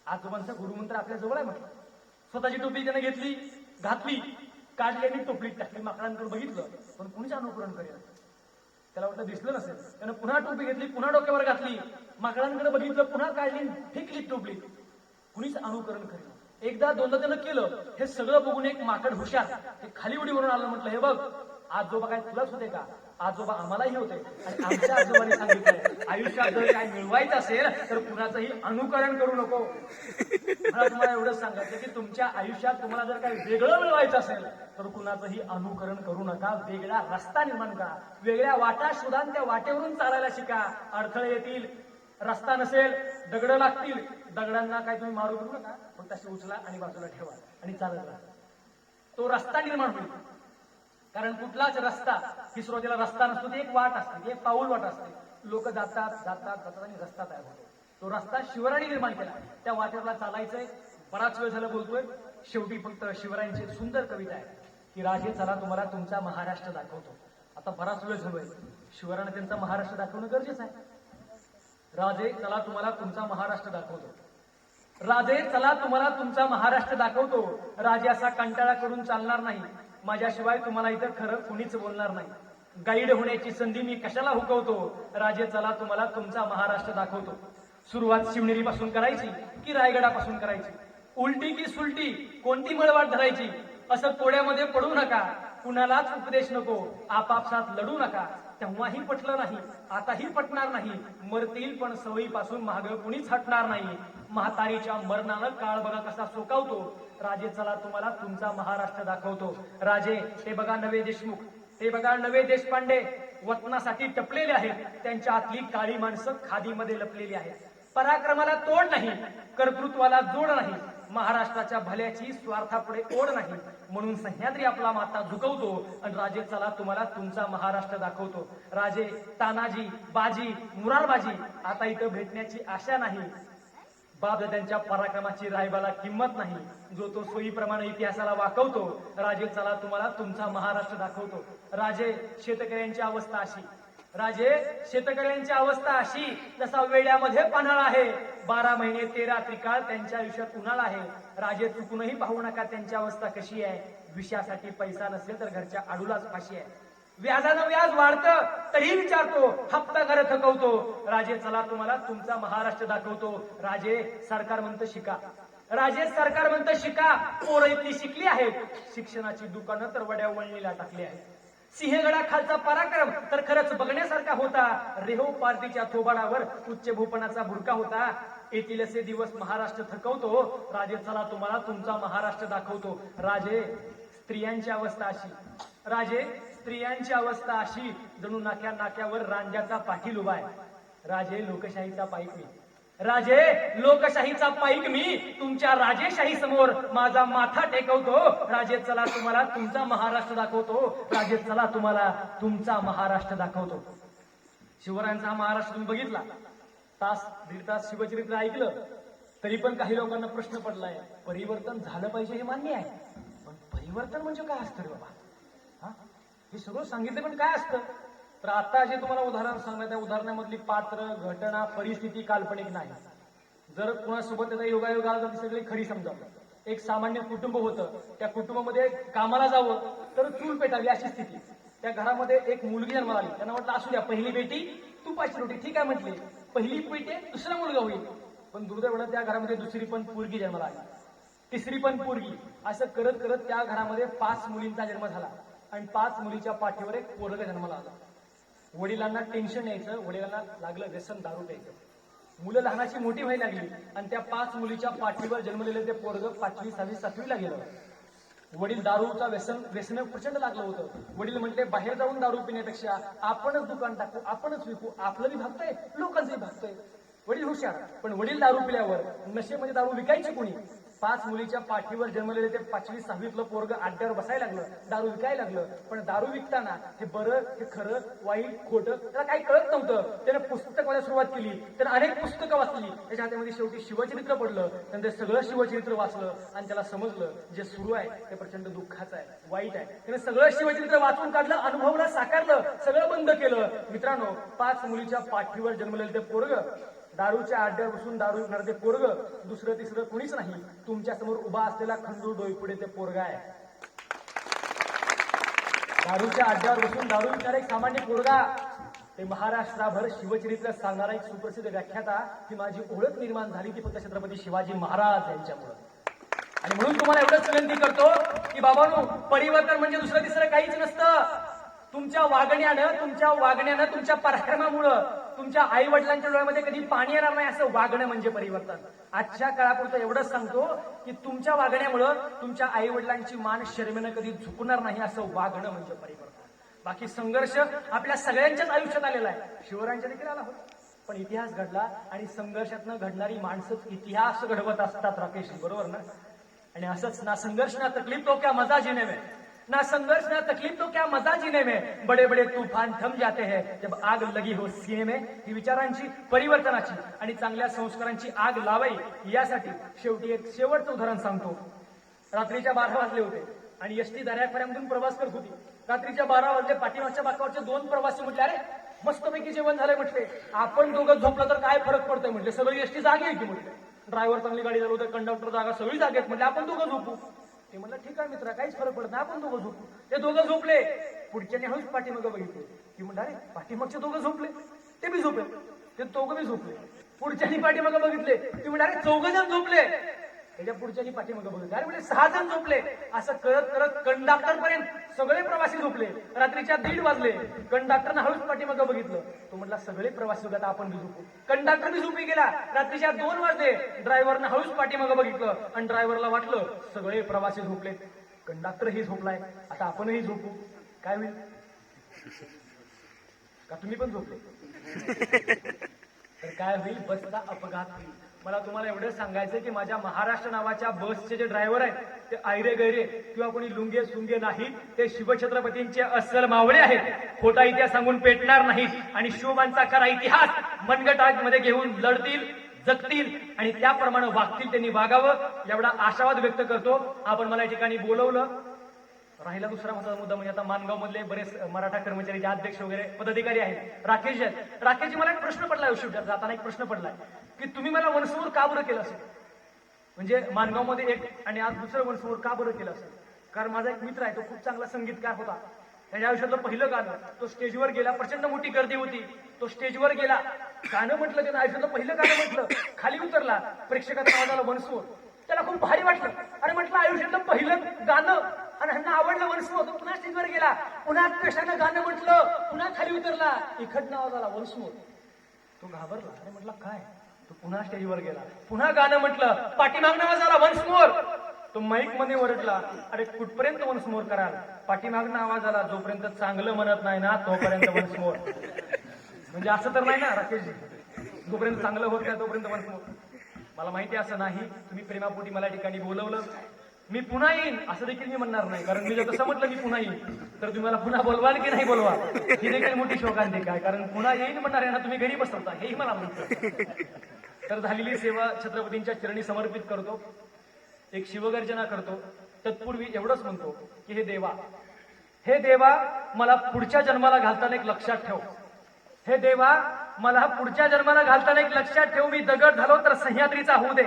आजोबांचा गुरुमंत्र आपल्या जवळ आहे म्हटलं. स्वतःची टोपी त्याने घेतली, घातली, काढली आणि टोपलीत टाकली. माकडांकडे बघितलं, पण कुणीच अनुकरण करेल. त्याला वाटलं दिसलं नसेल. त्यानं पुन्हा टोपी घेतली, पुन्हा डोक्यावर घातली, माकडांकडे बघितलं, पुन्हा काढली, फेकली टोपली. कुणीच अनुकरण करेल. एकदा दोनदा त्यानं केलं. हे सगळं बघून एक माकड हुशार ते खाली उडी वरून आलं. म्हटलं हे बघ, आजोबा काय तुलाच होते का? आजोबा आम्हालाही होते आणि आमच्या आजोबांनी सांगितलं आयुष्यात जर काय मिळवायचं असेल तर कुणाचंही अनुकरण करू नको. मला तुम्हाला एवढंच सांगायचं की तुमच्या आयुष्यात तुम्हाला जर काही वेगळं मिळवायचं असेल तर कुणाचंही अनुकरण करू नका. वेगळा रस्ता निर्माण करा, वेगळ्या वाटा शोधा, त्या वाटेवरून चालायला शिका. अडथळे येतील, रस्ता नसेल, दगडं लागतील, दगडांना काय तुम्ही मारू करू नका, पण तसे उचला आणि बाजूला ठेवा आणि चालत राहा. तो रस्ता निर्माण होईल. कारण कुठलाच रस्ता ही सुरुवातीला रस्ता नसतो, ती एक वाट असते, एक पाऊल वाट असते. लोक जातात जातात जातात आणि रस्ता तयार होतो. तो रस्ता शिवरायांनी निर्माण केला. त्या वाटेला चालायचंय. बराच वेळ झाला बोलतोय. शेवटी फक्त शिवरायांची सुंदर कविता आहे की राजे चला तुम्हाला तुमचा महाराष्ट्र दाखवतो. आता बराच वेळ झालोय. शिवरायांना त्यांचा महाराष्ट्र दाखवणं गरजेचं आहे. राजे चला तुम्हाला तुमचा महाराष्ट्र दाखवतो. राजे चला तुम्हाला तुमचा महाराष्ट्र दाखवतो. राजे असा कंटाळा करून चालणार नाही. माझ्याशिवाय तुम्हाला इथं खरं कुणीच बोलणार नाही. गाईड होण्याची संधी मी कशाला हुकवतो. राजे चला तुम्हाला तुमचा महाराष्ट्र दाखवतो. सुरुवात शिवनेरीपासून करायची की रायगडापासून करायची, उलटी की सुलटी, कोणती मळवाट धरायची, असं कोड्यामध्ये पडू नका. कुणालाच उपदेश नको, आपापसात लढू नका. तेव्हाही पटलं नाही, आताही पटणार नाही. मरतील पण सवयीपासून मागं कुणीच हटणार नाही. म्हातारीच्या मरणानं काळ बघा कसा सोकावतो. राजे चला तुम्हाला तुमचा महाराष्ट्र दाखवतो. राजे ते बघा नवे देशमुख, ते बघा नवे देशपांडे वतनासाठी टपलेले आहेत. त्यांच्या आतली काळी माणसं खादीमध्ये लपलेली आहेत. पराक्रमाला तोड नाही, कर्तृत्वाला जोड नाही. महाराष्ट्राच्या भल्याची स्वार्थापुढे ओढ नाही. म्हणून सह्याद्री आपला माता झुकवतो आणि राजे चला तुम्हाला तुमचा महाराष्ट्र दाखवतो. राजे तानाजी, बाजी, मुरारबाजी आता इथं भेटण्याची आशा नाही. बाप त्यांच्या पराक्रमाची रायबाला किंमत नाही. जो तो सोयीप्रमाणे इतिहासाला वाकवतो. राजे चला तुम्हाला तुमचा महाराष्ट्र दाखवतो. राजे शेतकऱ्यांची अवस्था अशी, राजे शेतकऱ्यांची अवस्था अशी जसा वेड्यामध्ये पन्हाळा आहे. 12 महिने 13 त्रिकाळ त्यांच्या आयुष्यात उन्हाळा आहे. राजे चुकूनही पाहू नका त्यांची अवस्था कशी आहे. विषयासाठी पैसा नसेल तर घरच्या आडूलाच फाशी आहे. व्याजानं व्याज वाढतं तरी विचारतो, हप्ता घर थकवतो. राजे चला तुम्हाला तुमचा महाराष्ट्र दाखवतो. राजे सरकार म्हणतं शिका, राजे सरकार म्हणतं शिका. पोरं इथली शिकली आहेत, शिक्षणाची दुकानं तर वड्या वळणीला टाकली आहेत. सिंहगडा खालचा पराक्रम तर खरंच बघण्यासारखा होता. रेहो पार्टीच्या थोबाडावर उच्च भूपणाचा बुरका होता. येथील असे दिवस महाराष्ट्र थकवतो. राजे चला तुम्हाला तुमचा महाराष्ट्र दाखवतो. राजे स्त्रियांची अवस्था अशी, राजे स्त्रियांची अवस्था अशी जणू नाक्या नाक्यावर रांजाचा पाटील उभा आहे. राजे लोकशाहीचा पाईक मी, राजे लोकशाहीचा पाईक मी तुमच्या राजेशाही समोर माझा माथा टेकवतो. राजे चला तुम्हाला तुमचा महाराष्ट्र दाखवतो. राजे चला तुम्हाला तुमचा महाराष्ट्र दाखवतो. शिवरायांचा हा महाराष्ट्र तुम्ही बघितला, तास दीड तास शिवचरित्र ऐकलं तरी पण काही लोकांना प्रश्न पडलाय. परिवर्तन झालं पाहिजे हे मान्य आहे, पण परिवर्तन म्हणजे काय असतं रे बाबा? हा, हे सगळं सांगितलं पण काय असतं? तर आता जे तुम्हाला उदाहरण सांगणार त्या उदाहरणामधली पात्र, घटना, परिस्थिती काल्पनिक नाही. जर कुणासोबत त्याचा योगायोग आला तर ती सगळी खरी समजा. एक सामान्य कुटुंब होतं, त्या कुटुंबामध्ये कामाला जावं तर चूल पेटावी अशी स्थिती. त्या घरामध्ये एक मुलगी जन्माला आली. त्यांना म्हटलं असू द्या, पहिली बेटी तुपाची रोटी, ठीक आहे म्हटली. पहिली पेटे दुसरा मुलगा होईल. पण दुर्दैवानं त्या घरामध्ये दुसरी पण पोरगी जन्माला आली, तिसरी पण पोरगी. असं करत करत त्या घरामध्ये 5 मुलींचा जन्म झाला आणि 5 मुलीच्या पाठीवर एक पोरगा जन्माला आला. वडिलांना टेन्शन यायचं, वडिलांना लागलं व्यसन दारू प्यायचं. मुलं लहानाची मोठी व्हायला लागली आणि त्या 5 मुलीच्या पाठीवर जन्मलेलं ते पोरग 5वी 6वी 7वीला गेलं. वडील दारूचा व्यसन प्रचंड लागलं होतं. वडील म्हटले बाहेर जाऊन दारू पिण्यापेक्षा आपणच दुकान टाकू, आपणच विकू, आपलं बी भागतंय, लोकांचंही भागतंय. वडील हुशार, पण वडील दारू पिल्यावर नशेमध्ये दारू विकायची कोणी? 5 मुलीच्या पाठीवर जन्मलेले ते 5वी 6वीतलं पोरग अड्ड्यावर बसायला लागलं, दारू विकायला लागलं. पण दारू विकताना हे बरं, हे खरं, वाईट, खोटं त्याला काही कळत नव्हतं. त्याने पुस्तक वाचायला सुरुवात केली, त्याने अनेक पुस्तकं वाचली. त्याच्या हातामध्ये शेवटी शिवचरित्र पडलं. त्याने ते सगळं शिवचरित्र वाचलं आणि त्याला समजलं जे सुरू आहे ते प्रचंड दुःखाचं आहे, वाईट आहे. त्याने सगळं शिवचरित्र वाचून काढलं, अनुभवलं, साकारलं, सगळं बंद केलं. मित्रांनो, 5 मुलीच्या पाठीवर जन्मलेलं ते पोरग, दारूच्या अड्ड्यावर बसून दारू विकणार ते पोरग, दुसरं तिसरं कोणीच नाही, तुमच्या समोर उभा असलेला खंडू डोईपुढे ते पोरग आहे. दारूच्या अड्ड्यावर बसून दारू विकणारा एक सामान्य पोरगा, ते महाराष्ट्राभर शिवचरित्र सांगणारा एक सुप्रसिद्ध व्याख्याता. ही माझी ओळख निर्माण झाली ती फक्त छत्रपती शिवाजी महाराज यांच्यामुळे. आणि म्हणून तुम्हाला एवढंच विनंती करतो की बाबांनो, परिवर्तन म्हणजे दुसरं तिसरं काहीच नसतं. तुमच्या वागण्यानं, तुमच्या पराक्रमामुळं तुमच्या आई वडिलांच्या डोळ्यामध्ये कधी पाणी येणार नाही असं वागणं म्हणजे परिवर्तन. आजच्या काळापुरतं एवढंच सांगतो की तुमच्या वागण्यामुळं तुमच्या आई वडिलांची मान शर्मेनं कधी झुकणार नाही असं वागणं म्हणजे परिवर्तन. बाकी संघर्ष आपल्या सगळ्यांच्याच आयुष्यात आलेला आहे, शिवरायांच्या देखील आला होता. पण इतिहास घडला आणि संघर्षातनं घडणारी माणसंच इतिहास घडवत असतात, राकेश, बरोबर ना? आणि असंच ना संघर्ष ना तकलीफ तो क्या मजा जीने में, ना संघर्ष ना तकलीफ तो क्या मजा जीने में, बड़े बड़े तूफान थम जाते हैं जब आग लगी हो सीने में. ही विचारांची, परिवर्तनाची आणि चांगल्या संस्कारांची आग लावाई यासाठी शेवटी एक शेवटचं उदाहरण सांगतो. रात्रीच्या 12 वाजले होते आणि एसटी दर्याखोऱ्यामधून प्रवास करत होती. रात्रीच्या 12 वाजले, पाठीमागच्या बाकावरचे 2 प्रवासी म्हटले, अरे मस्तपैकी जेवण झालंय म्हटले, आपण दोघं झोपलं तर काय फरक पडतोय म्हटले, सगळी एसटी जागी आहे की म्हटले, ड्रायव्हर चांगली गाडी चालवतोय, कंडक्टर जागा, सगळी जागेत म्हटले, आपण दोघं झोपू. ते म्हणलं ठीक आहे मित्रा, काहीच फरक पडत नाही, आपण दोघं झोपू. ते दोघं झोपले. पुढच्याने हळूच पाठीमागं बघितले की म्हणलं, अरे पाठीमागचे दोघं झोपले, ते बी झोपले, ते दोघं बी झोपले. पुढच्यानी पाठीमागं बघितले, ते म्हणलं, अरे 4 जण झोपले. त्याच्या पुढच्यानी पाठीमागं बघितले, अरे म्हणजे 6 जण झोपले. असं करत करत कंडक्टर पर्यंत सगळे प्रवासी झोपले. रात्रीच्या 1:30 वाजले. कंडक्टरनं हळूच पाठीमागं बघितलं, तो म्हटला सगळे प्रवासी झोपले, आपण बी झोपू. कंडक्टर बी झोपी गेला. रात्रीच्या 2 वाजले. ड्रायव्हरनं हळूच पाठीमागं बघितलं आणि ड्रायव्हरला वाटलं सगळे प्रवासी झोपले, कंडक्टरही झोपलाय, आता आपणही झोपू. काय होईल? का तुम्ही पण झोपले? तर काय होईल? बसचा अपघात होईल. मला तुम्हाला एवढं सांगायचं की माझ्या महाराष्ट्र नावाच्या बसचे जे ड्रायव्हर आहेत ते आयरे गैरे किंवा कोणी लुंगे सुंगे नाहीत, ते शिवछत्रपतींचे अस्सल मावळे आहेत. खोटा इतिहास सांगून पेटणार नाहीत आणि शिवबांचा खरा इतिहास मनगटामध्ये घेऊन लढतील, जगतील आणि त्याप्रमाणे वागतील. त्यांनी वागावं एवढा आशावाद व्यक्त करतो. आपण मला या ठिकाणी बोलवलं. राहिला दुसरा महत्वाचा मुद्दा म्हणजे आता मानगाव मधले बरेच मराठा कर्मचारी, जे अध्यक्ष वगैरे पदाधिकारी आहेत, राकेशजी आहेत. राकेशजी, मला एक प्रश्न पडला शेवटी जाताना, एक प्रश्न पडलाय की तुम्ही मला वनसमोर का बरं केलं असेल? म्हणजे मानगाव मध्ये एक आणि आज दुसरं वनसमोर का बरं केलं असेल? कारण माझा एक मित्र आहे, तो खूप चांगला संगीतकार होता. त्याच्या आयुष्यातलं पहिलं गाणं, तो स्टेजवर गेला, प्रचंड मोठी गर्दी होती, तो स्टेजवर गेला, गाणं म्हटलं, त्यानं आयुष्यातलं पहिलं गाणं म्हटलं, खाली उतरला, प्रेक्षकांचा आवाज आला वनसमोर. त्याला खूप भारी वाटलं. अरे म्हटलं आयुष्यातलं पहिलं गाणं आणि ह्यांना आवडलं वनसमोर. तो पुन्हा स्टेजवर गेला, पुन्हा कशानं गाणं म्हटलं, पुन्हा खाली उतरला, इकडनं आवाज आला वनसमोर. तो घाबरला. अरे म्हटलं काय? तो पुन्हा स्टेजवर गेला, पुन्हा गाणं म्हटलं, पाठीमागनं आवाज आला वनसमोर. तो माईक मध्ये ओरडला, अरे कुठपर्यंत वनसमोर कराल? पाठीमागनं आवाज आला, जोपर्यंत चांगलं म्हणत नाही ना तोपर्यंत वनसमोर. म्हणजे असं तर नाही ना राकेशजी, जोपर्यंत चांगलं होत नाही तोपर्यंत वनसमोर. मला माहिती असं नाही. तुम्ही प्रेमापोटी मला ठिकाणी बोलवलं, मी पुन्हा येईन असं देखील मी म्हणणार नाही. कारण मी जर तसं म्हटलं मी पुन्हा येईन तर तुम्ही मला पुन्हा बोलवाल की नाही बोलवा, ही देखील मोठी शोकांतिका आहे. कारण पुन्हा येईन म्हणणार ना तुम्ही घरी बसवता, हेही मला म्हणतं. तर झालेली सेवा छत्रपतींच्या चरणी समर्पित करतो, एक शिवगर्जना करतो. तत्पूर्वी एवढंच म्हणतो की हे देवा मला पुढच्या जन्माला घालताना एक लक्षात ठेव. हे देवा मला पुढच्या जन्माला घालताना एक लक्षात ठेव. मी दगड झालो तर सह्याद्रीचा होऊ दे,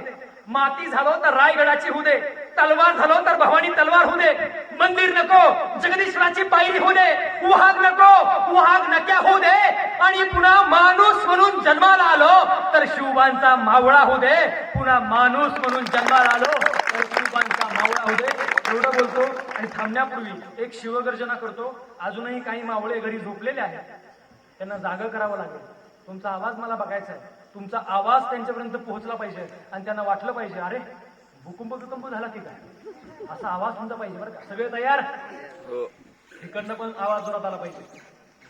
माती झालो तर रायगडाची होऊ दे, तलवार झालो तर भवानी तलवार होऊ दे, मंदिर नको जगदीश्वराची पायरी होऊ दे, वाहग नको वाहग नक्या होऊ दे, आणि पुन्हा माणूस म्हणून जन्माला आलो तर शिवबांचा मावळा होऊ दे. पुन्हा माणूस म्हणून जन्माला आलो तर शिवबांचा मावळा होऊ दे. एवढं बोलतो आणि थांबण्यापूर्वी एक शिवगर्जना करतो. अजूनही काही मावळे घरी झोपलेले आहेत, त्यांना जागं करावं लागेल. तुमचा आवाज मला बघायचा आहे, तुमचा आवाज त्यांच्यापर्यंत पोहोचला पाहिजे आणि त्यांना वाटलं पाहिजे अरे भूकंप झाला की काय, असा आवाज तुमचा पाहिजे. बरं का? सगळे तयार? इकडनं पण आवाज जोरात आला पाहिजे,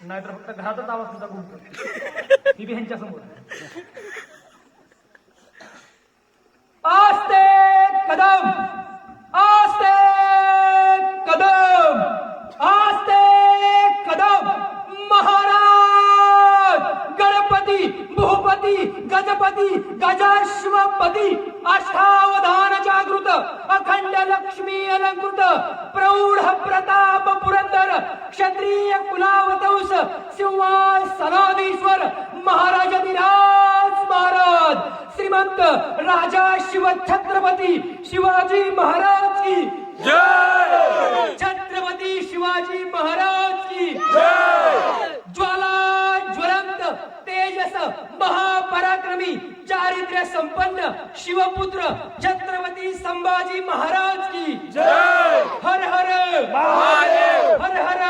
नाहीतर फक्त घरातच आवाज तुमचा घुमतो. मी बी ह्यांच्या समोर. अष्टावधान जागृत अखंड लक्ष्मी अलंकृत प्रौढ प्रताप पुरंदर क्षत्रिय कुलावतंस सिंहासनाधीश्वर महाराजाधिराज महाराज श्रीमंत राजा शिव छत्रपती शिवाजी महाराज की छत्रपती शिवाजी महाराज की ज्वाला ज्वलंत तेजस महापराक्रमी चारित्र्य संपन्न शिवपुत्र छत्रपती संभाजी महाराज की हर हर हर हर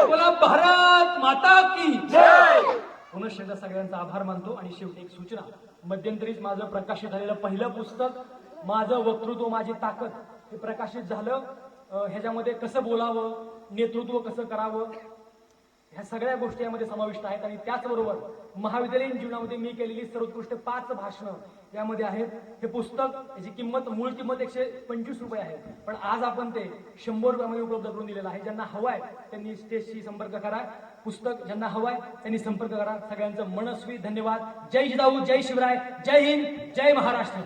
बोला भारत माता की पुनश्च एकदा सगळ्यांचा आभार मानतो. आणि शेवटी एक सूचना, मध्यंतरीच माझं प्रकाशित झालेलं पहिलं पुस्तक माझं वक्तृत्व माझी ताकद हे प्रकाशित झालं. ह्याच्यामध्ये कसं बोलावं, नेतृत्व कसं करावं, ह्या सगळ्या गोष्टी यामध्ये समाविष्ट आहेत. आणि त्याचबरोबर महाविद्यालयीन जीवनामध्ये मी केलेली सर्वोत्कृष्ट 5 भाषणं यामध्ये आहेत. हे पुस्तक याची किंमत, मूळ किंमत 125 रुपये आहे, पण आज आपण ते 100 रुपयामध्ये उपलब्ध करून दिलेलं आहे. ज्यांना हवाय त्यांनी स्टेजशी संपर्क करा. पुस्तक ज्यांना हवाय त्यांनी संपर्क करा. सगळ्यांचं मनस्वी धन्यवाद. जय जिजाऊ, जय शिवराय, जय हिंद, जय महाराष्ट्र.